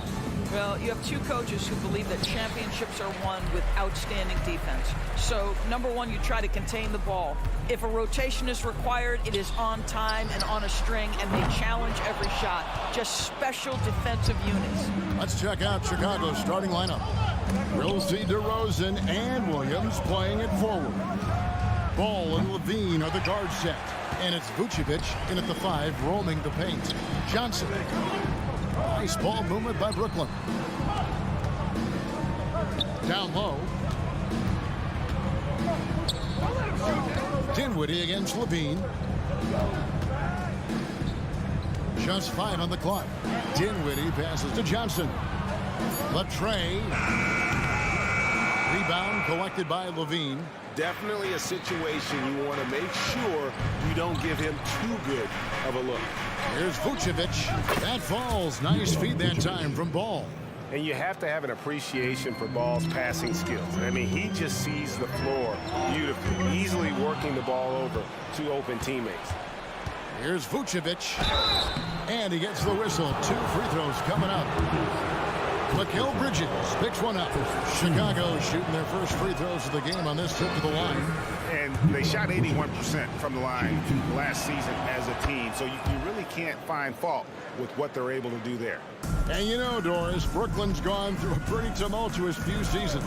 Well, you have two coaches who believe that championships are won with outstanding defense. So, number one, you try to contain the ball. If a rotation is required, it is on time and on a string, and they challenge every shot. Just special defensive units. Let's check out Chicago's starting lineup. We'll see DeRozan and Williams playing it forward. Ball and Levine are the guard set. And it's Vucevic in at the 5, roaming the paint. Johnson. Nice ball movement by Brooklyn. Down low. Dinwiddie against Levine. Just 5 on the clock. Dinwiddie passes to Johnson. Latrey. Rebound collected by Levine. Definitely a situation you want to make sure you don't give him too good of a look. Here's Vucevic. That falls. Nice feed that time from Ball. And you have to have an appreciation for Ball's passing skills. I mean, he just sees the floor beautifully, easily working the ball over to open teammates. Here's Vucevic. And he gets the whistle. 2 free throws coming up. Mikal Bridges picks one up. Chicago shooting their first free throws of the game on this trip to the line. And they shot 81% from the line last season as a team. So you really can't find fault with what they're able to do there. And you know, Doris, Brooklyn's gone through a pretty tumultuous few seasons.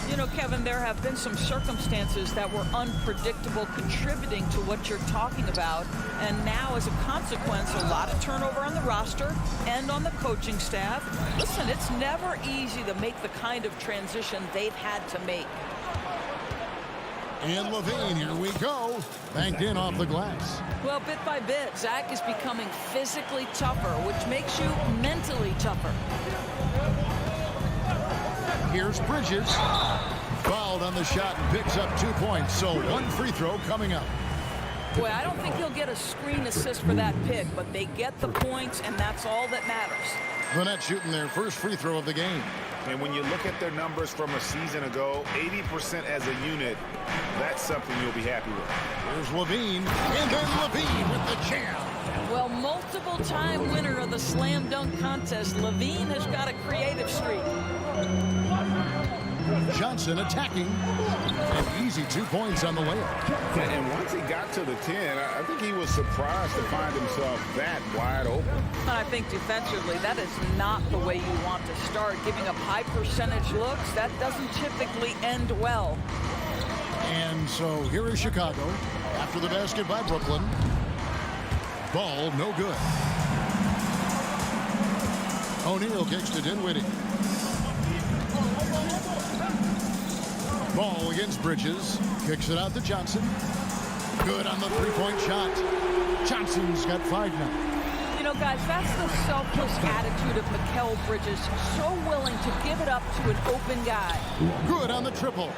You know, Kevin, there have been some circumstances that were unpredictable contributing to what you're talking about. And now, as a consequence, a lot of turnover on the roster and on the coaching staff. Listen, it's never easy to make the kind of transition they've had to make. And Levine, here we go. Banked in off the glass. Well, bit by bit, Zach is becoming physically tougher, which makes you mentally tougher. Here's Bridges. Fouled on the shot and picks up 2 points. So 1 free throw coming up. Boy, I don't think he'll get a screen assist for that pick, but they get the points, and that's all that matters. The Nets shooting their first free throw of the game. And when you look at their numbers from a season ago, 80% as a unit, that's something you'll be happy with. Here's Levine, and then Levine with the jam. Well, multiple-time winner of the slam dunk contest, Levine has got a creative streak. Johnson attacking. An easy 2 points on the layup. And once he got to the 10, I think he was surprised to find himself that wide open. And I think defensively, that is not the way you want to start. Giving up high percentage looks, that doesn't typically end well. And so here is Chicago after the basket by Brooklyn. Ball no good. O'Neal kicks to Dinwiddie. Ball against Bridges. Kicks it out to Johnson. Good on the three-point shot. Johnson's got 5 now. You know, guys, that's the selfless attitude of Mikal Bridges. So willing to give it up to an open guy. Good on the triple.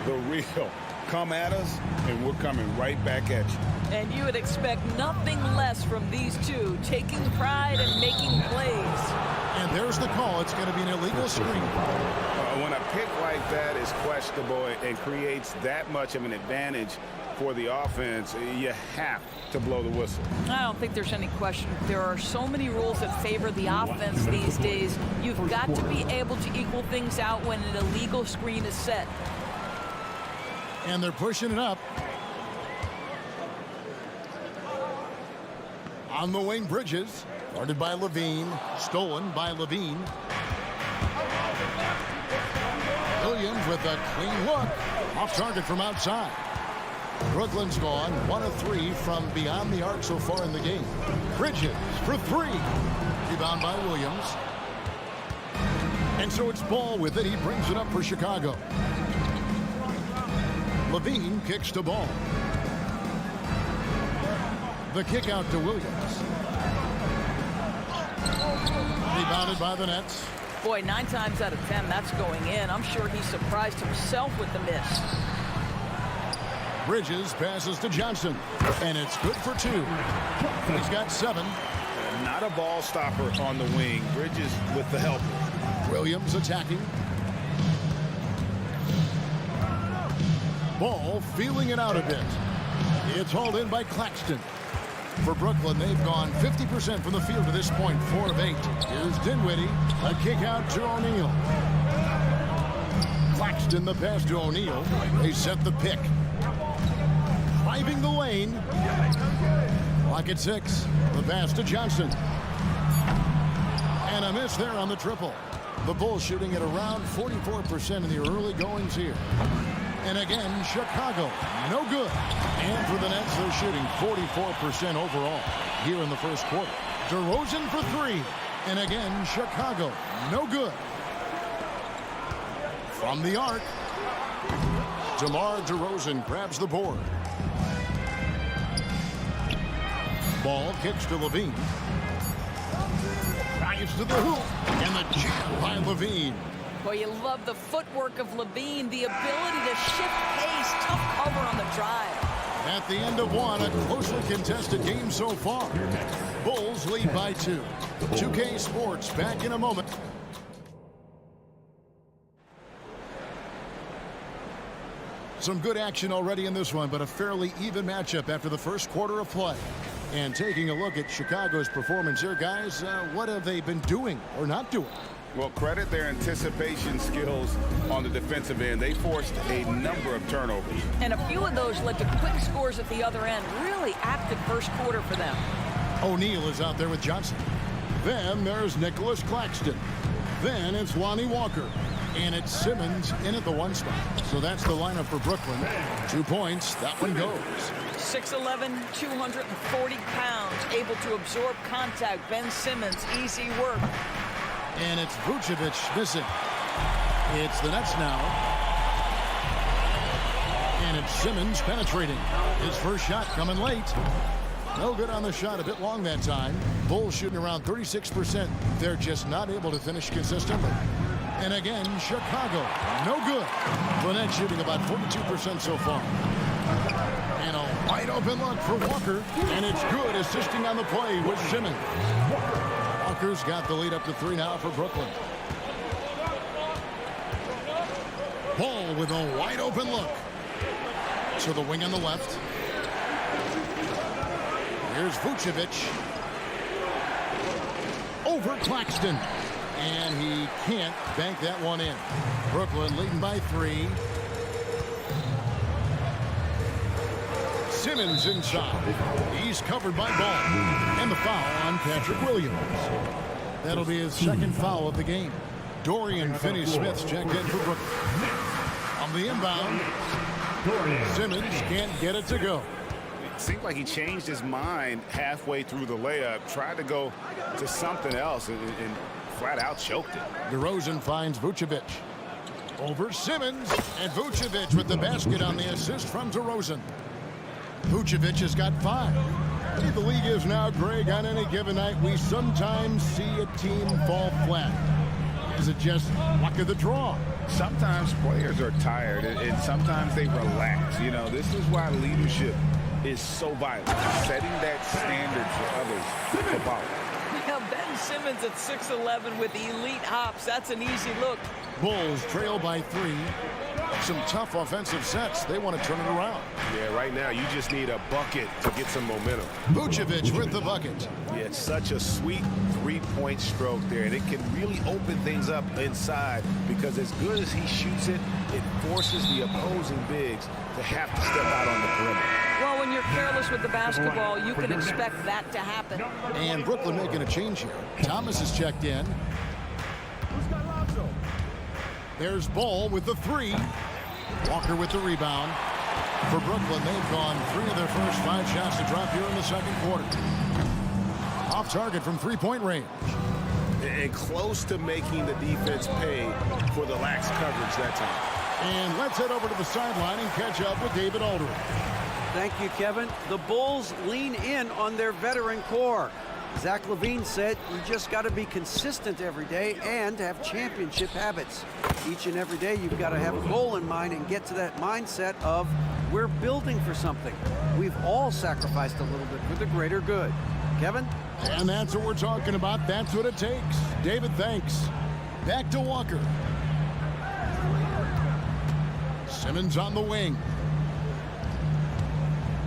The real. Come at us, and we're coming right back at you. And you would expect nothing less from these two, taking pride and making plays. And there's the call. It's going to be an illegal screen. When a pick like that is questionable and creates that much of an advantage for the offense, you have to blow the whistle. I don't think there's any question. There are so many rules that favor the offense these days. You've got to be able to equal things out when an illegal screen is set. And they're pushing it up. On the wing, Bridges. Guarded by Levine. Stolen by Levine. Williams with a clean look. Off target from outside. Brooklyn's gone 1 of 3 from beyond the arc so far in the game. Bridges for 3. Rebound by Williams. And so it's Ball with it. He brings it up for Chicago. Levine kicks to Ball. The kick out to Williams. Rebounded by the Nets. Boy, 9 times out of 10, that's going in. I'm sure he surprised himself with the miss. Bridges passes to Johnson, and it's good for 2. He's got 7. Not a ball stopper on the wing. Bridges with the help. Williams attacking. Ball feeling it out a bit. It's hauled in by Claxton. For Brooklyn, they've gone 50% from the field to this point, 4 of 8. Here's Dinwiddie, a kick out to O'Neal. Claxton the pass to O'Neal. They set the pick. Driving the lane. Clock at 6. The pass to Johnson. And a miss there on the triple. The Bulls shooting at around 44% in the early goings here. And again, Chicago, no good. And for the Nets, they're shooting 44% overall here in the first quarter. DeRozan for 3. And again, Chicago, no good. From the arc, DeMar DeRozan grabs the board. Ball kicks to Levine. Drives to the hoop. And the jam by Levine. Boy, you love the footwork of Levine, the ability to shift pace, tough cover on the drive. At the end of one, a closely contested game so far. Bulls lead by 2. 2K Sports back in a moment. Some good action already in this one, but a fairly even matchup after the first quarter of play. And taking a look at Chicago's performance here, guys, what have they been doing or not doing? Well, credit their anticipation skills on the defensive end. They forced a number of turnovers. And a few of those led to quick scores at the other end. Really active first quarter for them. O'Neal is out there with Johnson. Then there's Nicholas Claxton. Then it's Lonnie Walker. And it's Simmons in at the 1 spot. So that's the lineup for Brooklyn. 2 points. That one goes. 6'11", 240 pounds, able to absorb contact. Ben Simmons, easy work. And it's Vucevic missing. It's the Nets now. And it's Simmons penetrating. His first shot coming late. No good on the shot, a bit long that time. Bulls shooting around 36%. They're just not able to finish consistently. And again, Chicago, no good. The Nets shooting about 42% so far. And a wide open look for Walker. And it's good, assisting on the play with Simmons. Walker's got the lead up to 3 now for Brooklyn. Ball with a wide open look. To the wing on the left. Here's Vucevic. Over Claxton. And he can't bank that one in. Brooklyn leading by 3. Simmons inside. He's covered by Ball. And the foul on Patrick Williams. That'll be his second foul of the game. Dorian Finney-Smith's checked in for Brooklyn. On the inbound, Simmons can't get it to go. It seemed like he changed his mind halfway through the layup, tried to go to something else, and flat out choked it. DeRozan finds Vucevic. Over Simmons, and Vucevic with the basket on the assist from DeRozan. Vucevic has got 5. The league is now, Greg, on any given night, we sometimes see a team fall flat. Is it just luck of the draw? Sometimes players are tired, and sometimes they relax. You know, this is why leadership is so vital. Setting that standard for others to follow. Now, Ben Simmons at 6'11" with elite hops. That's an easy look. Bulls trail by 3. Some tough offensive sets. They want to turn it around. Yeah, right now you just need a bucket to get some momentum. Vucevic with the bucket. Yeah, it's such a sweet three-point stroke there, and it can really open things up inside because as good as he shoots it, it forces the opposing bigs to have to step out on the perimeter. Well, when you're careless with the basketball, you can expect that to happen. And Brooklyn making a change here. Thomas is checked in. There's Ball with the 3. Walker with the rebound. For Brooklyn, they've gone 3 of their first 5 shots to drop here in the second quarter. Off target from 3-point range. And close to making the defense pay for the lax coverage that time. And let's head over to the sideline and catch up with David Aldridge. Thank you, Kevin. The Bulls lean in on their veteran core. Zach LaVine said, you just got to be consistent every day and have championship habits. Each and every day, you've got to have a goal in mind and get to that mindset of we're building for something. We've all sacrificed a little bit for the greater good. Kevin? And that's what we're talking about. That's what it takes. David, thanks. Back to Walker. Simmons on the wing.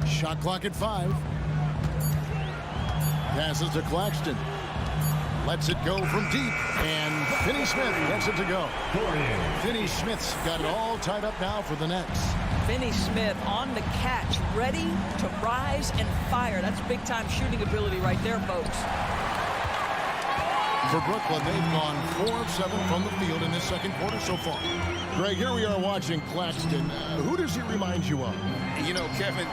Shot clock at 5. Passes to Claxton. Lets it go from deep. And Finney Smith gets it to go. Finney Smith's got it all tied up now for the Nets. Finney Smith on the catch, ready to rise and fire. That's big-time shooting ability right there, folks. For Brooklyn, they've gone 4 of 7 from the field in this second quarter so far. Greg, here we are watching Claxton. Who does he remind you of? You know, Kevin,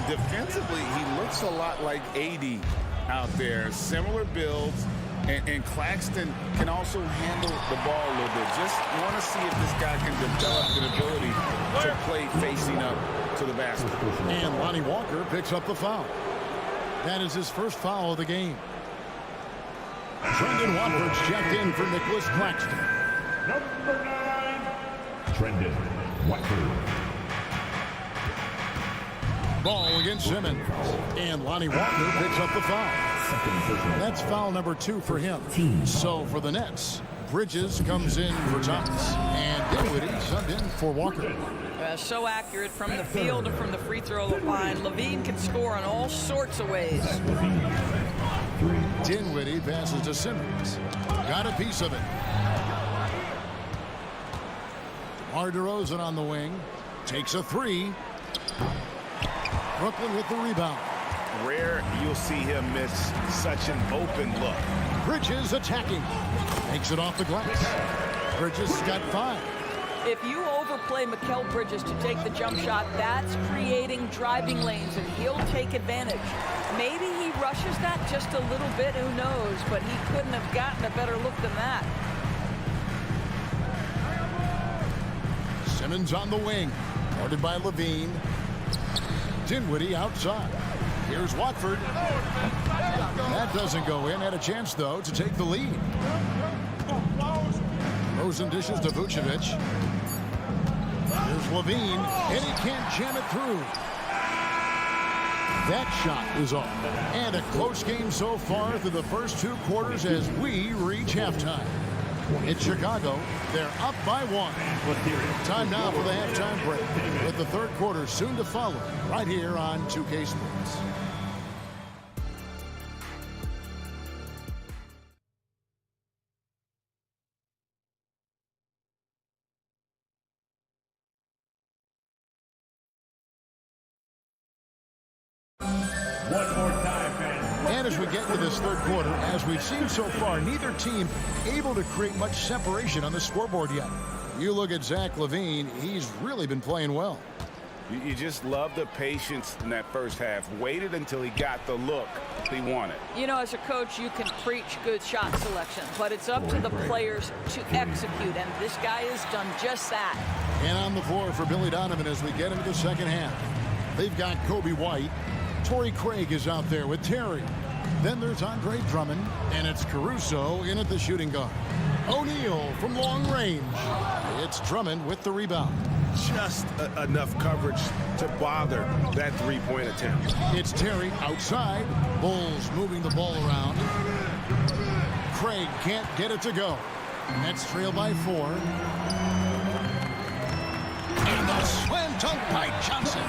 defensively, he looks a lot like AD out there. Similar builds. And Claxton can also handle the ball a little bit. Just want to see if this guy can develop an ability to play facing up to the basket. And Lonnie Walker picks up the foul. That is his first foul of the game. Trendon Watford's checked in for Nicholas Claxton. Number 9, Trendon Watford. Ball against Simmons. And Lonnie Walker picks up the foul. That's foul number 2 for him. So for the Nets, Bridges comes in for Thomas. And Dinwiddie subbed in for Walker. So accurate from the field and from the free throw line. Levine can score in all sorts of ways. Dinwiddie passes to Simmons. Got a piece of it. DeMar DeRozan on the wing. Takes a 3. Brooklyn with the rebound. Rare you'll see him miss such an open look. Bridges attacking. Makes it off the glass. Bridges got 5. If you overplay Mikal Bridges to take the jump shot, that's creating driving lanes, and he'll take advantage. Maybe he rushes that just a little bit, who knows, but he couldn't have gotten a better look than that. Simmons on the wing. Guarded by Levine. Dinwiddie outside. Here's Watford. That doesn't go in. Had a chance, though, to take the lead. Rosen dishes to Vucevic. Here's Levine, and he can't jam it through. That shot is off. And a close game so far through the first 2 quarters as we reach halftime. In Chicago, they're up by 1. Time now for the halftime break, with the third quarter soon to follow, right here on 2K Sports. One more time, fans. And as we get to this third quarter, as we've seen so far, neither team able to create much separation on the scoreboard yet. You look at Zach LaVine, he's really been playing well. You just love the patience in that first half. Waited until he got the look he wanted. You know, as a coach, you can preach good shot selection, but it's up to the players to execute, and this guy has done just that. And on the floor for Billy Donovan as we get into the second half. They've got Kobe White. Torrey Craig is out there with Terry. Then there's Andre Drummond, and it's Caruso in at the shooting guard. O'Neal from long range. It's Drummond with the rebound. Just enough coverage to bother that three-point attempt. It's Terry outside. Bulls moving the ball around. Craig can't get it to go. Nets trail by 4. And the slam dunk by Johnson.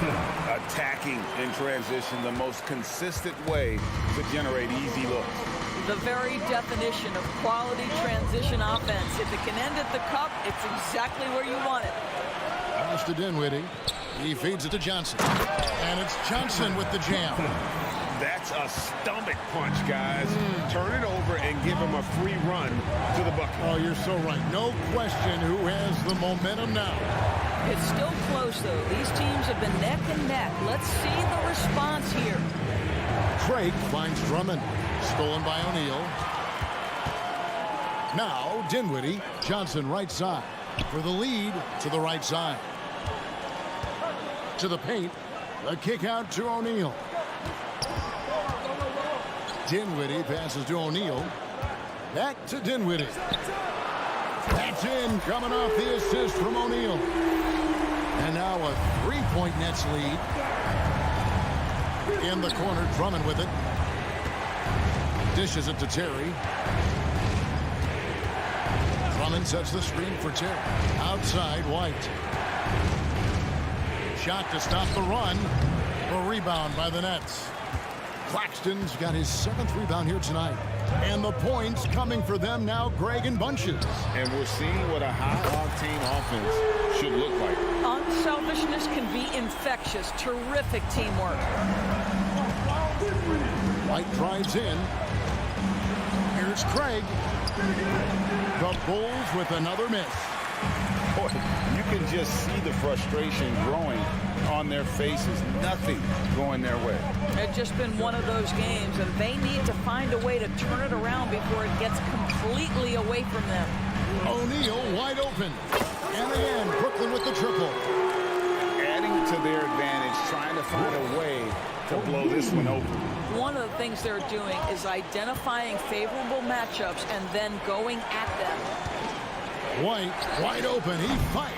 Attacking in transition, the most consistent way to generate easy looks. The very definition of quality transition offense. If it can end at the cup, it's exactly where you want it. Pass to Dinwiddie. He feeds it to Johnson. And it's Johnson with the jam. That's a stomach punch, guys. Turn it over and give him a free run to the bucket. Oh, you're so right. No question who has the momentum now. It's still close, though. These teams have been neck and neck. Let's see the response here. Craig finds Drummond. Stolen by O'Neal. Now Dinwiddie. Johnson right side. For the lead to the right side. To the paint. A kick out to O'Neal. Dinwiddie passes to O'Neal. Back to Dinwiddie. That's in, coming off the assist from O'Neal. And now a 3-point Nets lead. In the corner, Drummond with it. Dishes it to Terry. Drummond sets the screen for Terry. Outside, White. Shot to stop the run. A rebound by the Nets. Claxton's got his 7th rebound here tonight. And the points coming for them now, Greg, in bunches. And we're seeing what a high-octane offense should look like. Unselfishness can be infectious. Terrific teamwork. White drives in. Here's Craig. The Bulls with another miss. Boy, you can just see the frustration growing on their faces. Nothing going their way. It's just been one of those games, and they need to find a way to turn it around before it gets completely away from them. O'Neal wide open. And again, Brooklyn with the triple. Adding to their advantage, trying to find a way to blow this one open. One of the things they're doing is identifying favorable matchups and then going at them. White wide open. He fires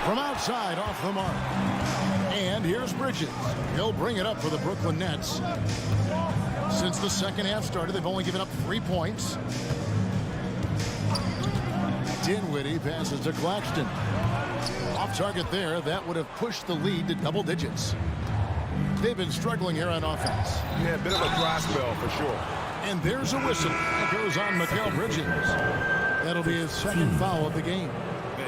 from outside off the mark. And here's Bridges. He'll bring it up for the Brooklyn Nets. Since the second half started, they've only given up 3 points. Dinwiddie passes to Claxton. Off target there. That would have pushed the lead to double digits. They've been struggling here on offense. Yeah, a bit of a dry spell for sure. And there's a whistle. That goes on Mikal Bridges. That'll be his 2nd foul of the game.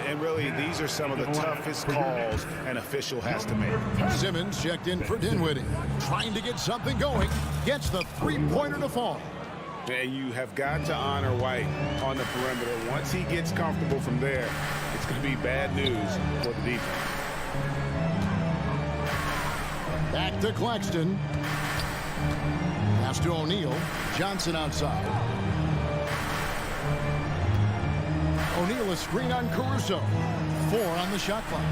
And really, these are some of the toughest calls an official has to make. Simmons checked in for Dinwiddie. Trying to get something going. Gets the 3-pointer to fall. And you have got to honor White on the perimeter. Once he gets comfortable from there, it's going to be bad news for the defense. Back to Claxton. Pass to O'Neal. Johnson outside. O'Neal a screen on Caruso. 4 on the shot clock.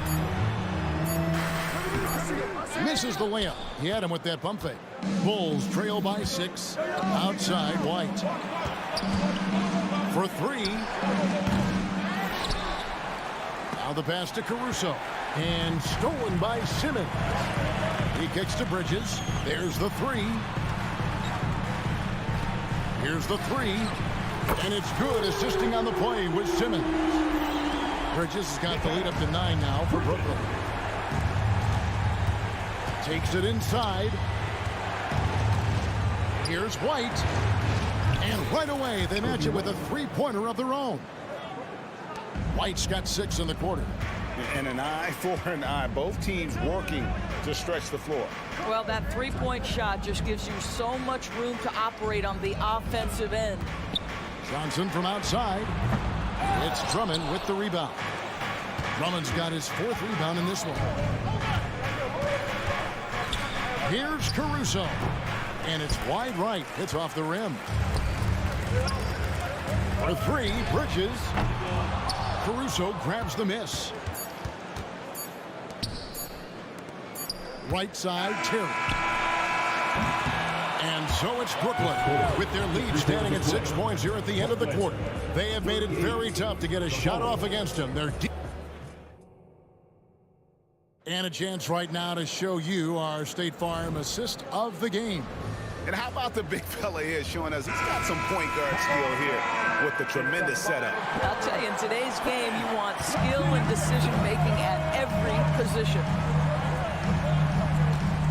Misses the layup. He had him with that pump fake. Bulls trail by 6. Outside White. For 3. Now the pass to Caruso. And stolen by Simmons. He kicks to Bridges. There's the 3. Here's the 3. And it's good, assisting on the play with Simmons. Bridges has got the lead up to 9 now for Brooklyn. Takes it inside. Here's White. And right away, they match it with a 3-pointer of their own. White's got 6 in the quarter. And an eye for an eye. Both teams working to stretch the floor. Well, that 3-point shot just gives you so much room to operate on the offensive end. Johnson from outside. It's Drummond with the rebound. Drummond's got his 4th rebound in this one. Here's Caruso. And it's wide right. It's off the rim. For 3, Bridges. Caruso grabs the miss. Right side, Terry. And so it's Brooklyn with their lead standing at 6 points here at the end of the quarter. They have made it very tough to get a shot off against them. They're deep. And a chance right now to show you our State Farm assist of the game. And how about the big fella here showing us he's got some point guard skill here with the tremendous setup. I'll tell you, in today's game, you want skill and decision-making at every position.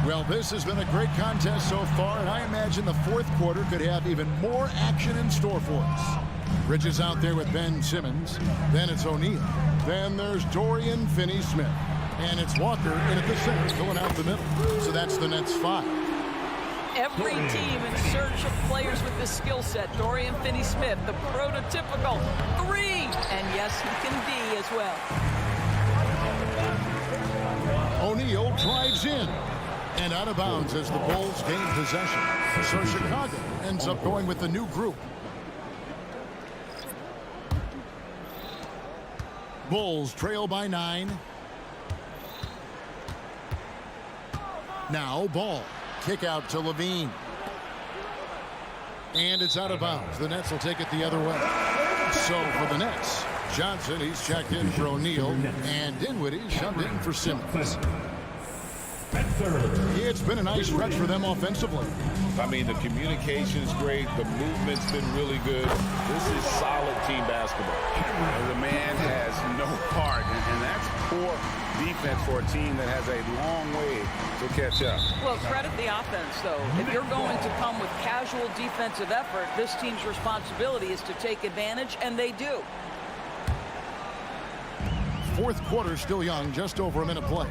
Well, this has been a great contest so far, and I imagine the 4th quarter could have even more action in store for us. Bridges out there with Ben Simmons. Then it's O'Neal. Then there's Dorian Finney-Smith. And it's Walker in at the center, going out the middle. So that's the Nets 5. Every team in search of players with this skill set. Dorian Finney-Smith, the prototypical 3. And yes, he can D as well. O'Neal drives in. And out of bounds as the Bulls gain possession. So Chicago ends up going with the new group. Bulls trail by 9. Now Ball. Kick out to Levine. And it's out of bounds. The Nets will take it the other way. So for the Nets, Johnson, he's checked in for O'Neal. And Dinwiddie subbed in for Simmons. It's been a nice stretch for them offensively. I mean, the communication's great. The movement's been really good. This is solid team basketball. And the man has no heart, and that's poor defense for a team that has a long way to catch up. Well, credit the offense, though. If you're going to come with casual defensive effort, this team's responsibility is to take advantage, and they do. Fourth quarter still young, just over a minute play.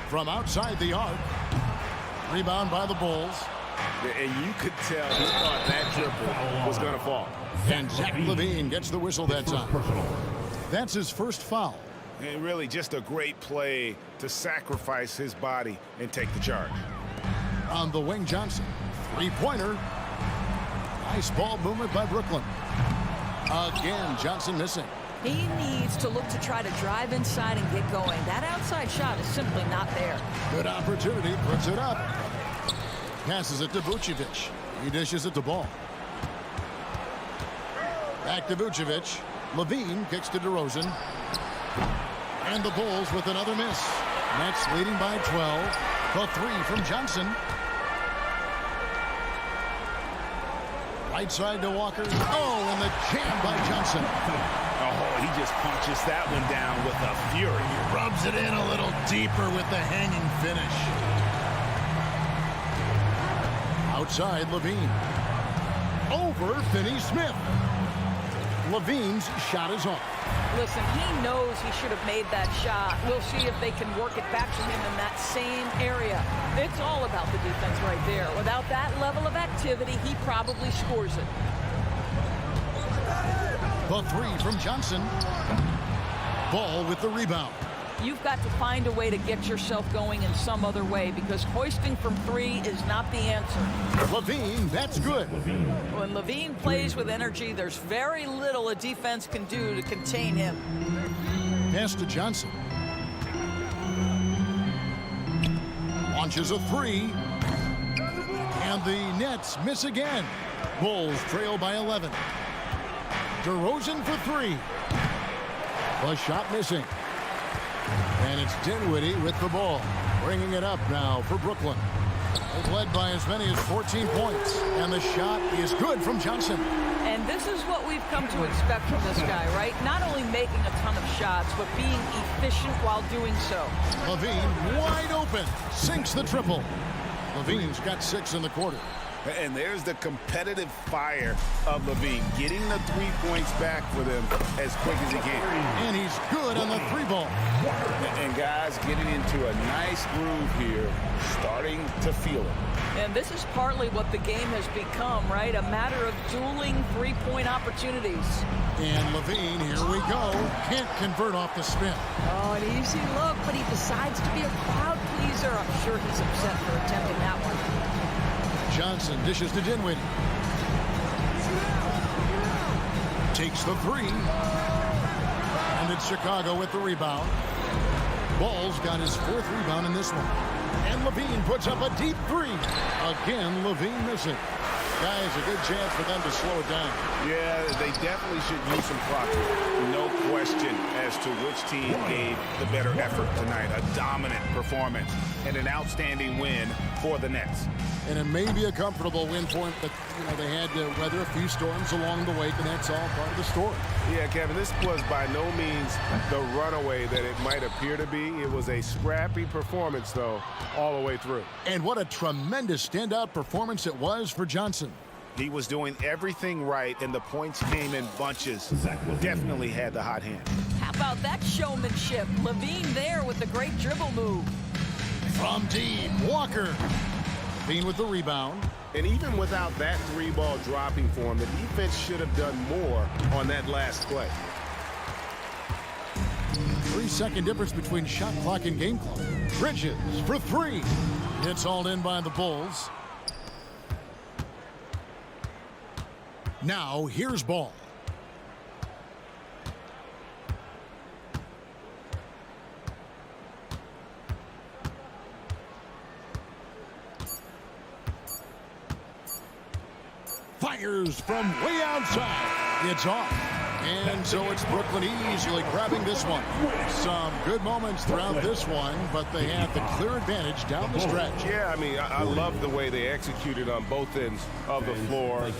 From outside the arc. Rebound by the Bulls. And you could tell he thought that triple was going to fall. And Zach LaVine gets the whistle that time. That's his first foul. And really just a great play to sacrifice his body and take the charge. On the wing, Johnson. Three-pointer. Nice ball movement by Brooklyn. Again, Johnson missing. He needs to look to try to drive inside and get going. That outside shot is simply not there. Good opportunity, puts it up. Passes it to Vucevic. He dishes it to Ball. Back to Vucevic. LaVine kicks to DeRozan. And the Bulls with another miss. Nets leading by 12. The three from Johnson. Right side to Walker. Oh, and the jam by Johnson. Oh, he just punches that one down with a fury. Rubs it in a little deeper with the hanging finish. Outside, LaVine. Over Finney-Smith. LaVine's shot is off. Listen, he knows he should have made that shot. We'll see if they can work it back to him in that same area. It's all about the defense right there. Without that level of activity, he probably scores it. The three from Johnson. Ball with the rebound. You've got to find a way to get yourself going in some other way, because hoisting from three is not the answer. LaVine, that's good. When LaVine plays with energy, there's very little a defense can do to contain him. Pass to Johnson. Launches a three. And the Nets miss again. Bulls trail by 11. DeRozan for three. The shot missing. And it's Dinwiddie with the ball. Bringing it up now for Brooklyn. They've led by as many as 14 points. And the shot is good from Johnson. And this is what we've come to expect from this guy, right? Not only making a ton of shots, but being efficient while doing so. LaVine wide open. Sinks the triple. LaVine's got 6 in the quarter. And there's the competitive fire of LaVine, getting the 3 points back for them as quick as he can. And he's good on the three ball. And guys getting into a nice groove here, starting to feel it. And this is partly what the game has become, right? A matter of dueling three-point opportunities. And LaVine, here we go. Can't convert off the spin. Oh, an easy look, but he decides to be a crowd pleaser. I'm sure he's upset for attempting that one. Johnson dishes to Dinwiddie. Takes the three. And it's Chicago with the rebound. Ball's got his 4th rebound in this one. And LaVine puts up a deep three. Again, LaVine missing. Guys, a good chance for them to slow it down. Yeah, they definitely should use some clock. No question as to which team gave the better effort tonight. A dominant performance and an outstanding win for the Nets. And it may be a comfortable win for them, but they had to weather a few storms along the way, and that's all part of the story. Yeah, Kevin, this was by no means the runaway that it might appear to be. It was a scrappy performance, though, all the way through. And what a tremendous standout performance it was for Johnson. He was doing everything right, and the points came in bunches. Definitely had the hot hand. How about that showmanship? LaVine there with the great dribble move. From deep, Walker. LaVine with the rebound. And even without that 3-ball dropping for him, the defense should have done more on that last play. 3-second difference between shot clock and game clock. Bridges for three. It's hauled in by the Bulls. Now, here's Ball. Fires from way outside. It's off. And so it's Brooklyn easily grabbing this one. Some good moments throughout this one, but they have the clear advantage down the stretch. Yeah, I mean, I love the way they executed on both ends of the floor.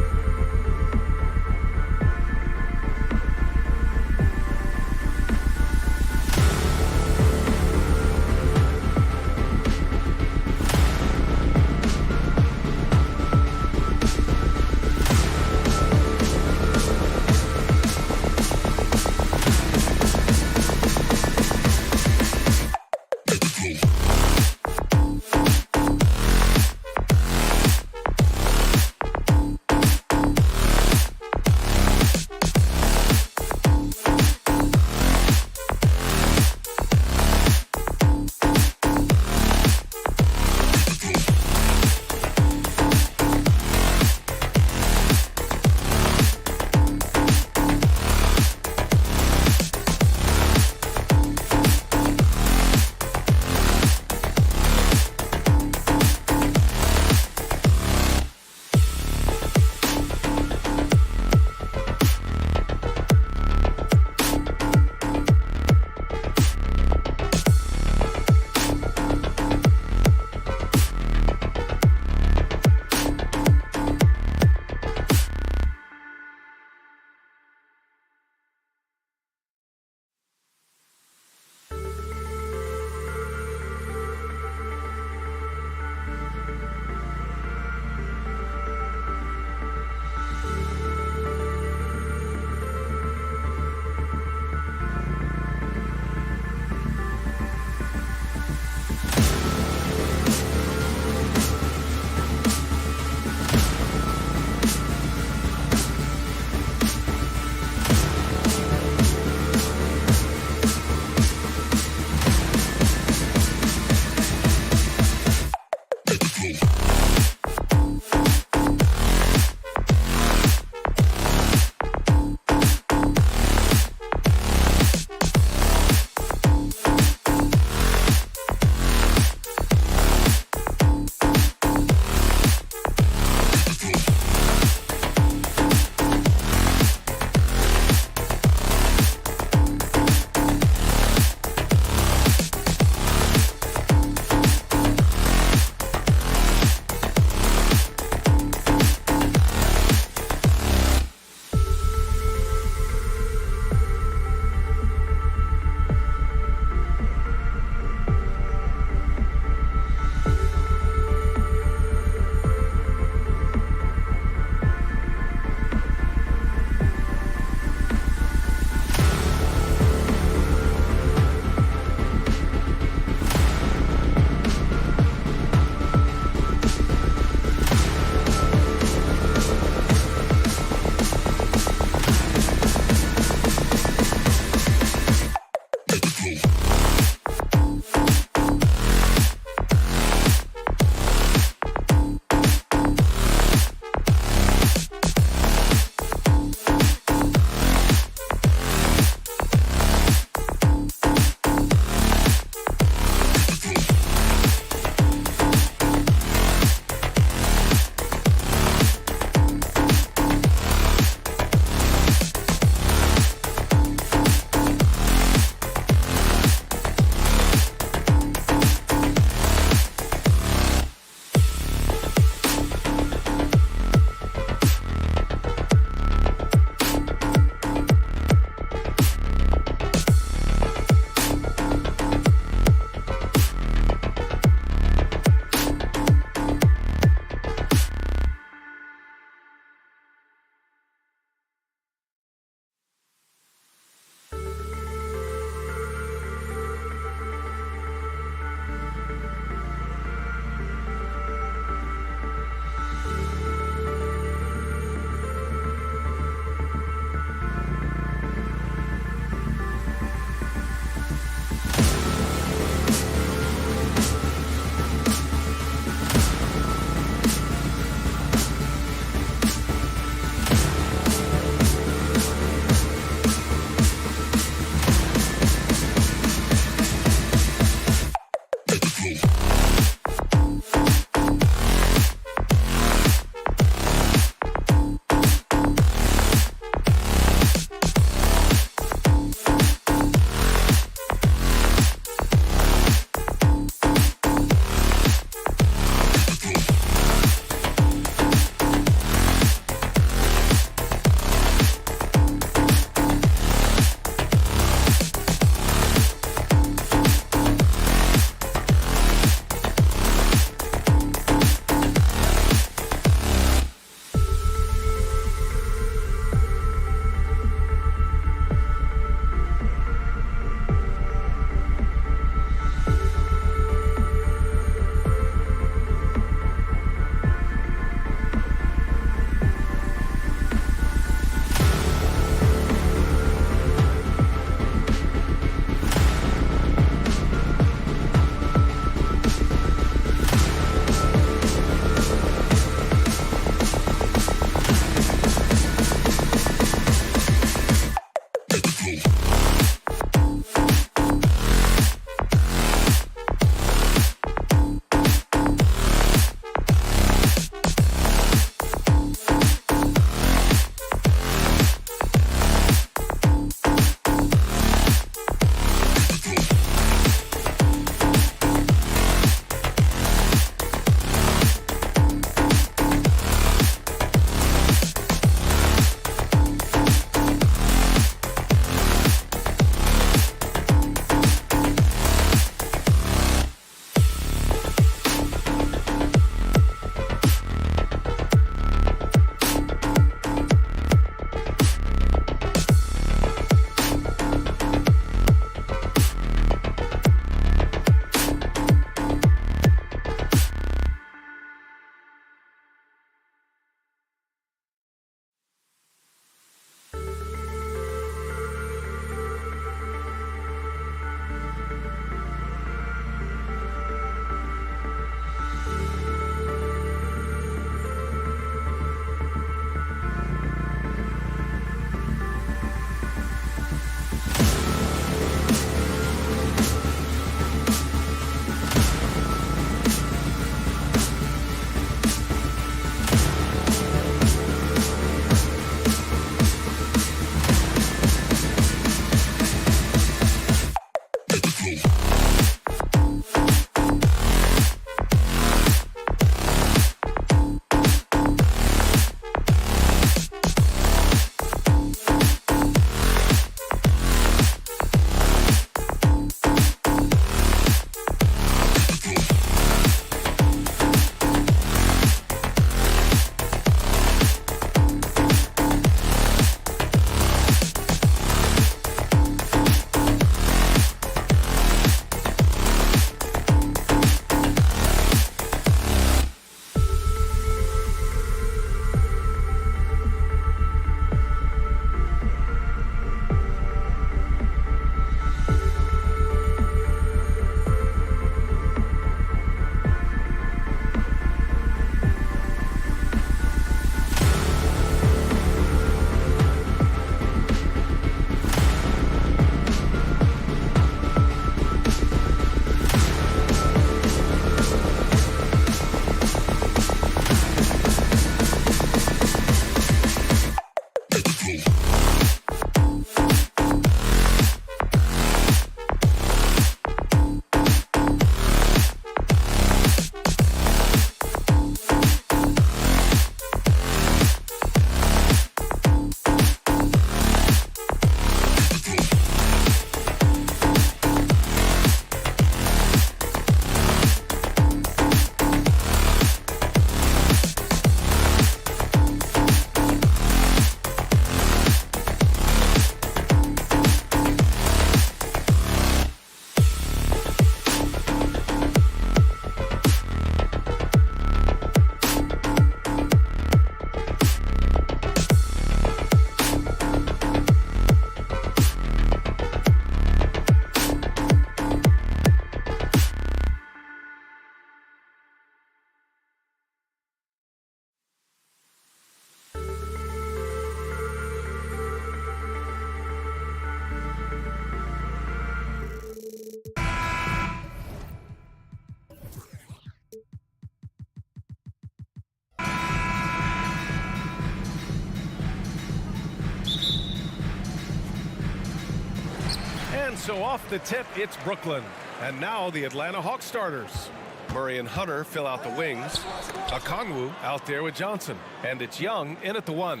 And so off the tip, it's Brooklyn. And now the Atlanta Hawks starters. Murray and Hunter fill out the wings. Okongwu out there with Johnson. And it's Young in at the 1.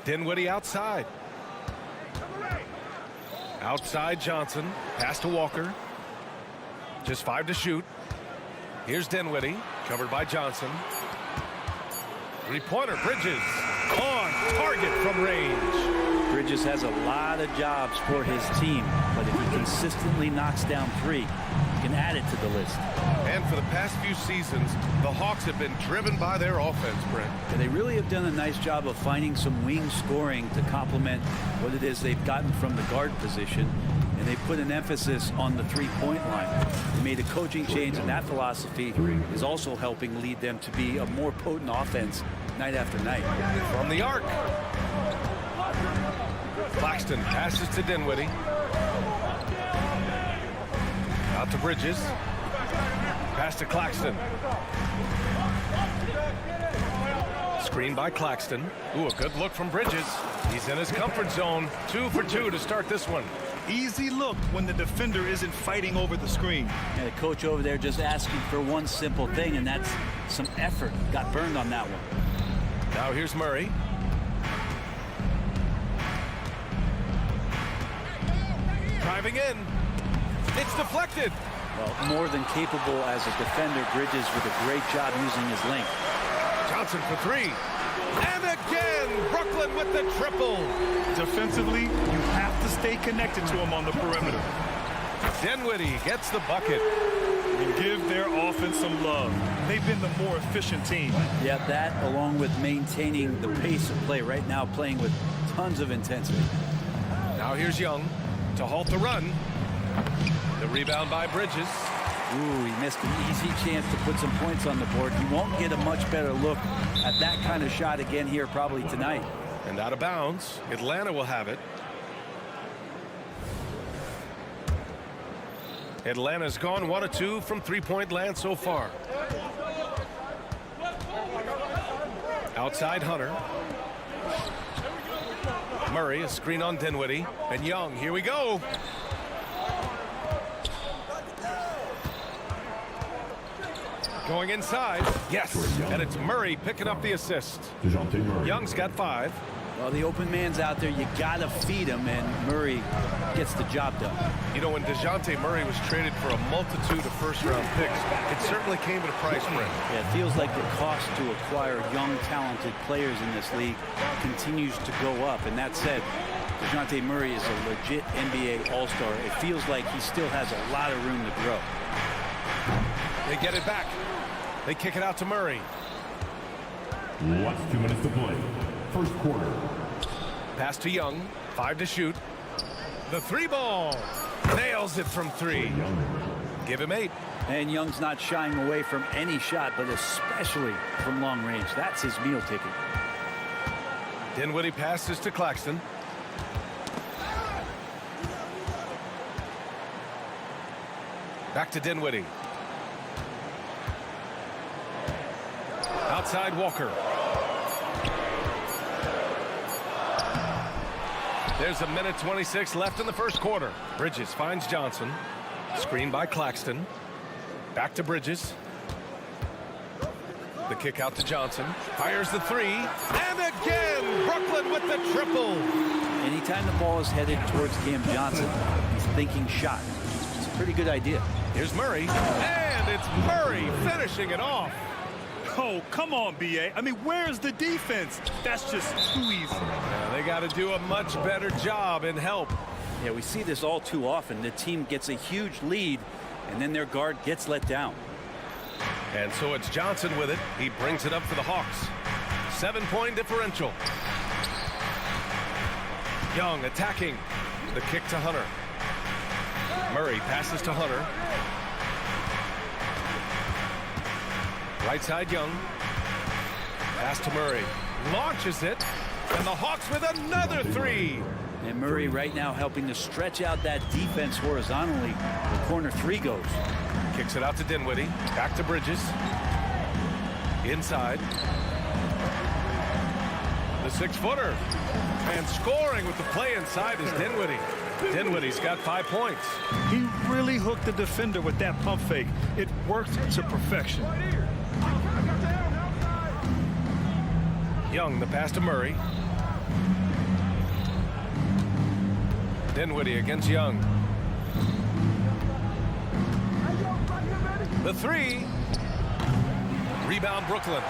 Dinwiddie outside. Outside Johnson. Pass to Walker. Just 5 to shoot. Here's Dinwiddie. Covered by Johnson. Three-pointer. Bridges. On target from range. Bridges has a lot of jobs for his team, but if he consistently knocks down 3, he can add it to the list. And for the past few seasons, the Hawks have been driven by their offense, Brent. And they really have done a nice job of finding some wing scoring to complement what it is they've gotten from the guard position. And they put an emphasis on the three-point line. They made a coaching change, and that philosophy is also helping lead them to be a more potent offense night after night. From the arc. Claxton passes to Dinwiddie. Out to Bridges. Pass to Claxton. Screen by Claxton. Ooh, a good look from Bridges. He's in his comfort zone. 2 for 2 to start this one. Easy look when the defender isn't fighting over the screen. And the coach over there just asking for one simple thing, and that's some effort. Got burned on that one. Now here's Murray. Driving in. It's deflected. Well, more than capable as a defender, Bridges with a great job using his length. Johnson for 3. And again, Brooklyn with the triple. Defensively, you have to stay connected to him on the perimeter. Dinwiddie gets the bucket. And give their offense some love. They've been the more efficient team. Yeah, that along with maintaining the pace of play right now, playing with tons of intensity. Now here's Young to halt the run. The rebound by Bridges. Ooh, he missed an easy chance to put some points on the board. He won't get a much better look at that kind of shot again here probably tonight. And out of bounds. Atlanta will have it. Atlanta's gone 1 of 2 from three-point land so far. Outside Hunter. Murray, a screen on Dinwiddie. And Young, here we go. Going inside. Yes. And it's Murray picking up the assist. Young's got 5. Well, the open man's out there. You got to feed him, and Murray gets the job done. You know, when DeJounte Murray was traded for a multitude of first-round picks, it certainly came at a price, Brent. Yeah, it feels like the cost to acquire young, talented players in this league continues to go up. And that said, DeJounte Murray is a legit NBA All-Star. It feels like he still has a lot of room to grow. They get it back. They kick it out to Murray. Last 2 minutes to play. First quarter. Pass to Young. 5 to shoot. The 3 ball. Nails it from 3. Give him 8. And Young's not shying away from any shot, but especially from long range. That's his meal ticket. Dinwiddie passes to Claxton. Back to Dinwiddie. Outside Walker. There's a minute 26 left in the first quarter. Bridges finds Johnson. Screen by Claxton. Back to Bridges. The kick out to Johnson. Fires the 3. And again, Brooklyn with the triple. Anytime the ball is headed towards Cam Johnson, he's thinking shot. It's a pretty good idea. Here's Murray. And it's Murray finishing it off. Oh, come on, B.A. I mean, where's the defense? That's just too easy. Yeah, they got to do a much better job in help. Yeah, we see this all too often. The team gets a huge lead, and then their guard gets let down. And so it's Johnson with it. He brings it up for the Hawks. 7-point differential. Young attacking. The kick to Hunter. Murray passes to Hunter. Right side Young. Pass to Murray. Launches it. And the Hawks with another 3. And Murray right now helping to stretch out that defense horizontally. The corner 3 goes. Kicks it out to Dinwiddie. Back to Bridges. Inside. The 6-footer. And scoring with the play inside is Dinwiddie. Dinwiddie's got 5 points. He really hooked the defender with that pump fake. It worked to perfection. Young, the pass to Murray. Dinwiddie against Young. The 3. Rebound Brooklyn.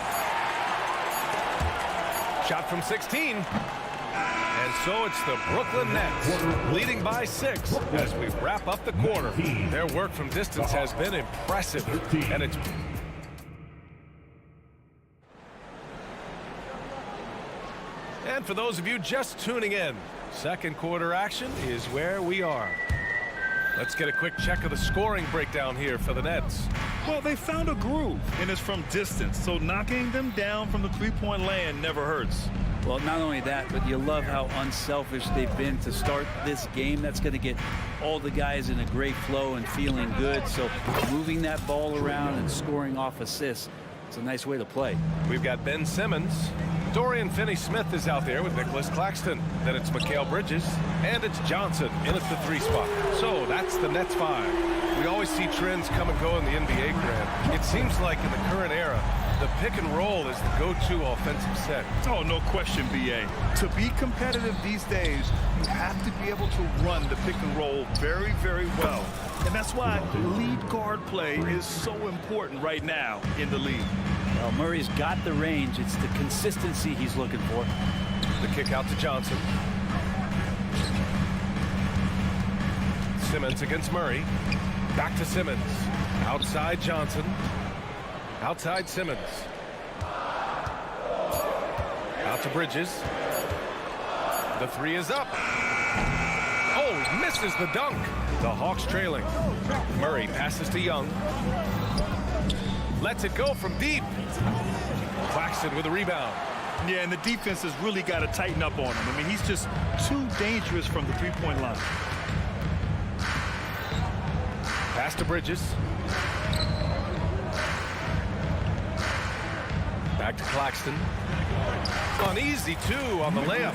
Shot from 16. And so it's the Brooklyn Nets leading by 6 as we wrap up the quarter. Their work from distance has been impressive. And it's And for those of you just tuning in, second quarter action is where we are. Let's get a quick check of the scoring breakdown here for the Nets. Well, they found a groove, and it's from distance, so knocking them down from the three-point land never hurts. Well, not only that, but you love how unselfish they've been to start this game. That's going to get all the guys in a great flow and feeling good. So moving that ball around and scoring off assists, it's a nice way to play. We've got Ben Simmons. Dorian Finney-Smith is out there with Nicholas Claxton. Then it's Mikal Bridges. And it's Johnson in at the 3 spot. So that's the Nets 5. We always see trends come and go in the NBA, Grant. It seems like in the current era, the pick and roll is the go-to offensive set. Oh, no question, B.A. To be competitive these days, you have to be able to run the pick and roll very, very well. And that's why lead guard play is so important right now in the league. Well, Murray's got the range. It's the consistency he's looking for. The kick out to Johnson. Simmons against Murray. Back to Simmons. Outside Johnson. Outside Simmons. Out to Bridges. The 3 is up. Oh, misses the dunk. The Hawks trailing. Murray passes to Young. Lets it go from deep. Claxton with a rebound. Yeah, and the defense has really got to tighten up on him. I mean, he's just too dangerous from the three-point line. Pass to Bridges. Back to Claxton. An easy 2 on the layup.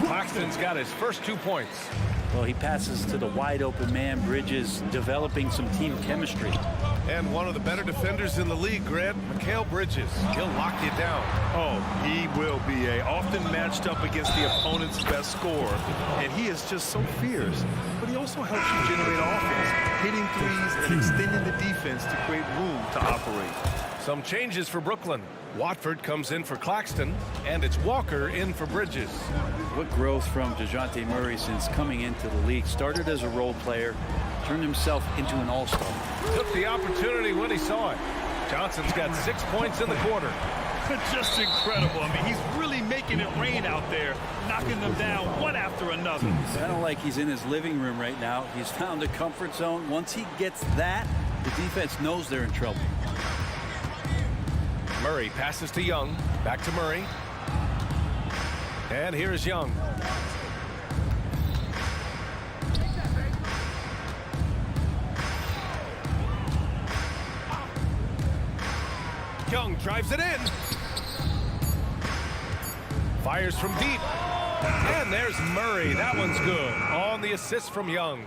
Claxton's got his first 2 points. Well, he passes to the wide open man. Bridges developing some team chemistry. And one of the better defenders in the league, Grant, Mikal Bridges. He'll lock you down. Oh, he will be often matched up against the opponent's best scorer. And he is just so fierce. But he also helps you generate offense, hitting threes and extending the defense to create room to operate. Some changes for Brooklyn. Watford comes in for Claxton, and it's Walker in for Bridges. What growth from DeJounte Murray since coming into the league. Started as a role player, turned himself into an all-star. Took the opportunity when he saw it. Johnson's got 6 points in the quarter. Just incredible. I mean, he's really making it rain out there, knocking them down one after another. I don't like he's in his living room right now. He's found a comfort zone. Once he gets that, the defense knows they're in trouble. Murray passes to Young. Back to Murray. And here's Young. Young drives it in. Fires from deep. And there's Murray. That one's good. On the assist from Young.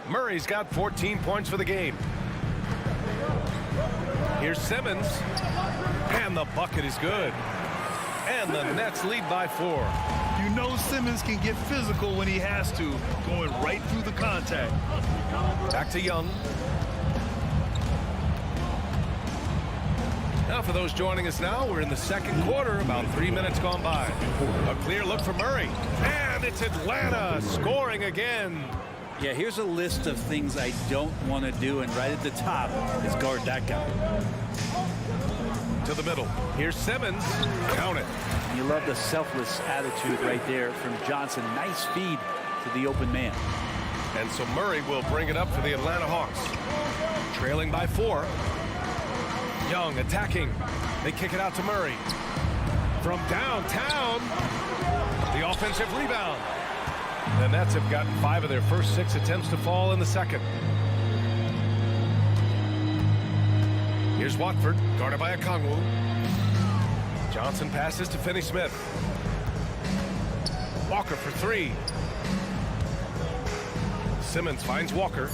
Murray's got 14 points for the game. Here's Simmons. And the bucket is good. And the Nets lead by 4. You know Simmons can get physical when he has to, going right through the contact. Back to Young. Now for those joining us now, we're in the second quarter, about 3 minutes gone by. A clear look for Murray. And it's Atlanta scoring again. Yeah, here's a list of things I don't want to do, and right at the top is guard that guy. To the middle. Here's Simmons. Count it. You love the selfless attitude right there from Johnson. Nice feed to the open man. And so Murray will bring it up for the Atlanta Hawks. Trailing by 4. Young attacking. They kick it out to Murray. From downtown. The offensive rebound. The Nets have gotten 5 of their first 6 attempts to fall in the second. Here's Watford, guarded by Okongwu. Johnson passes to Finney-Smith. Walker for three. Simmons finds Walker.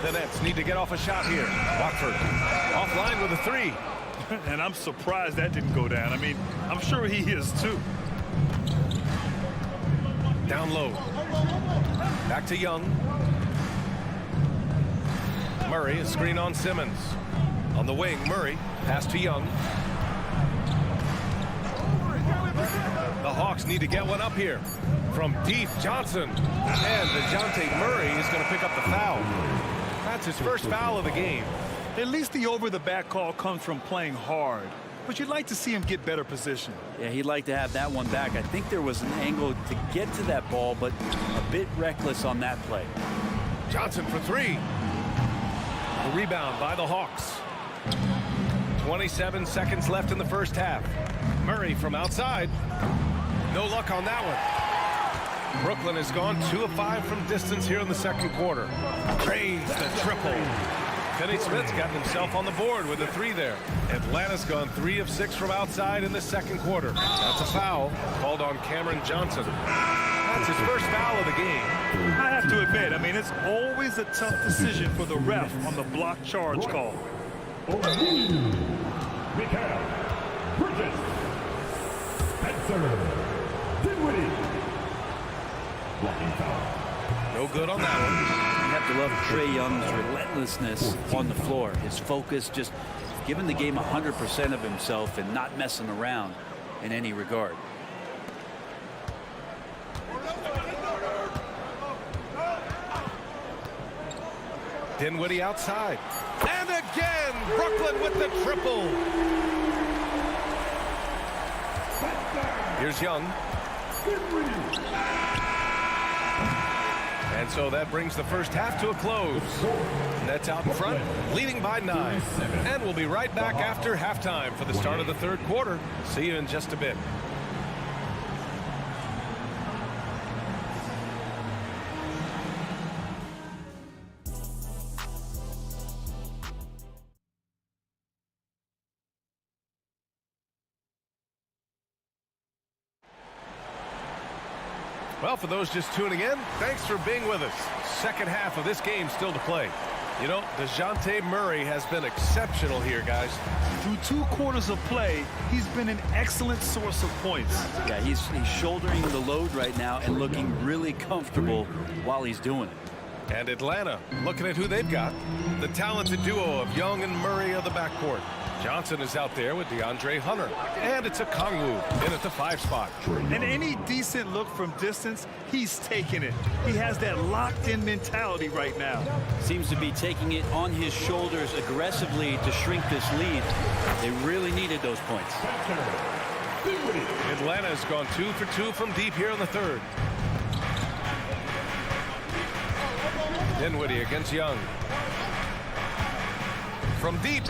The Nets need to get off a shot here. Watford offline with a three. And I'm surprised that didn't go down. I mean, I'm sure he is too. Down low. Back to Young. Murray, a screen on Simmons. On the wing, Murray. Pass to Young. The Hawks need to get one up here. From deep, Johnson. And DeJounte Murray is going to pick up the foul. That's his first foul of the game. At least the over-the-back call comes from playing hard. But you'd like to see him get better position. Yeah, he'd like to have that one back. I think there was an angle to get to that ball, but a bit reckless on that play. Johnson for three. The rebound by the Hawks. 27 seconds left in the first half. Murray from outside. No luck on that one. Brooklyn has gone 2 of 5 from distance here in the second quarter. Drains the triple. Finney-Smith's gotten himself on the board with a three there. Atlanta's gone 3 of 6 from outside in the second quarter. That's a foul called on Cameron Johnson. That's his first foul of the game. I have to admit, I mean, it's always a tough decision for the ref on the block charge call. Mikal Bridges. Spencer Dinwiddie. Blocking foul. No good on that one. You have to love Trae Young's relentlessness on the floor. His focus, just giving the game 100% of himself and not messing around in any regard. Dinwiddie outside. And again, Brooklyn with the triple. Here's Young. And so that brings the first half to a close. Nets out in front, leading by 9. And we'll be right back after halftime for the start of the third quarter. See you in just a bit. Well, for those just tuning in, thanks for being with us. Second half of this game still to play. You know, DeJounte Murray has been exceptional here, guys. Through 2 quarters of play, he's been an excellent source of points. Yeah, he's shouldering the load right now and looking really comfortable while he's doing it. And Atlanta, looking at who they've got. The talented duo of Young and Murray of the backcourt. Johnson is out there with DeAndre Hunter. And it's a Kongwu in at the 5 spot. And any decent look from distance, he's taking it. He has that locked-in mentality right now. Seems to be taking it on his shoulders aggressively to shrink this lead. They really needed those points. Atlanta has gone 2 for 2 from deep here in the third. Dinwiddie against Young. From deep.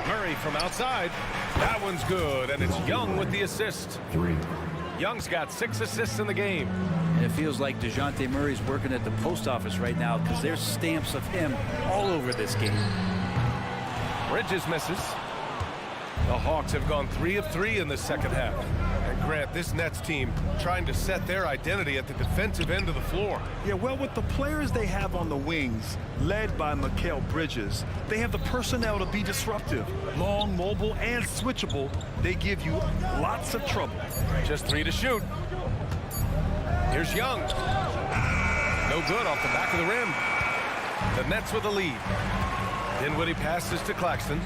Murray from outside. That one's good, and it's Young with the assist. 3. Young's got 6 assists in the game. And it feels like DeJounte Murray's working at the post office right now because there's stamps of him all over this game. Bridges misses. The Hawks have gone 3 of 3 in the second half. And Grant, this Nets team trying to set their identity at the defensive end of the floor. Yeah, well, with the players they have on the wings, led by Mikal Bridges, they have the personnel to be disruptive. Long, mobile, and switchable. They give you lots of trouble. Just 3 to shoot. Here's Young. No good off the back of the rim. The Nets with the lead. Dinwiddie passes to Claxton.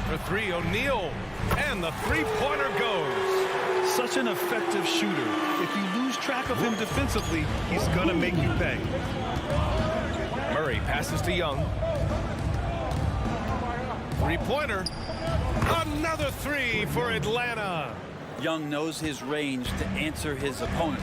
For 3, O'Neal. And the three-pointer goes. Such an effective shooter. If you lose track of him defensively, he's going to make you pay. Murray passes to Young. Three-pointer. Another 3 for Atlanta. Young knows his range to answer his opponent.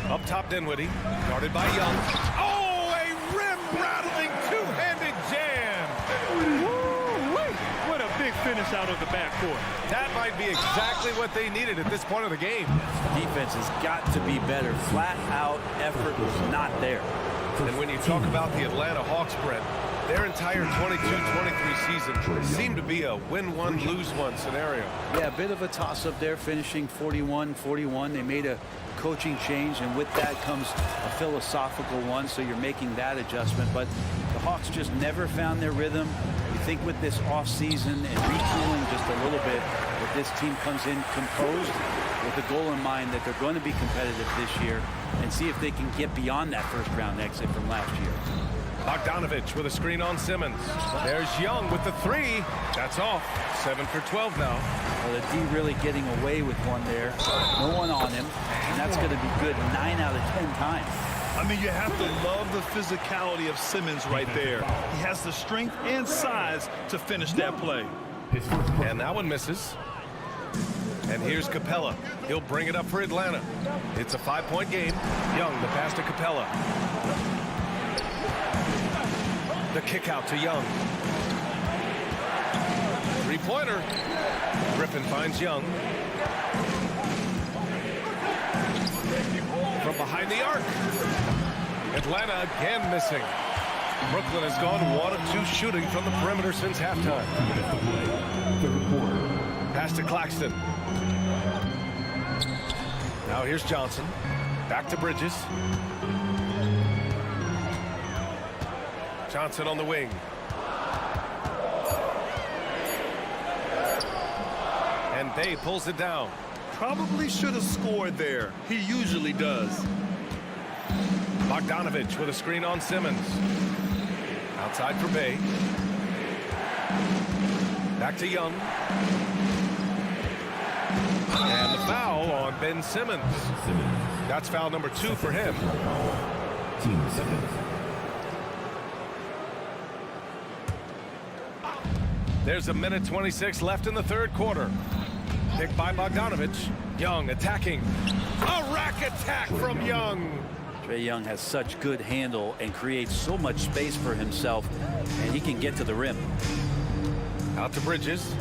Up top, Dinwiddie. Guarded by Young. Oh, a rim-rattling two-handed jam. Woo-wee. What a big finish out of the backcourt. That might be exactly what they needed at this point of the game. Defense has got to be better. Flat-out effort was not there. And when you talk about the Atlanta Hawks, Brent, Their entire 22-23 season seemed to be a win one, lose one scenario. Yeah, a bit of a toss-up there, finishing 41-41. They made a coaching change, and with that comes a philosophical one, so you're making that adjustment. But the Hawks just never found their rhythm. You think with this offseason and retooling just a little bit, that this team comes in composed with the goal in mind that they're going to be competitive this year and see if they can get beyond that first-round exit from last year. Bogdanovich with a screen on Simmons. There's Young with the three. That's off. 7 for 12 now. Well, the D really getting away with one there. No one on him, and that's going to be good 9 out of 10 times. I mean, you have to love the physicality of Simmons right there. He has the strength and size to finish that play. And that one misses. And here's Capella. He'll bring it up for Atlanta. It's a 5-point game. Young, the pass to Capella. The kick out to Young. Three-pointer. Griffin finds Young. From behind the arc. Atlanta again missing. Brooklyn has gone 1 of 2 shooting from the perimeter since halftime. Pass to Claxton. Now here's Johnson. Back to Bridges. Johnson on the wing. And Bay pulls it down. Probably should have scored there. He usually does. Bogdanovich with a screen on Simmons. Outside for Bay. Back to Young. And the foul on Ben Simmons. That's foul number 2 for him. Team Simmons. There's a minute 26 left in the third quarter. Picked by Bogdanovich. Young attacking. A rack attack from Young. Trae Young has such good handle and creates so much space for himself, and he can get to the rim. Out to Bridges.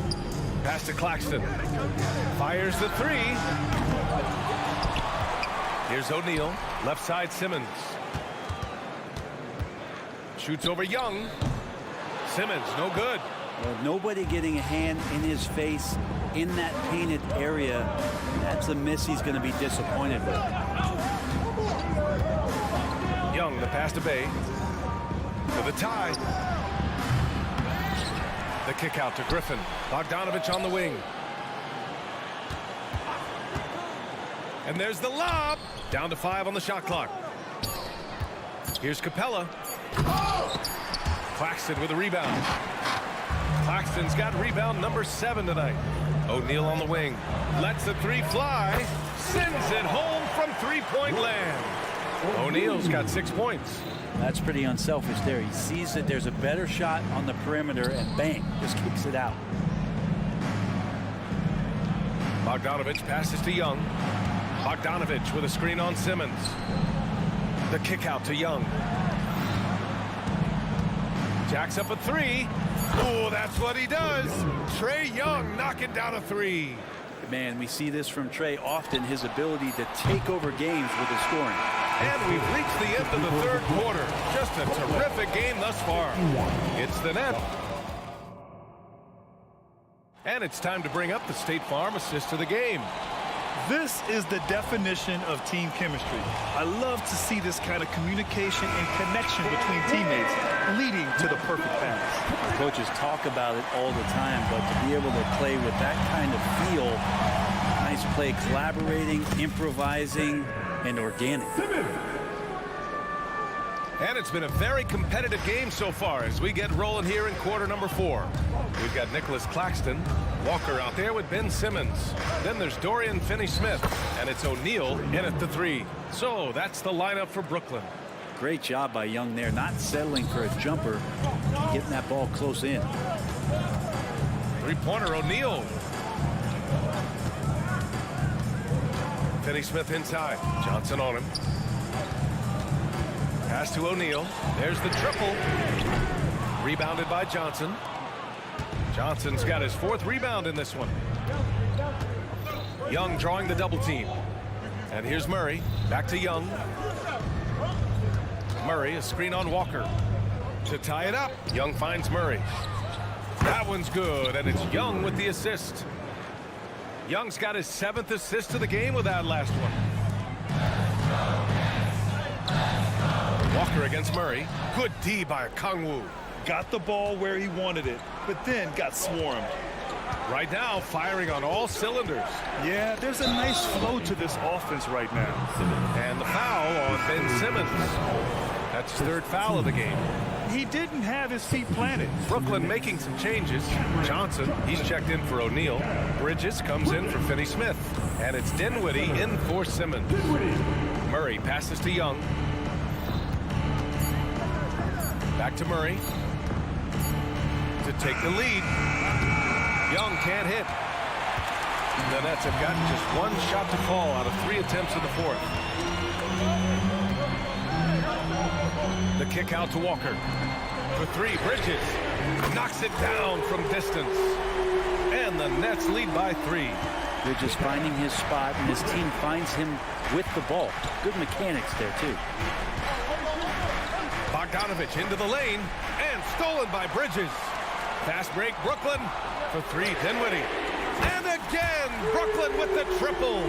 Pass to Claxton. Fires the three. Here's O'Neal. Left side Simmons. Shoots over Young. Simmons, no good. Well, nobody getting a hand in his face in that painted area. That's a miss he's going to be disappointed with. Young, the pass to Bay. For the tie. The kick out to Griffin. Bogdanovich on the wing. And there's the lob. Down to 5 on the shot clock. Here's Capella. Claxton with a rebound. Claxton's got rebound number 7 tonight. O'Neal on the wing. Lets the three fly. Sends it home from three-point land. O'Neal's got 6 points. That's pretty unselfish there. He sees that there's a better shot on the perimeter and bang, just kicks it out. Bogdanovich passes to Young. Bogdanovich with a screen on Simmons. The kick out to Young. Jacks up a three. Oh, that's what he does. Trae Young knocking down a three. Man, we see this from Trae often, his ability to take over games with his scoring. And we've reached the end of the third quarter. Just a terrific game thus far. It's the net. And it's time to bring up the State Farm assist of the game. This is the definition of team chemistry. I love to see this kind of communication and connection between teammates leading to the perfect pass. Coaches talk about it all the time, but to be able to play with that kind of feel, nice play, collaborating, improvising, and organic. And it's been a very competitive game so far as we get rolling here in quarter number 4. We've got Nicholas Claxton, Walker out there with Ben Simmons. Then there's Dorian Finney-Smith, and it's O'Neal in at the 3. So that's the lineup for Brooklyn. Great job by Young there, not settling for a jumper, getting that ball close in. Three-pointer O'Neal. Finney-Smith inside. Johnson on him. Pass to O'Neal. There's the triple. Rebounded by Johnson. Johnson's got his 4th rebound in this one. Young drawing the double team. And here's Murray. Back to Young. Murray, a screen on Walker. to tie it up. Young finds Murray. That one's good, and it's Young with the assist. Young's got his 7th assist of the game with that last one. Walker against Murray. Good D by Kangwoo. Got the ball where he wanted it, but then got swarmed. Right now, firing on all cylinders. Yeah, there's a nice flow to this offense right now. And the foul on Ben Simmons. That's his 3rd foul of the game. He didn't have his feet planted. Brooklyn making some changes. Johnson, he's checked in for O'Neal. Bridges comes in for Finney-Smith. And it's Dinwiddie in for Simmons. Murray passes to Young. Back to Murray to take the lead. Young can't hit. The Nets have gotten just 1 shot to fall out of 3 attempts in the 4th. The kick out to Walker. For 3, Bridges knocks it down from distance. And the Nets lead by 3. Bridges finding his spot, and his team finds him with the ball. Good mechanics there, too. Bogdanovich into the lane, and stolen by Bridges. Fast break, Brooklyn. For 3, Dinwiddie. And again, Brooklyn with the triple.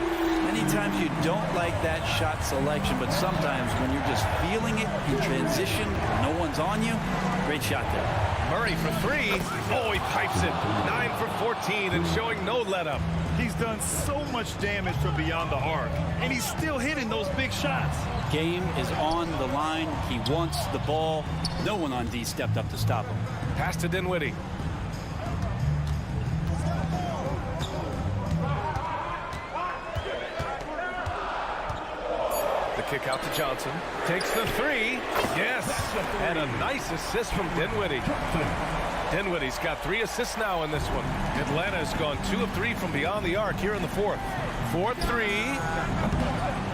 Many times you don't like that shot selection, but sometimes when you're just feeling it in transition, no one's on you, great shot there. Murray for 3. Oh, he pipes it. 9 for 14 and showing no let-up. He's done so much damage from beyond the arc, and he's still hitting those big shots. Game is on the line. He wants the ball. No one on D stepped up to stop him. Pass to Dinwiddie. Kick out to Johnson. Takes the 3. Yes. And a nice assist from Dinwiddie. Dinwiddie's got 3 assists now in this one. Atlanta's gone 2 of 3 from beyond the arc here in the 4th. 4-3.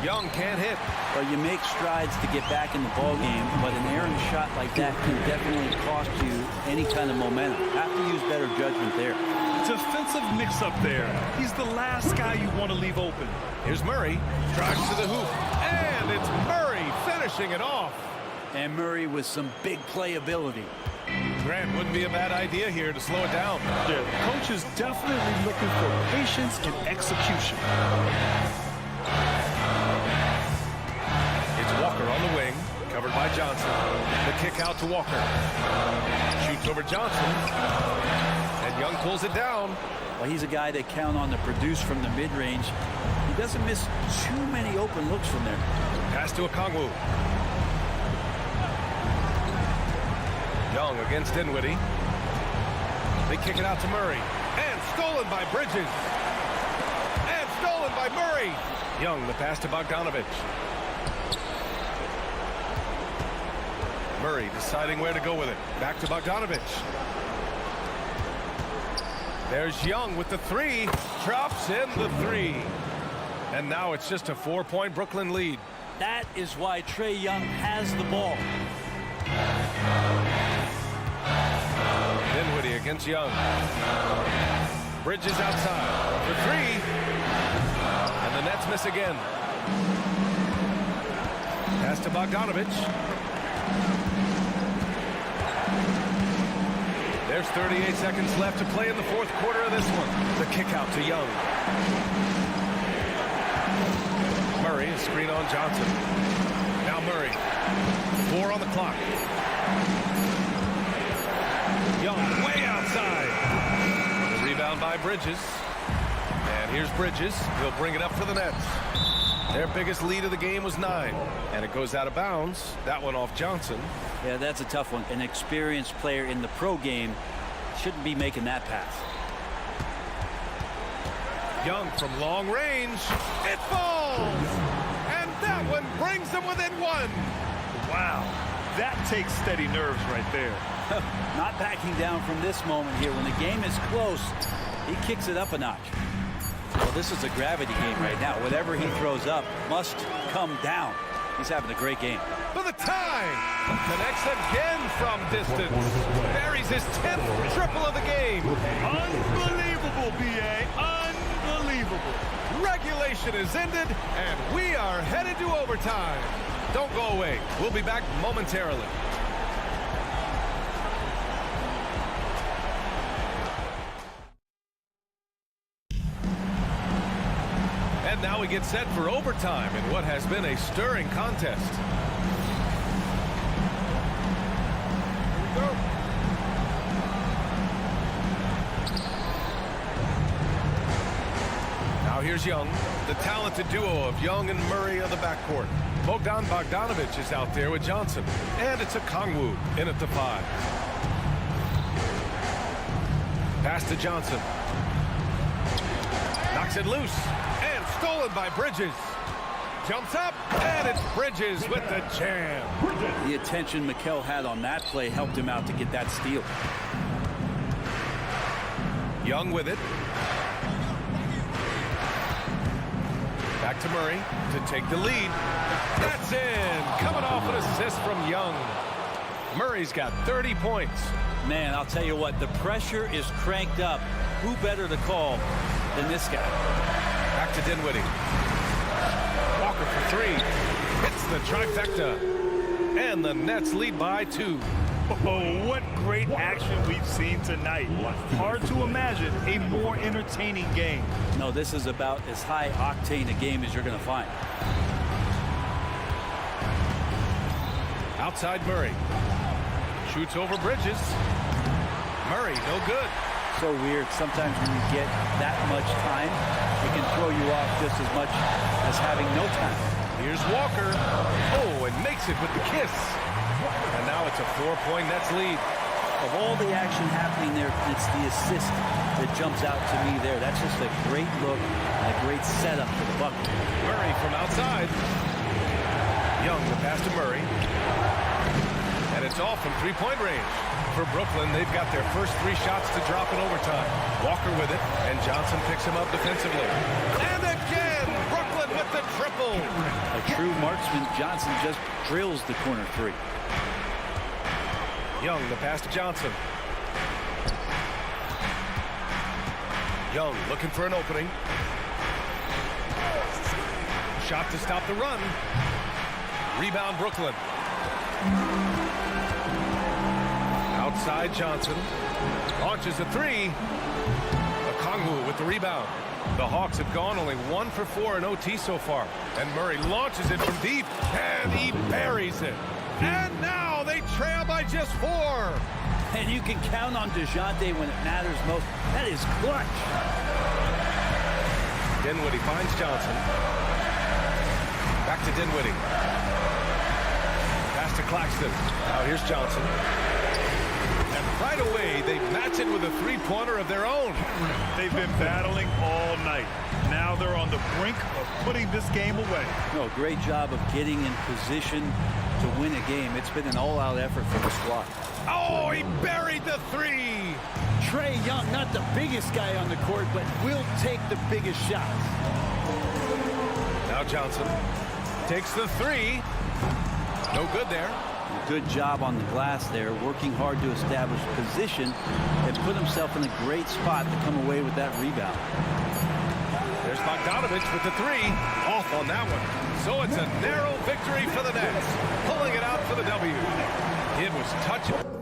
Young can't hit. Well, you make strides to get back in the ball game, but an errant shot like that can definitely cost you any kind of momentum. Have to use better judgment there. Defensive mix-up there. He's the last guy you want to leave open. Here's Murray. Drives to the hoop. And it's Murray finishing it off. And Murray with some big playability. Grant, wouldn't be a bad idea here to slow it down. Yeah, the coach is definitely looking for patience and execution. It's Walker on the wing, covered by Johnson. The kick out to Walker. Shoots over Johnson. And Young pulls it down. Well, he's a guy they count on to produce from the mid-range. He doesn't miss too many open looks from there. Pass to Okongwu. Young against Dinwiddie. They kick it out to Murray. And stolen by Bridges. And stolen by Murray. Young, the pass to Bogdanovich. Murray deciding where to go with it. Back to Bogdanovich. There's Young with the 3. Drops in the 3. And now it's just a 4-point Brooklyn lead. That is why Trae Young has the ball. Dinwiddie against Young. Bridges outside for 3. And the Nets miss again. Pass to Bogdanovich. There's 38 seconds left to play in the 4th quarter of this one. The kick out to Young. Murray, a screen on Johnson. Now Murray. 4 on the clock. Young way outside. The rebound by Bridges. And here's Bridges. He'll bring it up for the Nets. Their biggest lead of the game was 9. And it goes out of bounds. That one off Johnson. Yeah, that's a tough one. An experienced player in the pro game shouldn't be making that pass. Young from long range. It falls! And that one brings them within 1. Wow. That takes steady nerves right there. Not backing down from this moment here. When the game is close, he kicks it up a notch. Well, this is a gravity game right now. Whatever he throws up must come down. He's having a great game. For the tie. Connects again from distance. Buries his 10th triple of the game. Unbelievable, B.A. Unbelievable. Regulation is ended, and we are headed to overtime. Don't go away. We'll be back momentarily. And now we get set for overtime in what has been a stirring contest. Now here's Young, the talented duo of Young and Murray on the backcourt. Bogdanovich is out there with Johnson. And it's a Kongwu in at the 5. Pass to Johnson. Knocks it loose. And stolen by Bridges. Jumps up. And it's Bridges with the jam. The attention Mikel had on that play helped him out to get that steal. Young with it. Back to Murray to take the lead. That's in. Coming off an assist from Young. Murray's got 30 points. Man, I'll tell you what, the pressure is cranked up. Who better to call than this guy? Back to Dinwiddie. Walker for 3. Hits the trifecta. And the Nets lead by 2. Oh, what great action we've seen tonight. Hard to imagine a more entertaining game. No, this is about as high octane a game as you're going to find. Outside Murray. Shoots over Bridges. Murray, no good. So weird. Sometimes when you get that much time, it can throw you off just as much as having no time. Here's Walker. Oh, and makes it with the kiss. And now it's a 4-point Nets lead. Of all the action happening there, it's the assist that jumps out to me there. That's just a great look and a great setup for the bucket. Murray from outside. Young the pass to Murray. And it's all from 3-point range. For Brooklyn, they've got their first 3 shots to drop in overtime. Walker with it, and Johnson picks him up defensively. And again, Brooklyn with the triple. A true marksman, Johnson just drills the corner 3. Young, the pass to Johnson. Young looking for an opening. Shot to stop the run. Rebound, Brooklyn. Outside Johnson. Launches a 3. Okongwu with the rebound. The Hawks have gone only 1 for 4 in OT so far. And Murray launches it from deep. And he buries it. And now they trail by just 4. And you can count on DeJounte when it matters most. That is clutch. Dinwiddie finds Johnson. Back to Dinwiddie. Pass to Claxton. Now here's Johnson. And right away, they match it with a 3-pointer of their own. They've been battling all night. Now they're on the brink of putting this game away. No, great job of getting in position to win a game. It's been an all-out effort for the squad. Oh, he buried the 3. Trae Young, not the biggest guy on the court, but will take the biggest shots. Now Johnson takes the 3. No good there. Good job on the glass there, working hard to establish position and put himself in a great spot to come away with that rebound. There's Bogdanovich with the 3. Off on that one. So it's a narrow victory for the Nets, pulling it out for the W. It was touching.